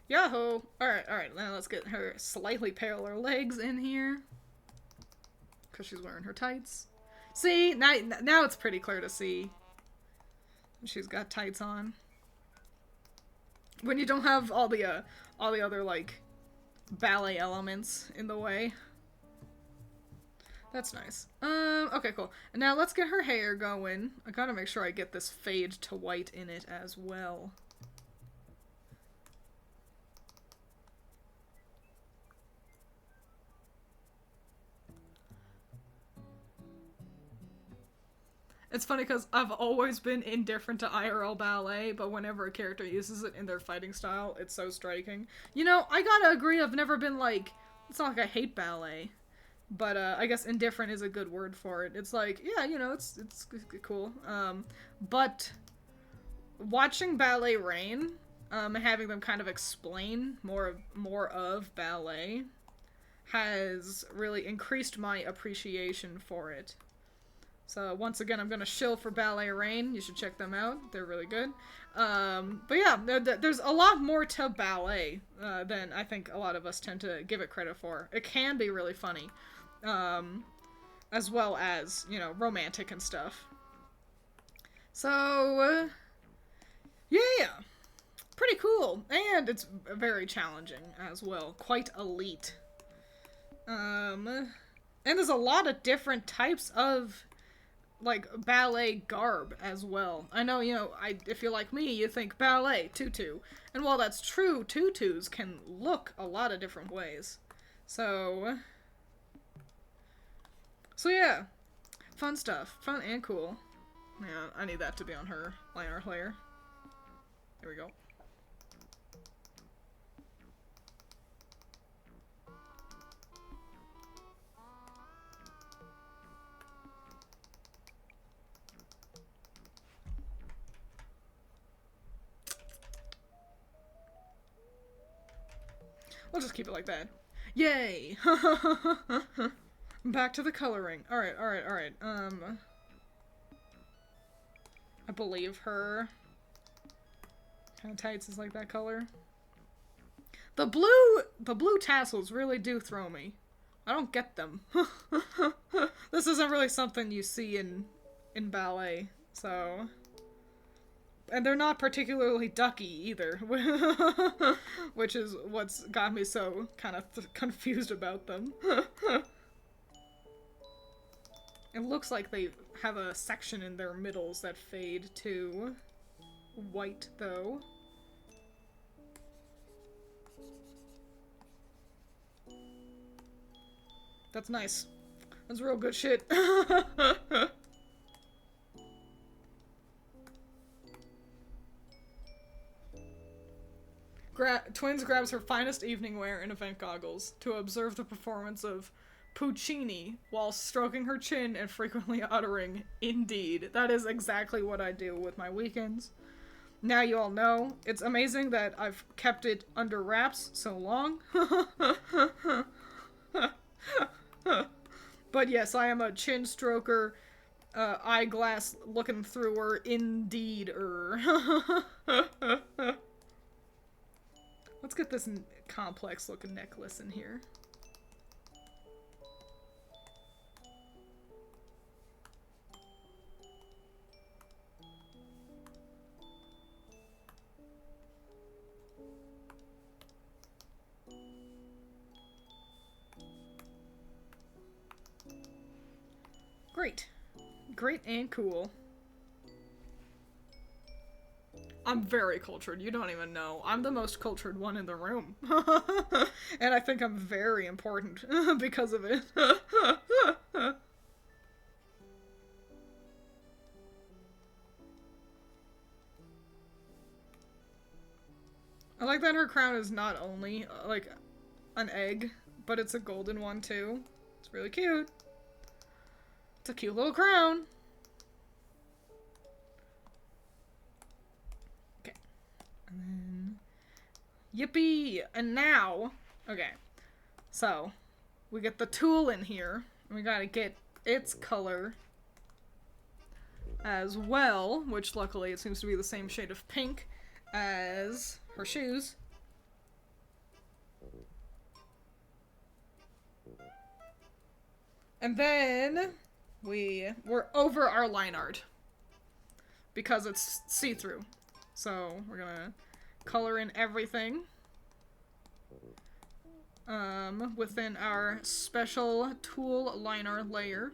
S1: Yahoo! Alright, now let's get her slightly paler legs in here. Because she's wearing her tights. See? Now it's pretty clear to see. She's got tights on. When you don't have all the other, like, ballet elements in the way. That's nice. Okay, cool. And now let's get her hair going. I gotta make sure I get this fade to white in it as well. It's funny because I've always been indifferent to IRL ballet, but whenever a character uses it in their fighting style, it's so striking. You know, I gotta agree, I've never been like, it's not like I hate ballet, but I guess indifferent is a good word for it. It's like, yeah, you know, it's cool. But watching Ballet Rain, and having them kind of explain more of ballet has really increased my appreciation for it. So once again, I'm gonna shill for Ballet Rain. You should check them out. They're really good. But yeah, there's a lot more to ballet than I think a lot of us tend to give it credit for. It can be really funny, as well as, you know, romantic and stuff. So, yeah, pretty cool. And it's very challenging as well. Quite elite. And there's a lot of different types of, like, ballet garb as well. I know, you know, if you're like me, you think ballet, tutu. And while that's true, tutus can look a lot of different ways. So yeah. Fun stuff. Fun and cool. Yeah, I need that to be on her line art layer. There we go. We'll just keep it like that. Yay! Back to the coloring. Alright. I believe her kind of tights is like that color. The blue tassels really do throw me. I don't get them. This isn't really something you see in ballet, so... And they're not particularly ducky either, which is what's got me so kind of confused about them. It looks like they have a section in their middles that fade to white, though. That's nice. That's real good shit. Twiins grabs her finest evening wear and event goggles to observe the performance of Puccini while stroking her chin and frequently uttering, "Indeed." That is exactly what I do with my weekends. Now you all know. It's amazing that I've kept it under wraps so long. But yes, I am a chin stroker, eyeglass looking through her, indeed-er. Let's get this complex looking necklace in here. Great. Great and cool. I'm very cultured. You don't even know. I'm the most cultured one in the room. And I think I'm very important because of it. I like that her crown is not only, like, an egg, but it's a golden one, too. It's really cute. It's a cute little crown. Okay. And then... Yippee! And now... Okay. So, we get the tulle in here. And we gotta get its color as well, which luckily it seems to be the same shade of pink as her shoes. And then we're over our line art because it's see-through. So we're gonna color in everything within our special tulle liner layer.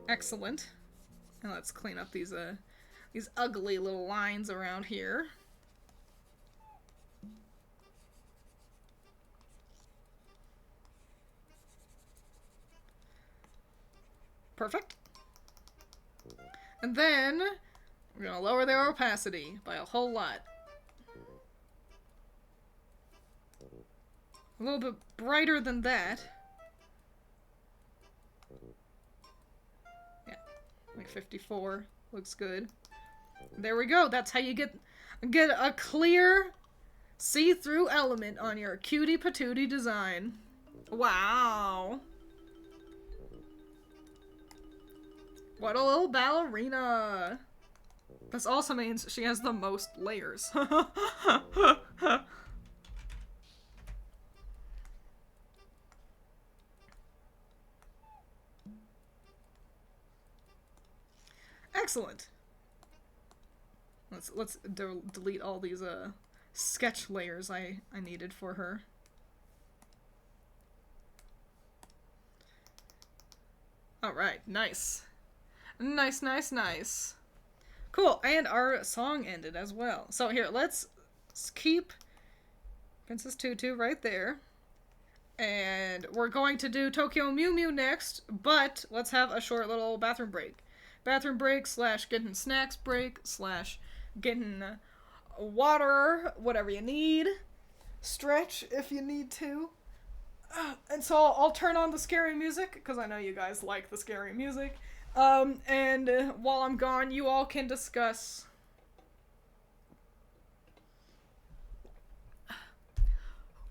S1: Excellent. And let's clean up these ugly little lines around here. Perfect. And then we're gonna lower their opacity by a whole lot. A little bit brighter than that. Yeah, like 54. Looks good. There we go. That's how you get a clear see-through element on your cutie patootie design. Wow. What a little ballerina! This also means she has the most layers. Excellent. Let's delete all these sketch layers I needed for her. All right, nice. Nice, nice, nice. Cool, and our song ended as well. So here, let's keep Princess Tutu right there. And we're going to do Tokyo Mew Mew next, but let's have a short little bathroom break. Bathroom break / getting snacks break / getting water, whatever you need. Stretch if you need to. And so I'll turn on the scary music, because I know you guys like the scary music. And while I'm gone, you all can discuss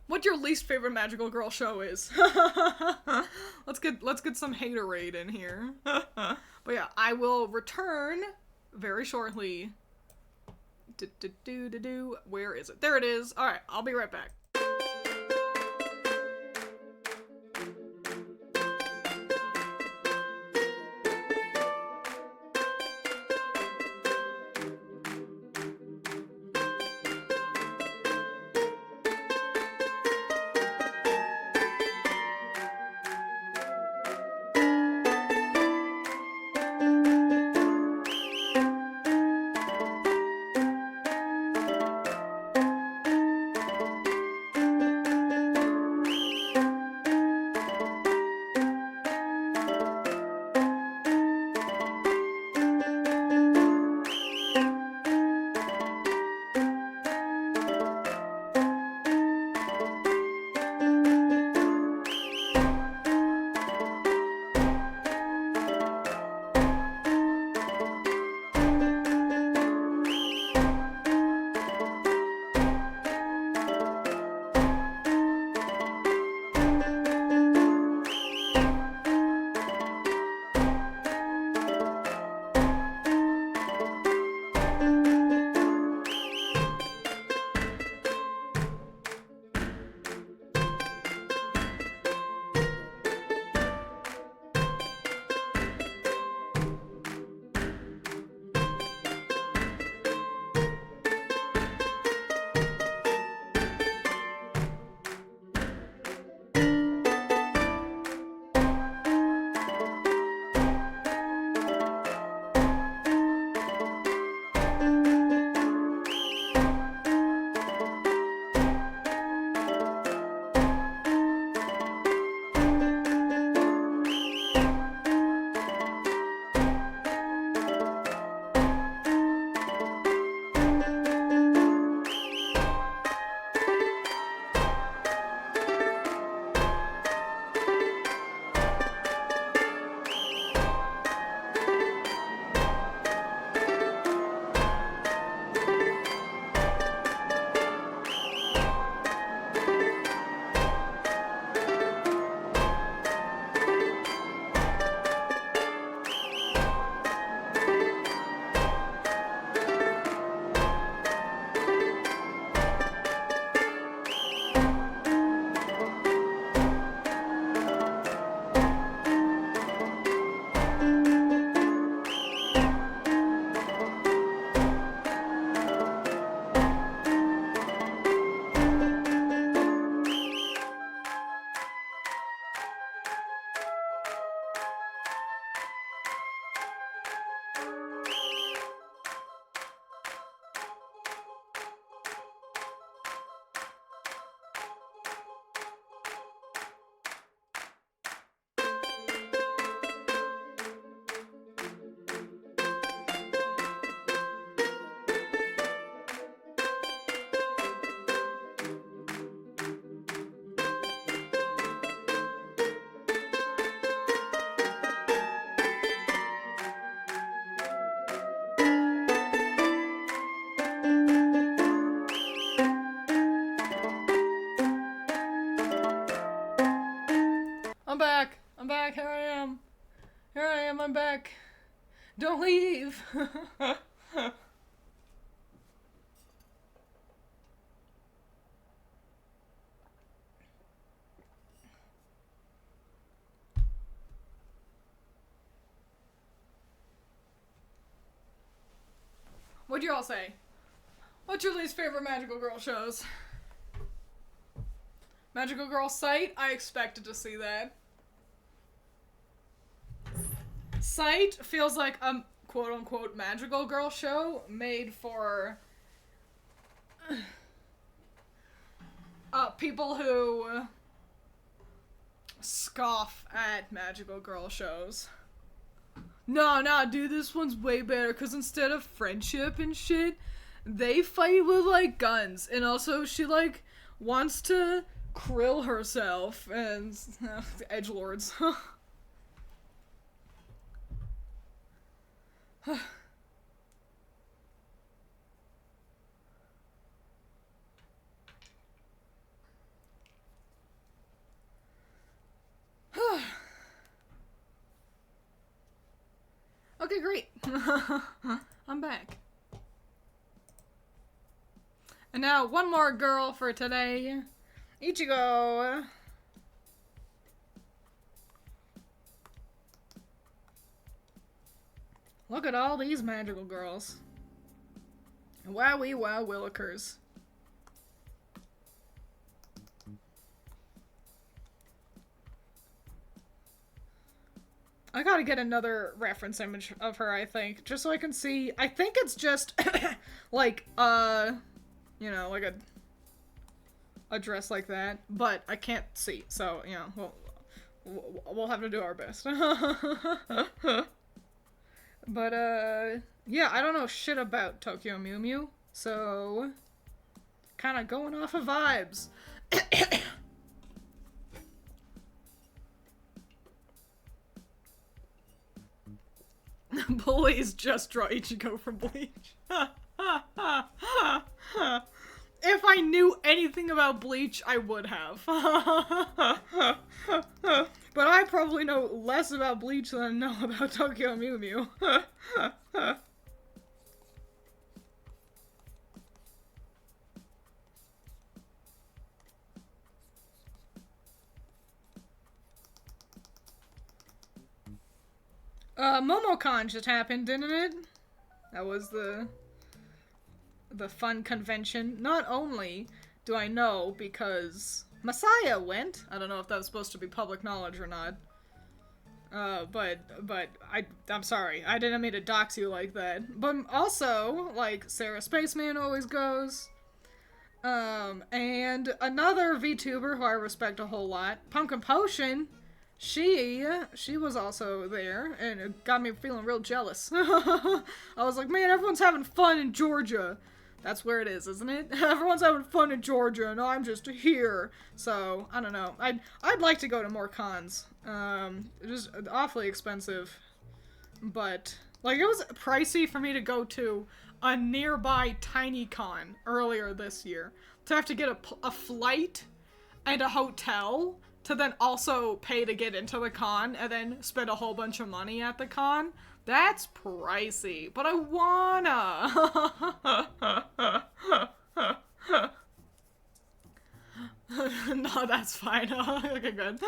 S1: what your least favorite magical girl show is. Let's get some haterade in here. But yeah, I will return very shortly. Where is it? There it is. Alright, I'll be right back. I'm back. I'm back. Here I am. Here I am. I'm back. Don't leave. What'd you all say? What's your least favorite Magical Girl shows? Magical Girl Sight? I expected to see that. Sight feels like a quote-unquote Magical Girl show made for people who scoff at Magical Girl shows. No, dude, this one's way better, because instead of friendship and shit, they fight with, like, guns. And also, she, like, wants to krill herself, and edgelords. Okay, great. I'm back. And now, one more girl for today. Ichigo. Look at all these magical girls. Wowie wow willikers. I gotta get another reference image of her, I think, just so I can see. I think it's just, like, you know, like a dress like that, but I can't see, so, you know, we'll have to do our best. But, yeah, I don't know shit about Tokyo Mew Mew, so kind of going off of vibes. Please just draw Ichigo from Bleach. If I knew anything about Bleach, I would have. But I probably know less about Bleach than I know about Tokyo Mew Mew. MomoCon just happened, didn't it? That was the fun convention. Not only do I know because Messiah went. I don't know if that was supposed to be public knowledge or not. But I'm sorry. I didn't mean to dox you like that. But also, like, Sarah Spaceman always goes. And another VTuber who I respect a whole lot, Pumpkin Potion, she was also there, and it got me feeling real jealous. I was like, man, everyone's having fun in Georgia. That's where it is, isn't it? Everyone's having fun in Georgia, and I'm just here. So, I don't know. I'd like to go to more cons. It was awfully expensive. But, like, it was pricey for me to go to a nearby tiny con earlier this year. To have to get a flight and a hotel to then also pay to get into the con and then spend a whole bunch of money at the con. That's pricey, but I wanna. No, that's fine. Okay, good.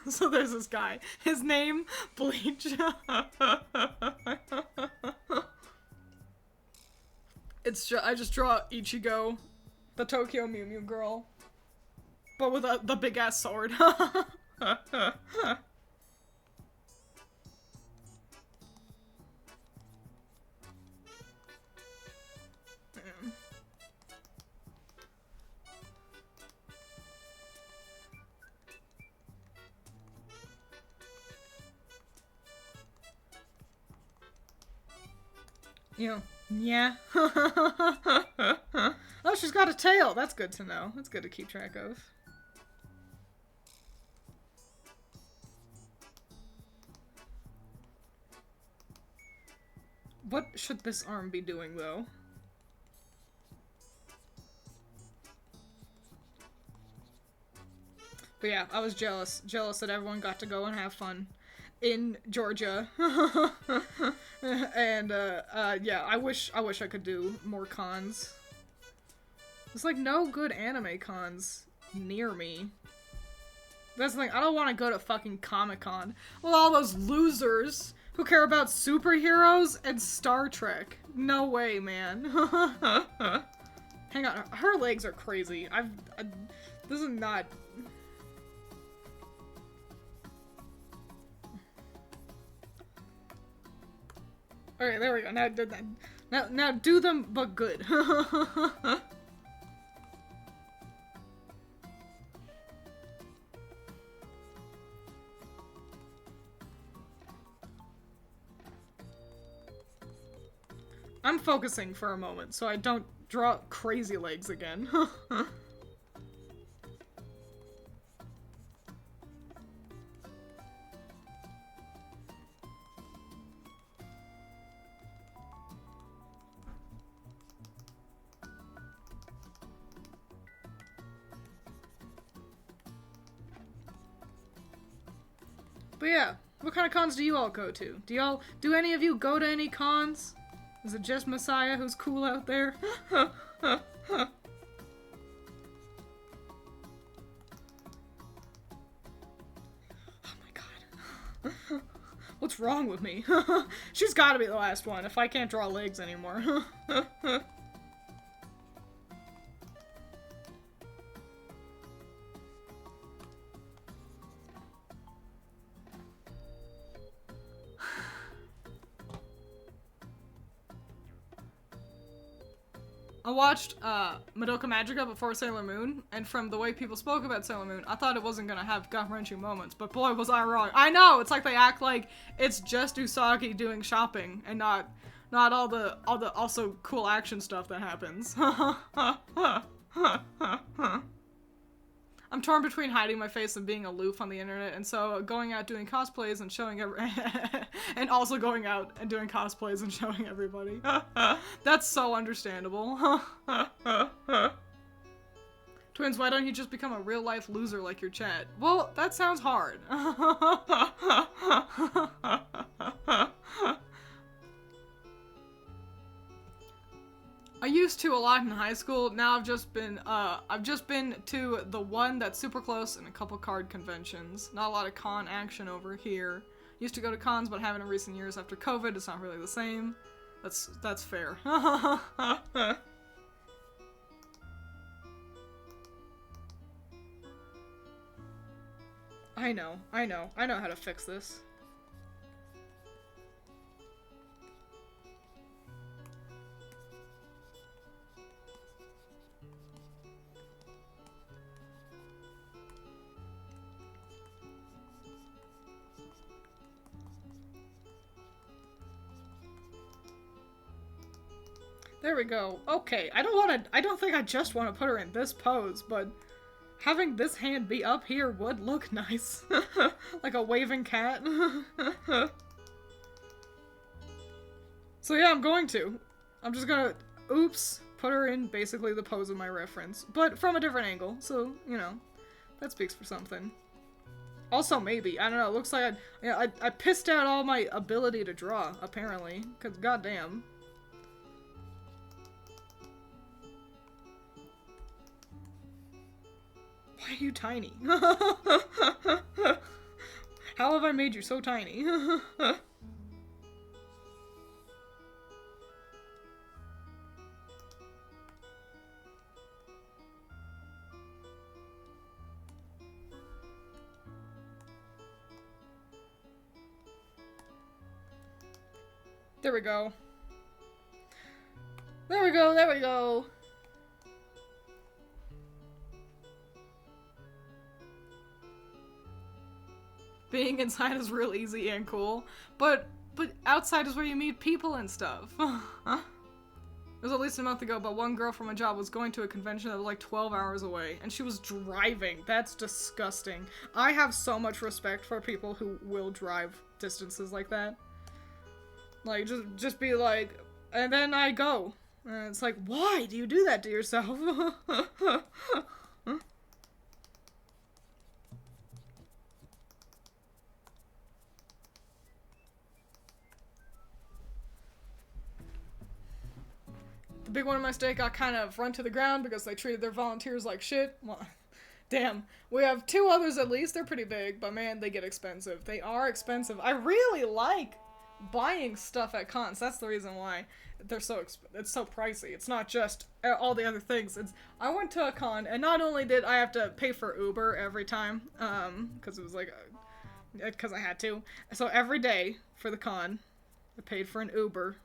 S1: So there's this guy. His name, Bleach. I just draw Ichigo, the Tokyo Mew Mew girl, but with the big ass sword. Yeah. Oh, she's got a tail. That's good to know. That's good to keep track of. What should this arm be doing, though? But yeah, I was jealous. Jealous that everyone got to go and have fun in Georgia. And, yeah, I wish I could do more cons. There's, like, no good anime cons near me. That's the thing, I don't want to go to fucking Comic-Con with all those losers who care about superheroes and Star Trek. No way, man. Hang on, her legs are crazy. This is not... Okay, there we go. Now do them, but good. I'm focusing for a moment, so I don't draw crazy legs again. But yeah, What kind of cons do you all go to? Do any of you go to any cons? Is it just Messiah who's cool out there? What's wrong with me? She's gotta be the last one if I can't draw legs anymore. I watched Madoka Magica before Sailor Moon, and from the way people spoke about Sailor Moon, I thought it wasn't gonna have gut-wrenching moments, but boy was I wrong. I know, it's like they act like it's just Usagi doing shopping and not all the also cool action stuff that happens. I'm torn between hiding my face and being aloof on the internet, and so going out doing cosplays and showing and also going out and doing cosplays and showing everybody. That's so understandable. Twiins, why don't you just become a real-life loser like your chat? Well, that sounds hard. I used to a lot in high school. Now I've just been to the one that's super close and a couple card conventions. Not a lot of con action over here. Used to go to cons, but haven't in recent years after COVID. It's not really the same. That's fair. I know how to fix this. There we go. Okay, I don't think I just want to put her in this pose, but having this hand be up here would look nice. Like a waving cat. So yeah, I'm just gonna, oops, put her in basically the pose of my reference, but from a different angle, so, you know, that speaks for something. Also, maybe, I don't know, it looks like I pissed out all my ability to draw, apparently, because goddamn. Why are you tiny? How have I made you so tiny? There we go. There we go, there we go. Being inside is real easy and cool, but outside is where you meet people and stuff. It was at least a month ago, but one girl from my job was going to a convention that was like 12 hours away, and she was driving. That's disgusting. I have so much respect for people who will drive distances like that. Like, just be like, and then I go. And it's like, why do you do that to yourself? The big one in my state got kind of run to the ground because they treated their volunteers like shit. Well, damn. We have two others at least. They're pretty big, but man, they get expensive. They are expensive. I really like buying stuff at cons. That's the reason why they're so it's so pricey. It's not just all the other things. I went to a con, and not only did I have to pay for Uber every time, because it was like, because I had to. So every day for the con, I paid for an Uber.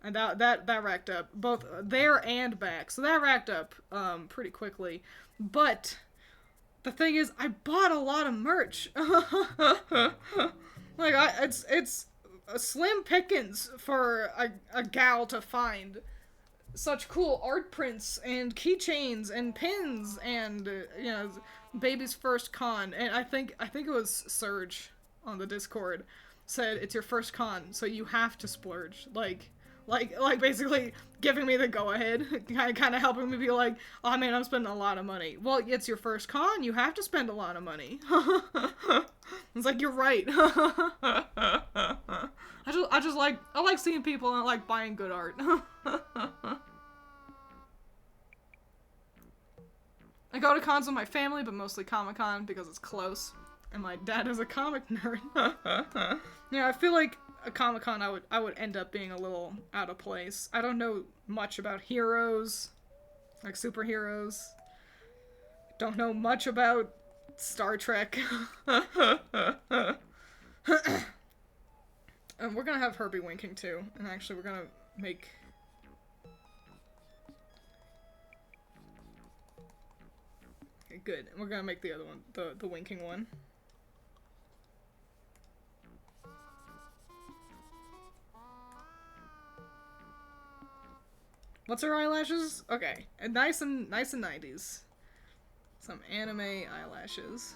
S1: And that racked up, both there and back. So that racked up pretty quickly. But the thing is, I bought a lot of merch. Like, it's a slim pickings for a gal to find such cool art prints and keychains and pins and, you know, baby's first con. And I think it was Surge on the Discord said, it's your first con, so you have to splurge. Like, Like basically giving me the go-ahead, kind of helping me be like, oh man, I'm spending a lot of money. Well, it's your first con, you have to spend a lot of money. It's like, you're right. I like seeing people and I like buying good art. I go to cons with my family, but mostly Comic-Con because it's close. And my dad is a comic nerd. Yeah, I feel like a Comic-Con I would end up being a little out of place. I don't know much about heroes, like superheroes. Don't know much about Star Trek. And we're gonna have Herbie winking too. And actually we're gonna make... Okay, good. We're gonna make the other one, the winking one. What's her eyelashes? Okay, and nice and 90s. Some anime eyelashes.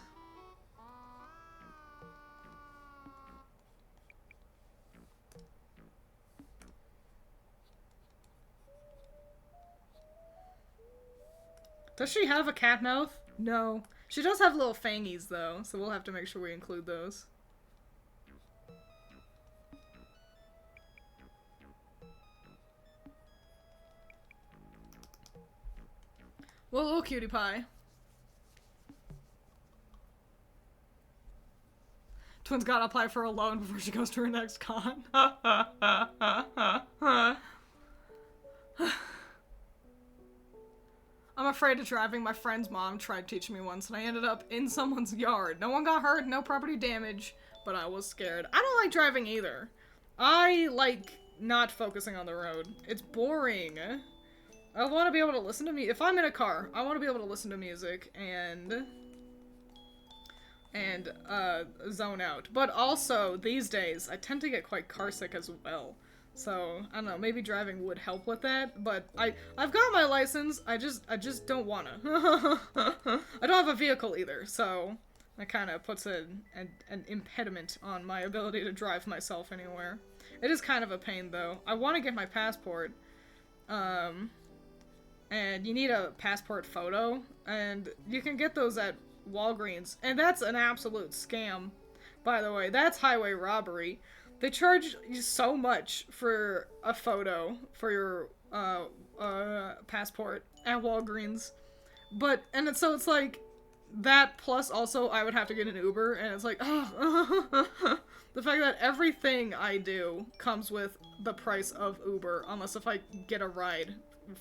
S1: Does she have a cat mouth? No. She does have little fangies though, so we'll have to make sure we include those. Well, little cutie pie. Twiins gotta apply for a loan before she goes to her next con. I'm afraid of driving. My friend's mom tried teaching me once, and I ended up in someone's yard. No one got hurt, no property damage, but I was scared. I don't like driving either. I like not focusing on the road. It's boring. I want to be able to listen to if I'm in a car, I want to be able to listen to music and zone out. But also, these days, I tend to get quite carsick as well. So, I don't know, maybe driving would help with that, but I've got my license, I just don't wanna. I don't have a vehicle either, so that kind of puts an impediment on my ability to drive myself anywhere. It is kind of a pain, though. I want to get my passport, and you need a passport photo, and you can get those at Walgreens, and that's an absolute scam, by the way. That's highway robbery. They charge you so much for a photo for your passport at Walgreens, so it's like that plus also I would have to get an Uber, and it's like, oh, the fact that everything I do comes with the price of Uber, unless if I get a ride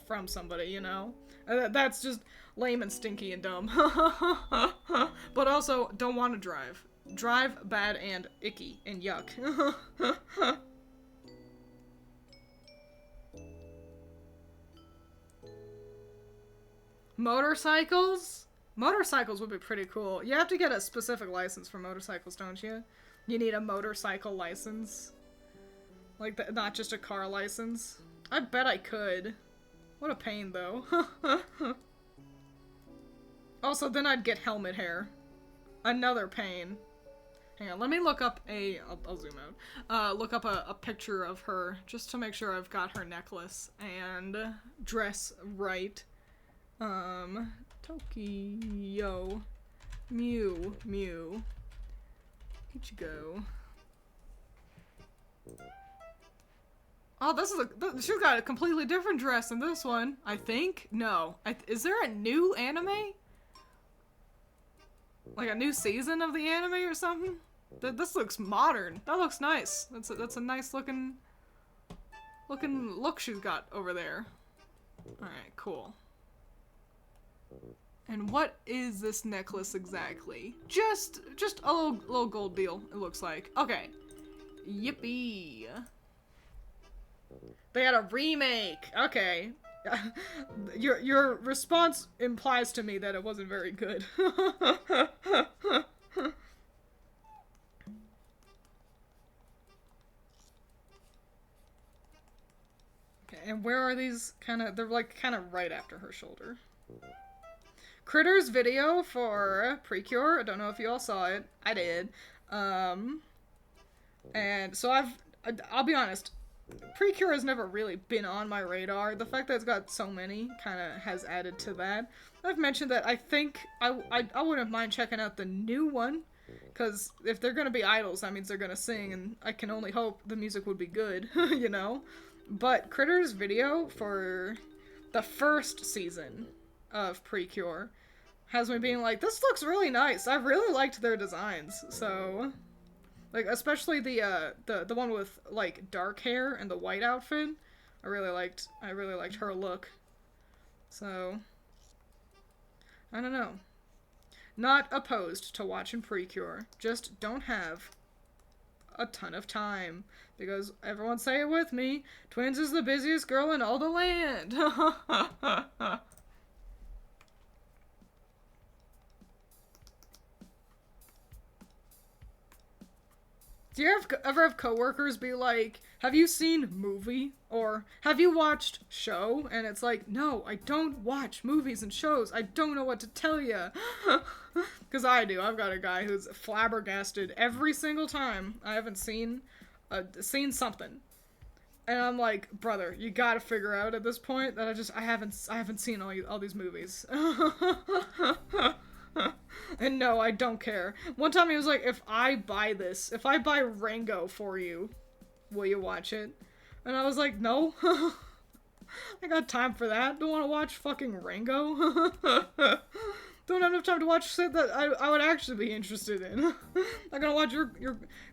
S1: from somebody, you know? That's just lame and stinky and dumb. But also, don't want to drive. Drive bad and icky and yuck. Motorcycles? Motorcycles would be pretty cool. You have to get a specific license for motorcycles, don't you? You need a motorcycle license. Like, not just a car license. I bet I could. What a pain, though. Also, then I'd get helmet hair. Another pain. Hang on, let me look up I'll zoom out. Look up a picture of her, just to make sure I've got her necklace and dress right. Tokyo. Mew. Ichigo. Oh, she's got a completely different dress than this one, I think. No. Is there a new anime? Like a new season of the anime or something? This looks modern. That looks nice. That's a nice looking look she's got over there. Alright, cool. And what is this necklace exactly? Just a little gold deal, it looks like. Okay. Yippee. They had a remake. Okay. Your response implies to me that it wasn't very good. Okay, and where are these they're like kind of right after her shoulder. Critter's video for Precure. I don't know if you all saw it. I did. And so I'll be honest. Precure has never really been on my radar. The fact that it's got so many kind of has added to that. I've mentioned that I think I wouldn't mind checking out the new one, because if they're gonna be idols, that means they're gonna sing, and I can only hope the music would be good, you know? But Critter's video for the first season of Precure has me being like, this looks really nice. I really liked their designs, so... Like, especially the one with, like, dark hair and the white outfit. I really liked her look. So... I don't know. Not opposed to watching Precure. Just don't have a ton of time. Because, everyone say it with me, Twiins is the busiest girl in all the land! Do you ever have coworkers be like, have you seen movie? Or, have you watched show? And it's like, no, I don't watch movies and shows. I don't know what to tell you. Because I do. I've got a guy who's flabbergasted every single time I haven't seen something. And I'm like, brother, you gotta figure out at this point that I haven't seen all these movies. And no, I don't care. One time he was like, if I buy Rango for you, will you watch it? And I was like, no. I got time for that. Don't want to watch fucking Rango. Don't have enough time to watch shit that I would actually be interested in. I'm gonna watch your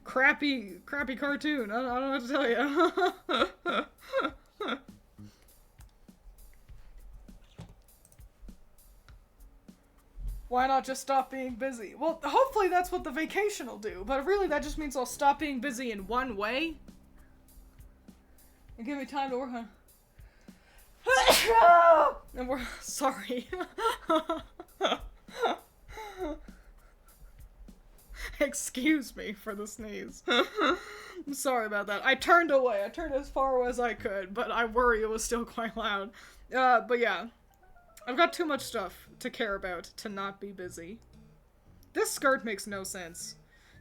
S1: crappy cartoon. I don't know what to tell you. Why not just stop being busy? Well, hopefully that's what the vacation will do, but really that just means I'll stop being busy in one way. And give me time to work on... And we're... Sorry. Excuse me for the sneeze. I'm sorry about that. I turned away. I turned as far away as I could, but I worry it was still quite loud. But yeah. I've got too much stuff to care about to not be busy. This skirt makes no sense.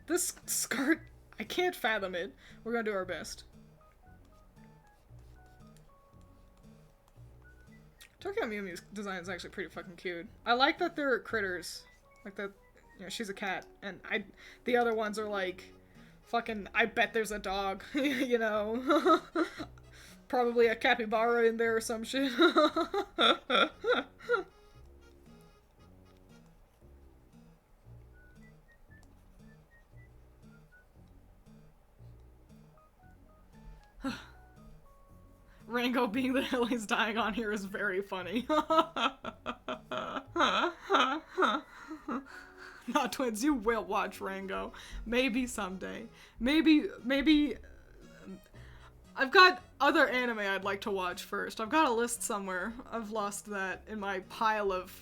S1: This skirt, I can't fathom it. We're gonna do our best. Tokyo Mew Mew's design is actually pretty fucking cute. I like that they're critters. Like that, you know, she's a cat. And the other ones are like, fucking, I bet there's a dog, you know? Probably a capybara in there or some shit. Rango being the hill he's dying on here is very funny. Not Twiins, you will watch Rango. Maybe someday. Maybe... I've got other anime I'd like to watch first. I've got a list somewhere. I've lost that in my pile of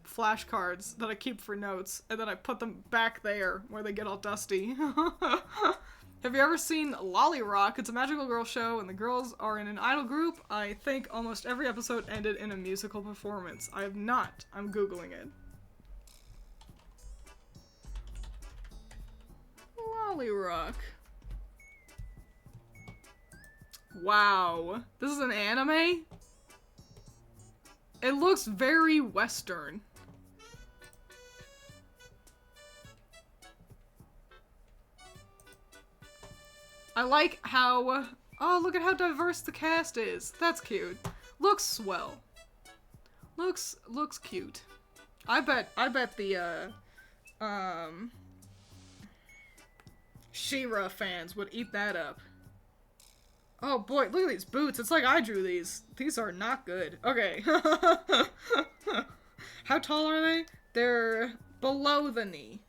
S1: flashcards that I keep for notes, and then I put them back there where they get all dusty. Have you ever seen Lolly Rock? It's a magical girl show, and the girls are in an idol group. I think almost every episode ended in a musical performance. I have not. I'm Googling it. Lolly Rock. Wow. This is an anime? It looks very Western. I like how... Oh, look at how diverse the cast is. That's cute. Looks swell. Looks cute. I bet the, She-Ra fans would eat that up. Oh boy, look at these boots. It's like I drew these. These are not good. Okay. How tall are they? They're below the knee.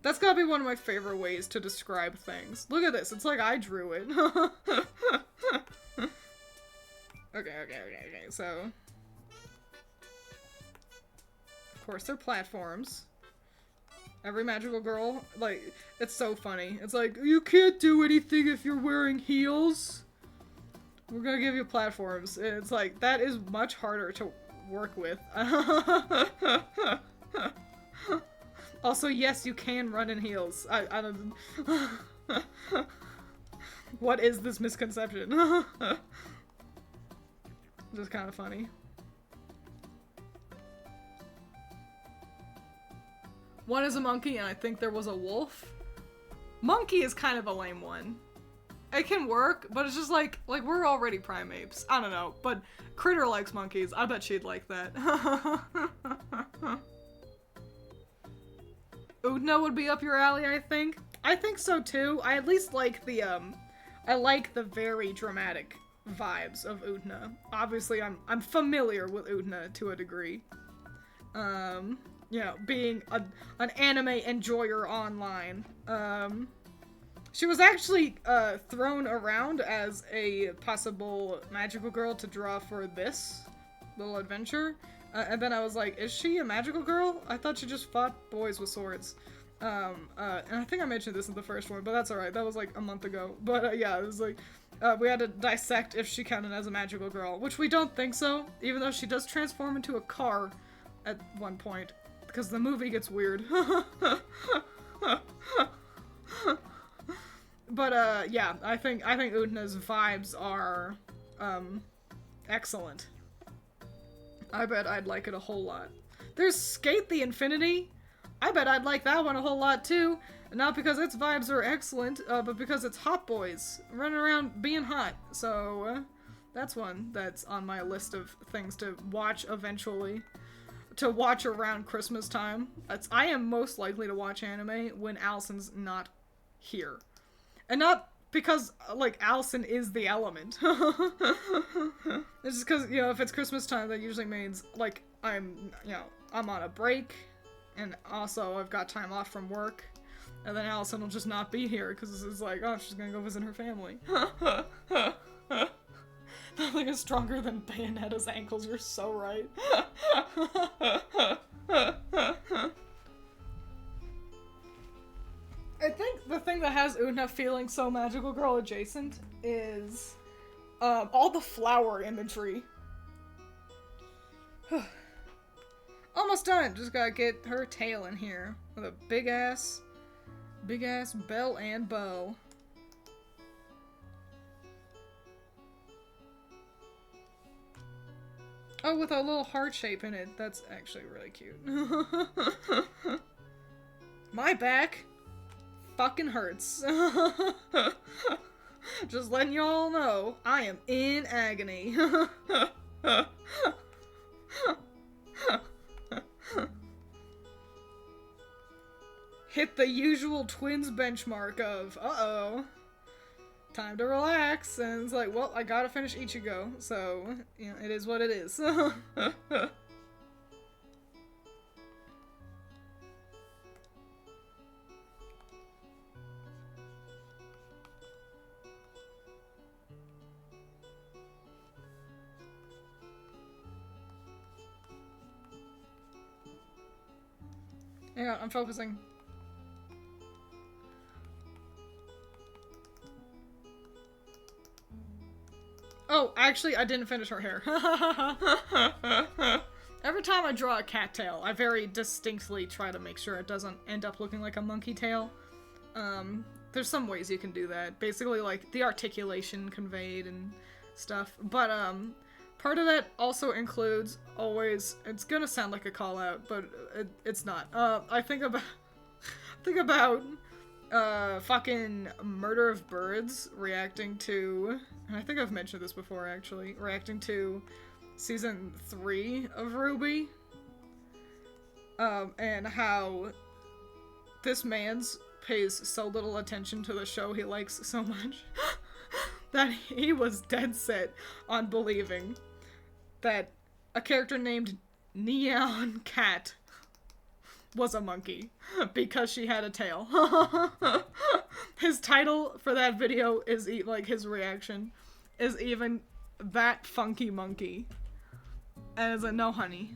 S1: That's gotta be one of my favorite ways to describe things. Look at this. It's like I drew it. Okay. So, of course, they're platforms. Every magical girl, like, it's so funny. It's like, you can't do anything if you're wearing heels. We're gonna give you platforms. It's like, that is much harder to work with. Also, yes, you can run in heels. I don't... What is this misconception? Just kind of funny. One is a monkey, and I think there was a wolf. Monkey is kind of a lame one. It can work, but it's just like we're already primates. I don't know, but Critter likes monkeys. I bet she'd like that. Udna would be up your alley, I think. I think so too. I at least like the I like the very dramatic vibes of Udna. Obviously, I'm familiar with Udna to a degree. You know, being an anime enjoyer online. She was actually thrown around as a possible magical girl to draw for this little adventure. And then I was like, is she a magical girl? I thought she just fought boys with swords. And I think I mentioned this in the first one, but that's alright. That was like a month ago. But yeah, it was like, we had to dissect if she counted as a magical girl, which we don't think so, even though she does transform into a car at one point, because the movie gets weird. But yeah, I think Udna's vibes are excellent. I bet I'd like it a whole lot. There's Skate the Infinity. I bet I'd like that one a whole lot too. Not because its vibes are excellent, but because it's hot boys running around being hot. So that's one that's on my list of things to watch eventually. To watch around Christmas time. I am most likely to watch anime when Allison's not here. And not because, like, Allison is the element. It's just because, you know, if it's Christmas time, that usually means, like, I'm on a break, and also I've got time off from work, and then Allison will just not be here, because it's like, oh, she's gonna go visit her family. Nothing is stronger than Bayonetta's ankles, you're so right. I think the thing that has Udna feeling so magical girl adjacent is all the flower imagery. Almost done. Just gotta get her tail in here with a big ass bell and bow. Oh, with a little heart shape in it. That's actually really cute. My back fucking hurts. Just letting y'all know, I am in agony. Hit the usual Twiins benchmark of, uh-oh, time to relax, and it's like, well, I gotta finish Ichigo, so, you know, it is what it is. Hang on, I'm focusing. Oh, actually, I didn't finish her hair. Every time I draw a cattail, I very distinctly try to make sure it doesn't end up looking like a monkey tail. There's some ways you can do that. Basically, like, the articulation conveyed and stuff. But, part of that also includes always, it's gonna sound like a call-out, but it's not. I think about fucking Murder of Birds reacting to, and I think I've mentioned this before actually, reacting to season 3 of RWBY, and how this man's pays so little attention to the show he likes so much that he was dead set on believing that a character named Neon Cat was a monkey because she had a tail. His title for that video is, like, his reaction is even that funky monkey. And it's like, no, honey.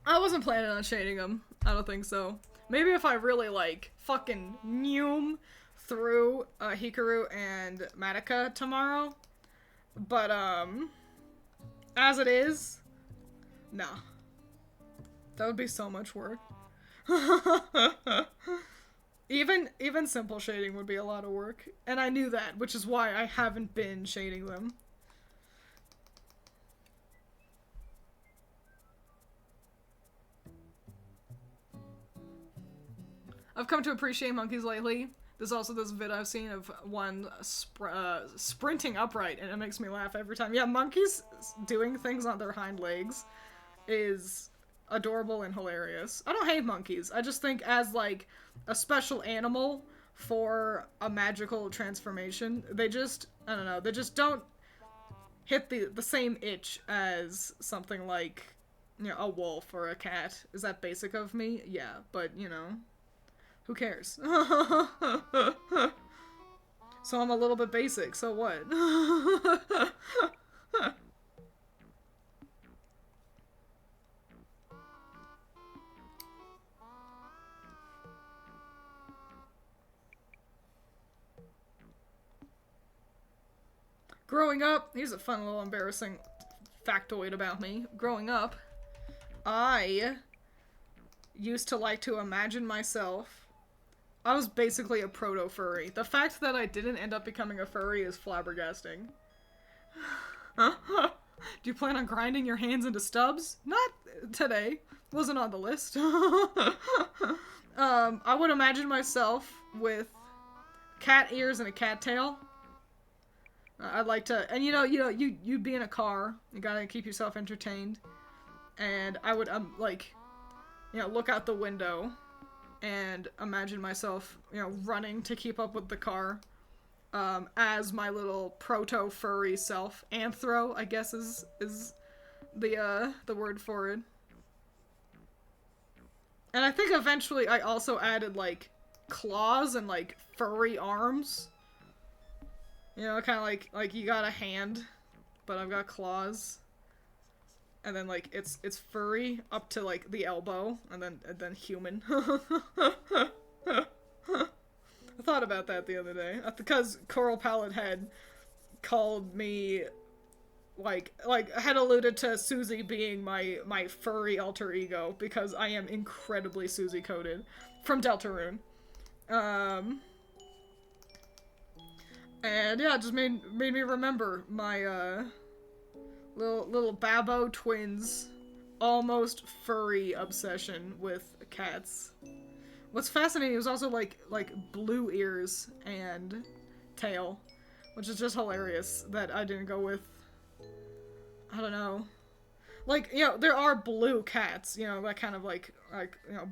S1: I wasn't planning on shading him. I don't think so. Maybe if I really, like, fucking Noom through Hikaru and Madoka tomorrow. But, as it is, Nah. That would be so much work. Even simple shading would be a lot of work. And I knew that, which is why I haven't been shading them. I've come to appreciate monkeys lately. There's also this vid I've seen of one sprinting upright, and it makes me laugh every time. Yeah, monkeys doing things on their hind legs is adorable and hilarious. I don't hate monkeys. I just think as, like, a special animal for a magical transformation, they just, I don't know, they just don't hit the same itch as something like, you know, a wolf or a cat. Is that basic of me? Yeah, but, you know, who cares? So I'm a little bit basic, so what? Growing up, here's a fun little embarrassing factoid about me. Growing up, I used to like to imagine myself. I was basically a proto-furry. The fact that I didn't end up becoming a furry is flabbergasting. Do you plan on grinding your hands into stubs? Not today. Wasn't on the list. I would imagine myself with cat ears and a cat tail. I'd like to, and you'd be in a car. You gotta keep yourself entertained. And I would, like, look out the window and imagine myself, running to keep up with the car, as my little proto-furry self. Anthro, I guess, is the word for it. And I think eventually I also added, like, claws and, like, furry arms. Kind of like you got a hand, but I've got claws. And then, like, it's furry up to, like, the elbow, and then human. I thought about that the other day. Because Coral Palette had called me, had alluded to Susie being my furry alter ego, because I am incredibly Susie-coded from Deltarune. And yeah, it just made me remember my, little Babbo twins almost furry obsession with cats. What's fascinating is also like blue ears and tail, which is just hilarious that I didn't go with, I don't know. Like, there are blue cats, that kind of like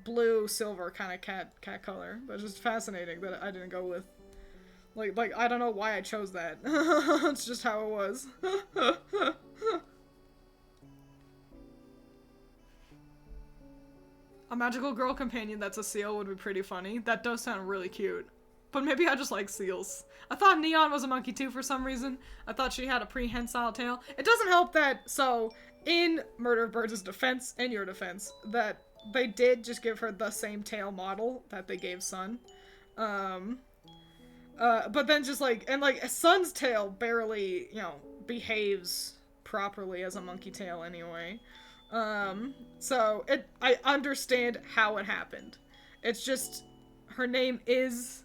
S1: blue silver kind of cat color, but it's just fascinating that I didn't go with like I don't know why I chose that. It's just how it was. A magical girl companion that's a seal would be pretty funny. That does sound really cute. But maybe I just like seals. I thought Neon was a monkey too for some reason. I thought she had a prehensile tail. It doesn't help that, so, in Murder of Birds' defense, and your defense, that they did just give her the same tail model that they gave Sun. But then just Sun's tail barely, behaves properly as a monkey tail anyway. So I understand how it happened. It's just, her name is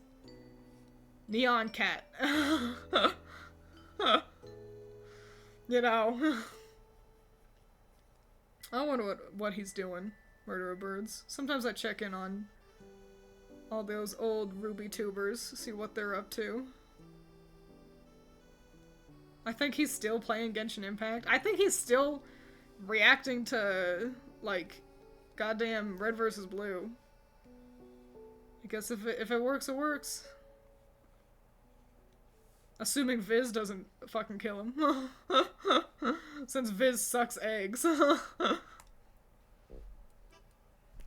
S1: Neon Cat. I wonder what he's doing, Murder of Birds. Sometimes I check in on all those old Ruby tubers, see what they're up to. I think he's still playing Genshin Impact. I think he's still reacting to, like, goddamn Red vs. Blue. I guess if it works, it works. Assuming Viz doesn't fucking kill him. Since Viz sucks eggs.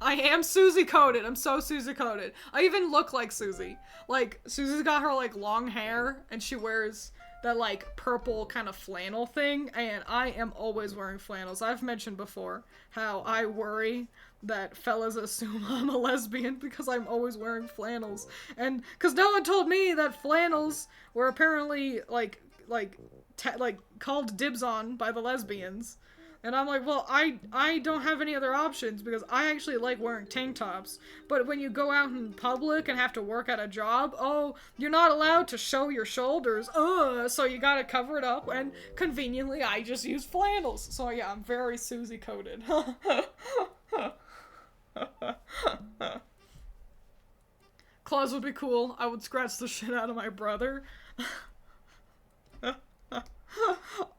S1: I am Susie-coded. I'm so Susie-coded. I even look like Susie. Like, Susie's got her, like, long hair, and she wears that, like, purple kind of flannel thing, and I am always wearing flannels. I've mentioned before how I worry that fellas assume I'm a lesbian because I'm always wearing flannels. And, because no one told me that flannels were apparently, called dibs on by the lesbians. And I'm like, well, I don't have any other options because I actually like wearing tank tops. But when you go out in public and have to work at a job, oh, you're not allowed to show your shoulders. So you gotta cover it up. And conveniently, I just use flannels. So yeah, I'm very Susie coded. Claws would be cool. I would scratch the shit out of my brother.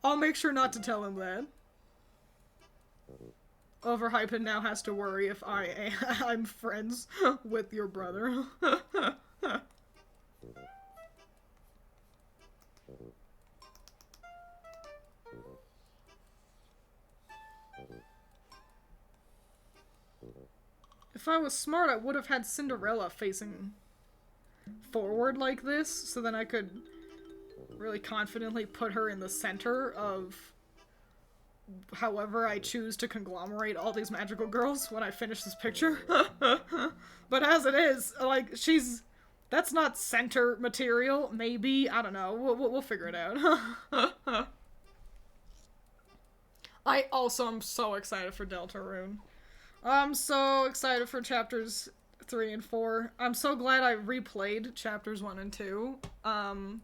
S1: I'll make sure not to tell him that. Overhyped now has to worry if I'm friends with your brother. If I was smart, I would have had Cinderella facing forward like this, so then I could really confidently put her in the center of however I choose to conglomerate all these magical girls when I finish this picture. But as it is, like, that's not center material, maybe, I don't know, we'll figure it out. I also am so excited for Deltarune. I'm so excited for chapters 3 and 4. I'm so glad I replayed chapters 1 and 2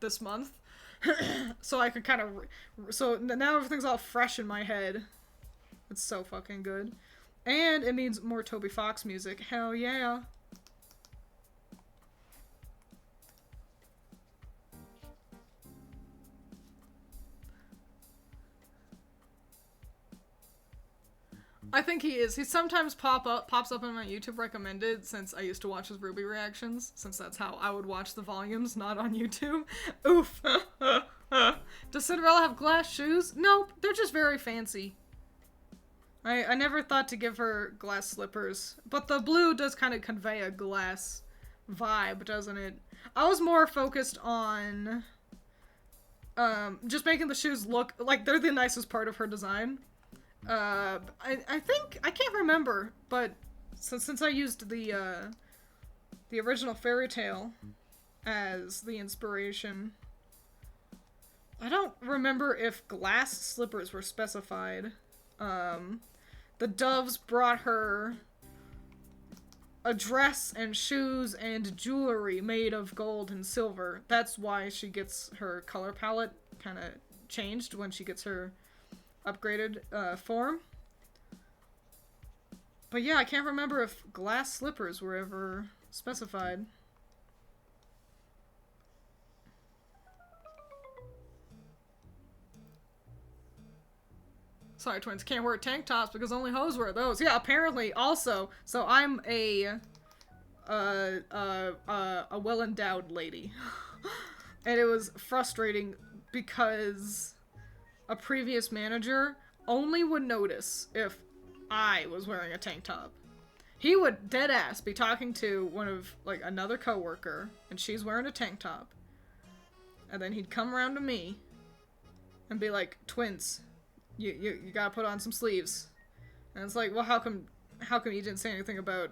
S1: this month. So I could kind of... So now everything's all fresh in my head. It's so fucking good. And it means more Toby Fox music. Hell yeah. I think he is. He sometimes pops up on my YouTube recommended since I used to watch his Ruby reactions, since that's how I would watch the volumes, not on YouTube. Oof. Does Cinderella have glass shoes? Nope, they're just very fancy. I never thought to give her glass slippers, but the blue does kind of convey a glass vibe, doesn't it? I was more focused on just making the shoes look like they're the nicest part of her design. I think, I can't remember, but since I used the original fairy tale as the inspiration, I don't remember if glass slippers were specified. The doves brought her a dress and shoes and jewelry made of gold and silver. That's why she gets her color palette kind of changed when she gets her upgraded form. But yeah, I can't remember if glass slippers were ever specified. Sorry, twins, can't wear tank tops because only hoes wear those. Yeah, apparently also. So I'm a well-endowed lady. And it was frustrating because a previous manager only would notice if I was wearing a tank top. He would deadass be talking to one of, like, another coworker, and she's wearing a tank top. And then he'd come around to me and be like, "Twins, you gotta put on some sleeves." And it's like, well, how come you didn't say anything about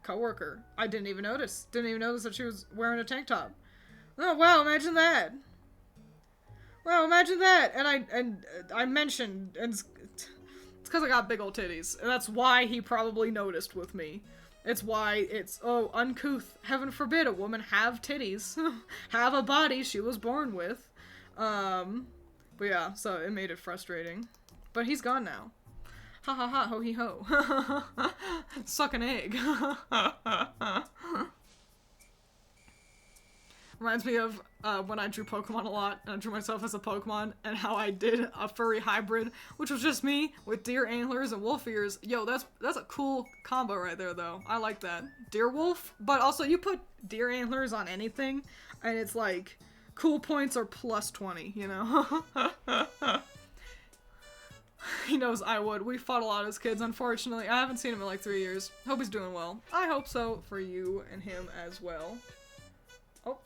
S1: coworker? I didn't even notice. Didn't even notice that she was wearing a tank top. Oh, wow, imagine that. Wow, imagine that. And I mentioned, and it's because I got big old titties. And that's why he probably noticed with me. It's why it's, oh, uncouth. Heaven forbid a woman have titties. Have a body she was born with. But yeah, so it made it frustrating. But he's gone now. Ha ha ha, ho he ho. Suck an egg. Reminds me of when I drew Pokemon a lot, and I drew myself as a Pokemon, and how I did a furry hybrid, which was just me with deer antlers and wolf ears. Yo, that's a cool combo right there, though. I like that. Deer wolf, but also you put deer antlers on anything, and it's like, cool points are plus 20, you know? He knows I would. We fought a lot as kids, unfortunately. I haven't seen him in like 3 years. Hope he's doing well. I hope so for you and him as well. Oh.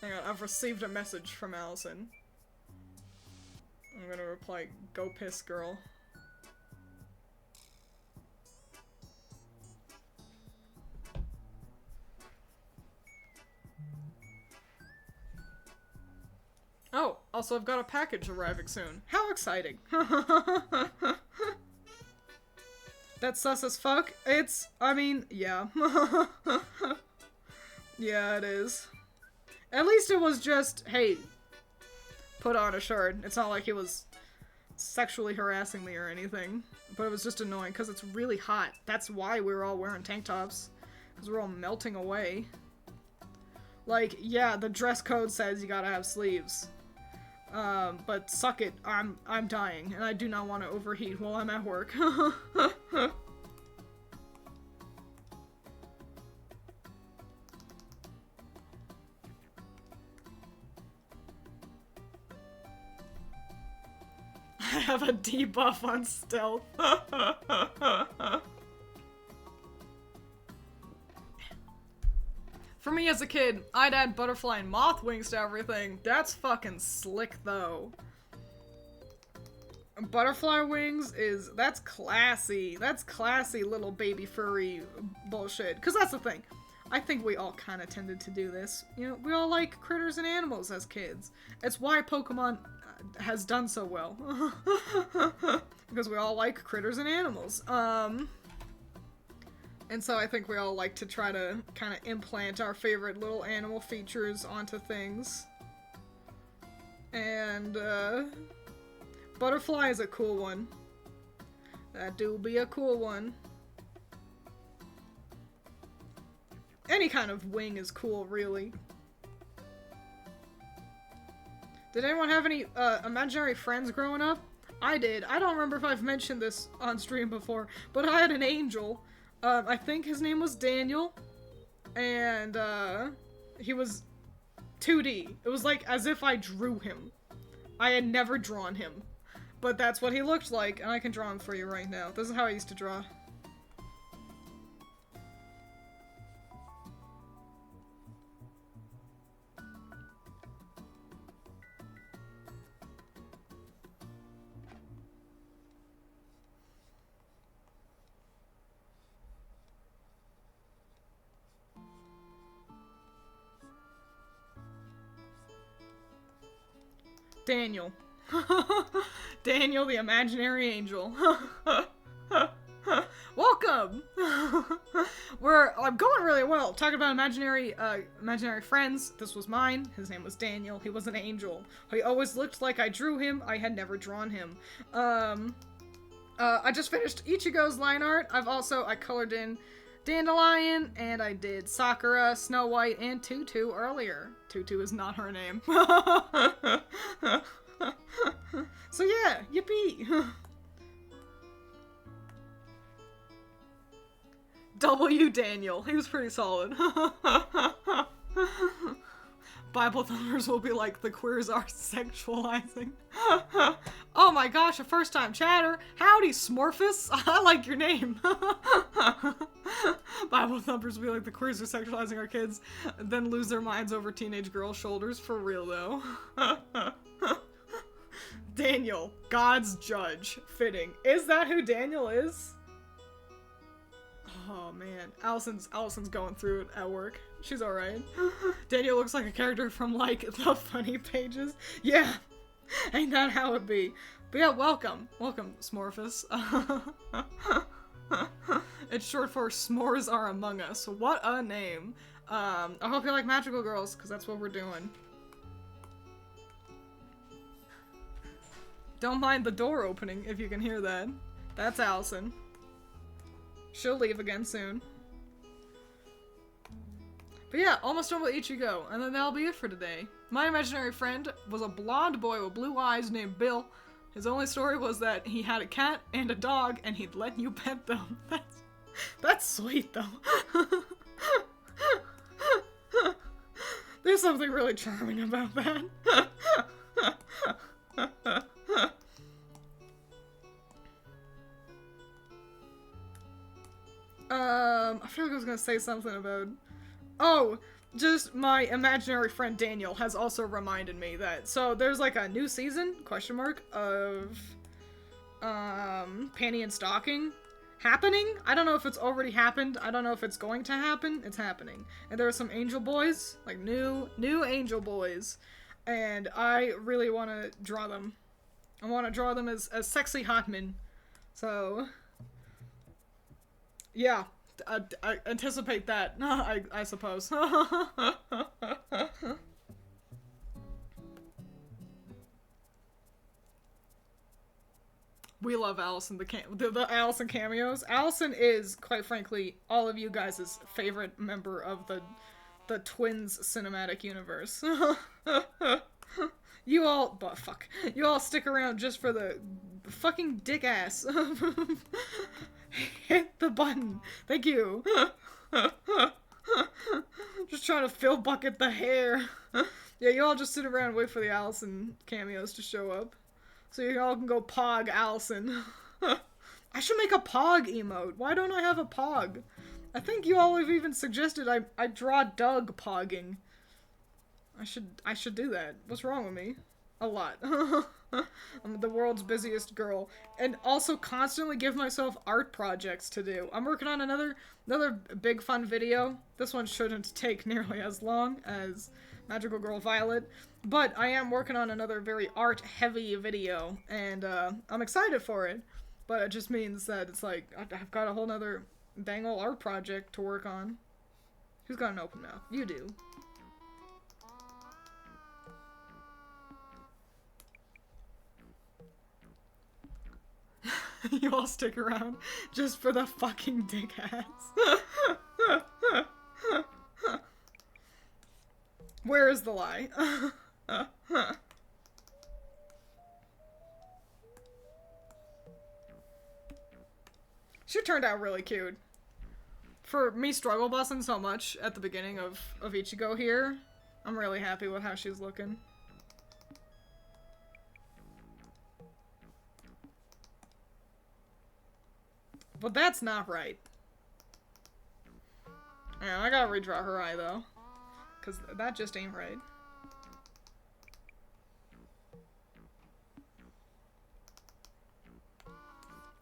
S1: Hang on, I've received a message from Allison. I'm gonna reply, "Go piss, girl." Oh, Also, I've got a package arriving soon. How exciting. That's sus as fuck. I mean, yeah. Yeah, it is. At least it was just, hey, put on a shirt. It's not like he was sexually harassing me or anything. But it was just annoying because it's really hot. That's why we were all wearing tank tops. Because we're all melting away. Like, yeah, the dress code says you gotta have sleeves. But suck it, I'm dying, and I do not want to overheat while I'm at work. I have a debuff on stealth. For me as a kid, I'd add butterfly and moth wings to everything. That's fucking slick though. Butterfly wings that's classy. That's classy little baby furry bullshit. Cause that's the thing. I think we all kind of tended to do this. You know, we all like critters and animals as kids. It's why Pokemon has done so well. Because we all like critters and animals. And so I think we all like to try to kind of implant our favorite little animal features onto things. And, butterfly is a cool one. That do be a cool one. Any kind of wing is cool, really. Did anyone have any, imaginary friends growing up? I did. I don't remember if I've mentioned this on stream before, but I had an angel. I think his name was Daniel, and, he was 2D. It was like as if I drew him. I had never drawn him, but that's what he looked like, and I can draw him for you right now. This is how I used to draw. Daniel. Daniel, the imaginary angel. Welcome! I'm going really well. Talking about imaginary friends. This was mine. His name was Daniel. He was an angel. He always looked like I drew him. I had never drawn him. I just finished Ichigo's line art. I colored in Dandelion, and I did Sakura, Snow White, and Tutu earlier. Tutu is not her name. So yeah, yippee! W. Daniel. He was pretty solid. Bible thumpers will be like, the queers are sexualizing. Oh my gosh, a first time chatter. Howdy, Smorphus. I like your name. Bible thumpers will be like, the queers are sexualizing our kids, and then lose their minds over teenage girls' shoulders. For real though. Daniel, God's judge. Fitting. Is that who Daniel is? Oh man, Allison's going through it at work. She's alright. Daniel looks like a character from, like, the funny pages. Yeah, ain't that how it be? But yeah, welcome. Welcome, Smorphus. It's short for S'mores Are Among Us. What a name. I hope you like Magical Girls, because that's what we're doing. Don't mind the door opening, if you can hear that. That's Allison. She'll leave again soon. But yeah, almost done with Ichigo, and then that'll be it for today. My imaginary friend was a blonde boy with blue eyes named Bill. His only story was that he had a cat and a dog, and he'd let you pet them. That's sweet, though. There's something really charming about that. I feel like I was gonna say something about... Oh, just my imaginary friend Daniel has also reminded me that... So, there's like a new season, question mark, of... Panty and Stocking happening? I don't know if it's already happened. I don't know if it's going to happen. It's happening. And there are some angel boys, like new angel boys. and I really want to draw them. I want to draw them as sexy hot men. So, yeah, I anticipate that, I suppose. We love Allison, the Allison cameos. Allison is, quite frankly, all of you guys' favorite member of the Twiins cinematic universe. You all, but fuck, you all stick around just for the fucking dick ass. Hit the button. Thank you. Just trying to fill bucket the hair. Yeah, you all just sit around and wait for the Allison cameos to show up. So you all can go pog Allison. I should make a pog emote. Why don't I have a pog? I think you all have even suggested I draw Doug pogging. I should do that. What's wrong with me? A lot. I'm the world's busiest girl. And also constantly give myself art projects to do. I'm working on another big fun video. This one shouldn't take nearly as long as Magical Girl Violet. But I am working on another very art-heavy video, and I'm excited for it. But it just means that it's like, I've got a whole nother dang old art project to work on. Who's got an open mouth? You do. You all stick around just for the fucking dick ass. Where is the lie? She turned out really cute. For me struggle bussing so much at the beginning of Ichigo here, I'm really happy with how she's looking. But that's not right. Yeah, I gotta redraw her eye though. Cause that just ain't right.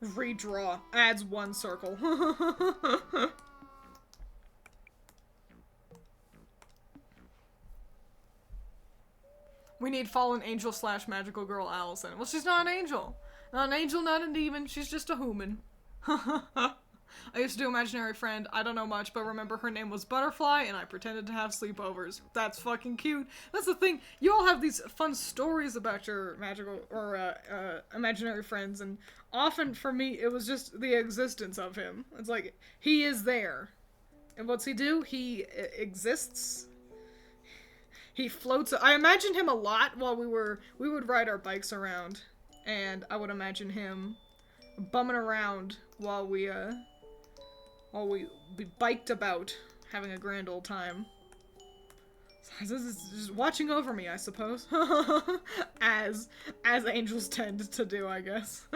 S1: Redraw. Adds one circle. We need fallen angel / magical girl Allison. Well, she's not an angel. Not an angel, not a demon. She's just a human. I used to do imaginary friend. I don't know much, but remember her name was Butterfly, and I pretended to have sleepovers. That's fucking cute. That's the thing. You all have these fun stories about your magical or imaginary friends, and often for me, it was just the existence of him. It's like, he is there. And what's he do? He exists. He floats. I imagined him a lot while we would ride our bikes around, and I would imagine him bumming around while we biked about, having a grand old time. This is just watching over me, I suppose. as angels tend to do, I guess.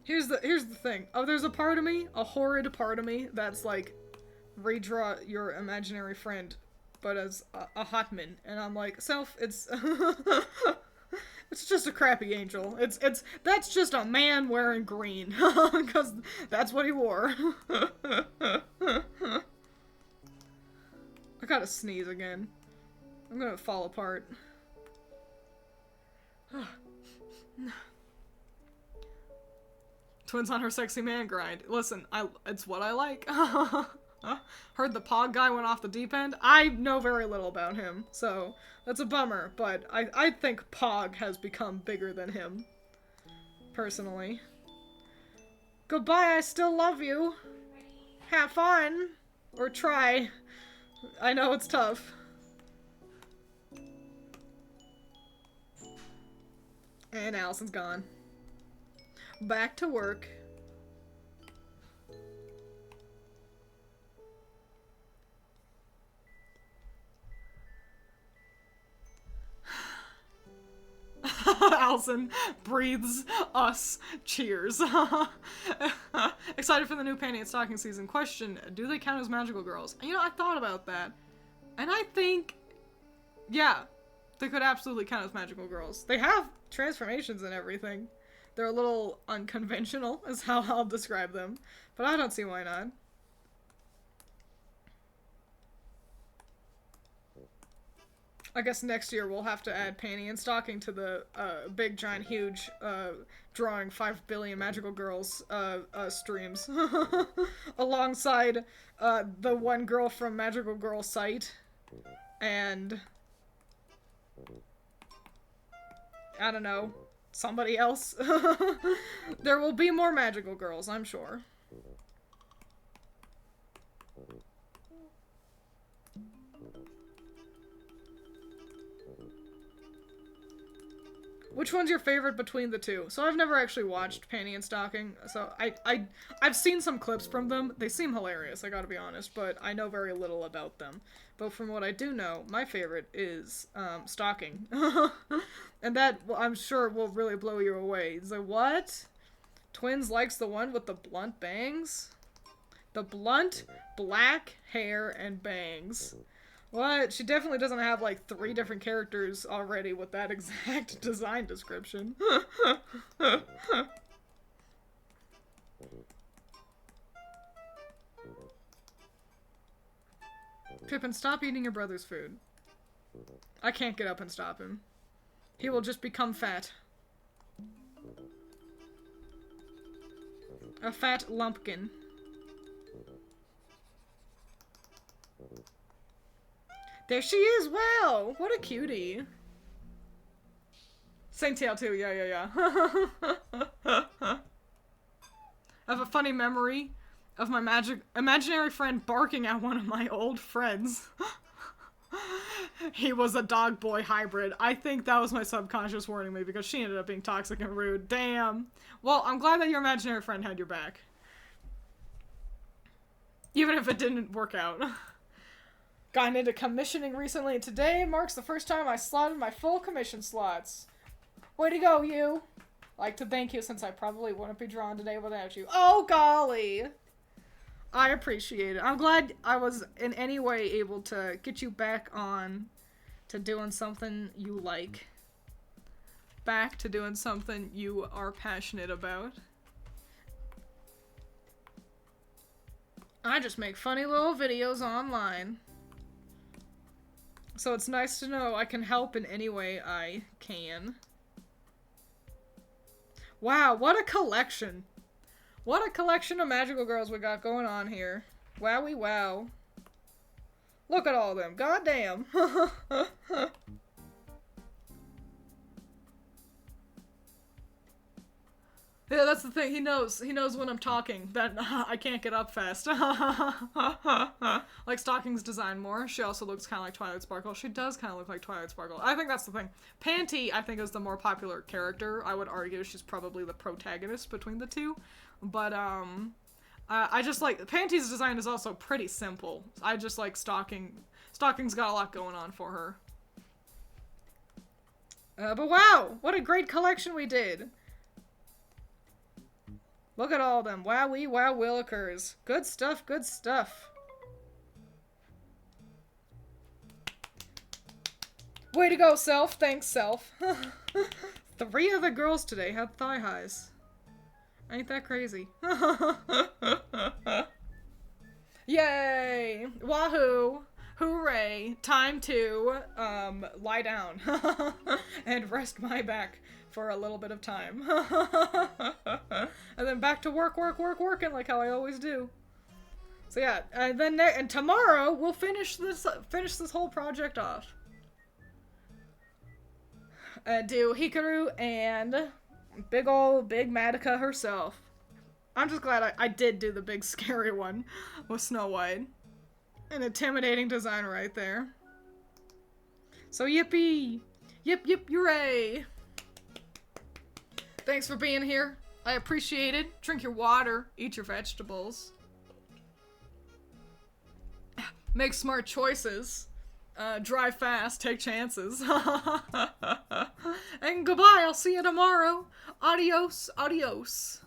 S1: Here's the thing. Oh, there's a part of me, a horrid part of me, that's like, redraw your imaginary friend, but as a hotman, and I'm like, self, it's it's just a crappy angel. That's just a man wearing green, because that's what he wore. I gotta sneeze again. I'm gonna fall apart. Twiins on her sexy man grind. Listen, it's what I like. Heard the Pog guy went off the deep end. I know very little about him, so that's a bummer, but I think Pog has become bigger than him. Personally. Goodbye, I still love you. Have fun. Or try. I know it's tough. And Allison's gone. Back to work. Allison breathes us cheers. Excited for the new panty and stocking season. Question, do they count as magical girls? You know, I thought about that. And I think, yeah, they could absolutely count as magical girls. They have transformations and everything. They're a little unconventional, is how I'll describe them. But I don't see why not. I guess next year we'll have to add panty and stocking to the big, giant, huge drawing 5 billion magical girls streams. Alongside the one girl from Magical Girl site and I don't know, somebody else. There will be more magical girls, I'm sure. Which one's your favorite between the two? So I've never actually watched Panty and Stocking, so I've seen some clips from them. They seem hilarious, I gotta be honest, but I know very little about them. But from what I do know, my favorite is Stocking. And that, well, I'm sure, will really blow you away. It's like, what? Twiins likes the one with the blunt bangs? The blunt, black hair and bangs. What? She definitely doesn't have like 3 different characters already with that exact design description. Pippin, stop eating your brother's food. I can't get up and stop him. He will just become fat. A fat lumpkin. There she is! Wow! What a cutie. Same tail too, yeah. I have a funny memory of my imaginary friend barking at one of my old friends. He was a dog boy hybrid. I think that was my subconscious warning me because she ended up being toxic and rude. Damn. Well, I'm glad that your imaginary friend had your back. Even if it didn't work out. Gotten into commissioning recently, and today marks the first time I slotted my full commission slots. Way to go, you! Like to thank you since I probably wouldn't be drawn today without you. Oh, golly! I appreciate it. I'm glad I was in any way able to get you back on to doing something you like. Back to doing something you are passionate about. I just make funny little videos online. So it's nice to know I can help in any way I can. Wow, what a collection. What a collection of magical girls we got going on here. Wowie wow. Look at all of them. Goddamn. Yeah, that's the thing. He knows when I'm talking that I can't get up fast. Like Stocking's design more. She also looks kind of like Twilight Sparkle. She does kind of look like Twilight Sparkle. I think that's the thing. Panty, I think, is the more popular character. I would argue she's probably the protagonist between the two. But, I just like... Panty's design is also pretty simple. I just like Stocking. Stocking's got a lot going on for her. But wow! What a great collection we did! Look at all of them. Wowee wow willikers. Good stuff, good stuff. Way to go, Self. Thanks, Self. 3 of the girls today had thigh highs. Ain't that crazy? Yay! Wahoo! Hooray! Time to, lie down. And rest my back for a little bit of time. And then back to working like how I always do. So yeah, and then and tomorrow we'll finish this whole project off. Do Hikaru and big Madoka herself. I'm just glad I did do the big scary one with Snow White. An intimidating design right there. So yippee! Yip, hooray! Thanks for being here. I appreciate it. Drink your water. Eat your vegetables. Make smart choices. Drive fast. Take chances. And goodbye. I'll see you tomorrow. Adios. Adios.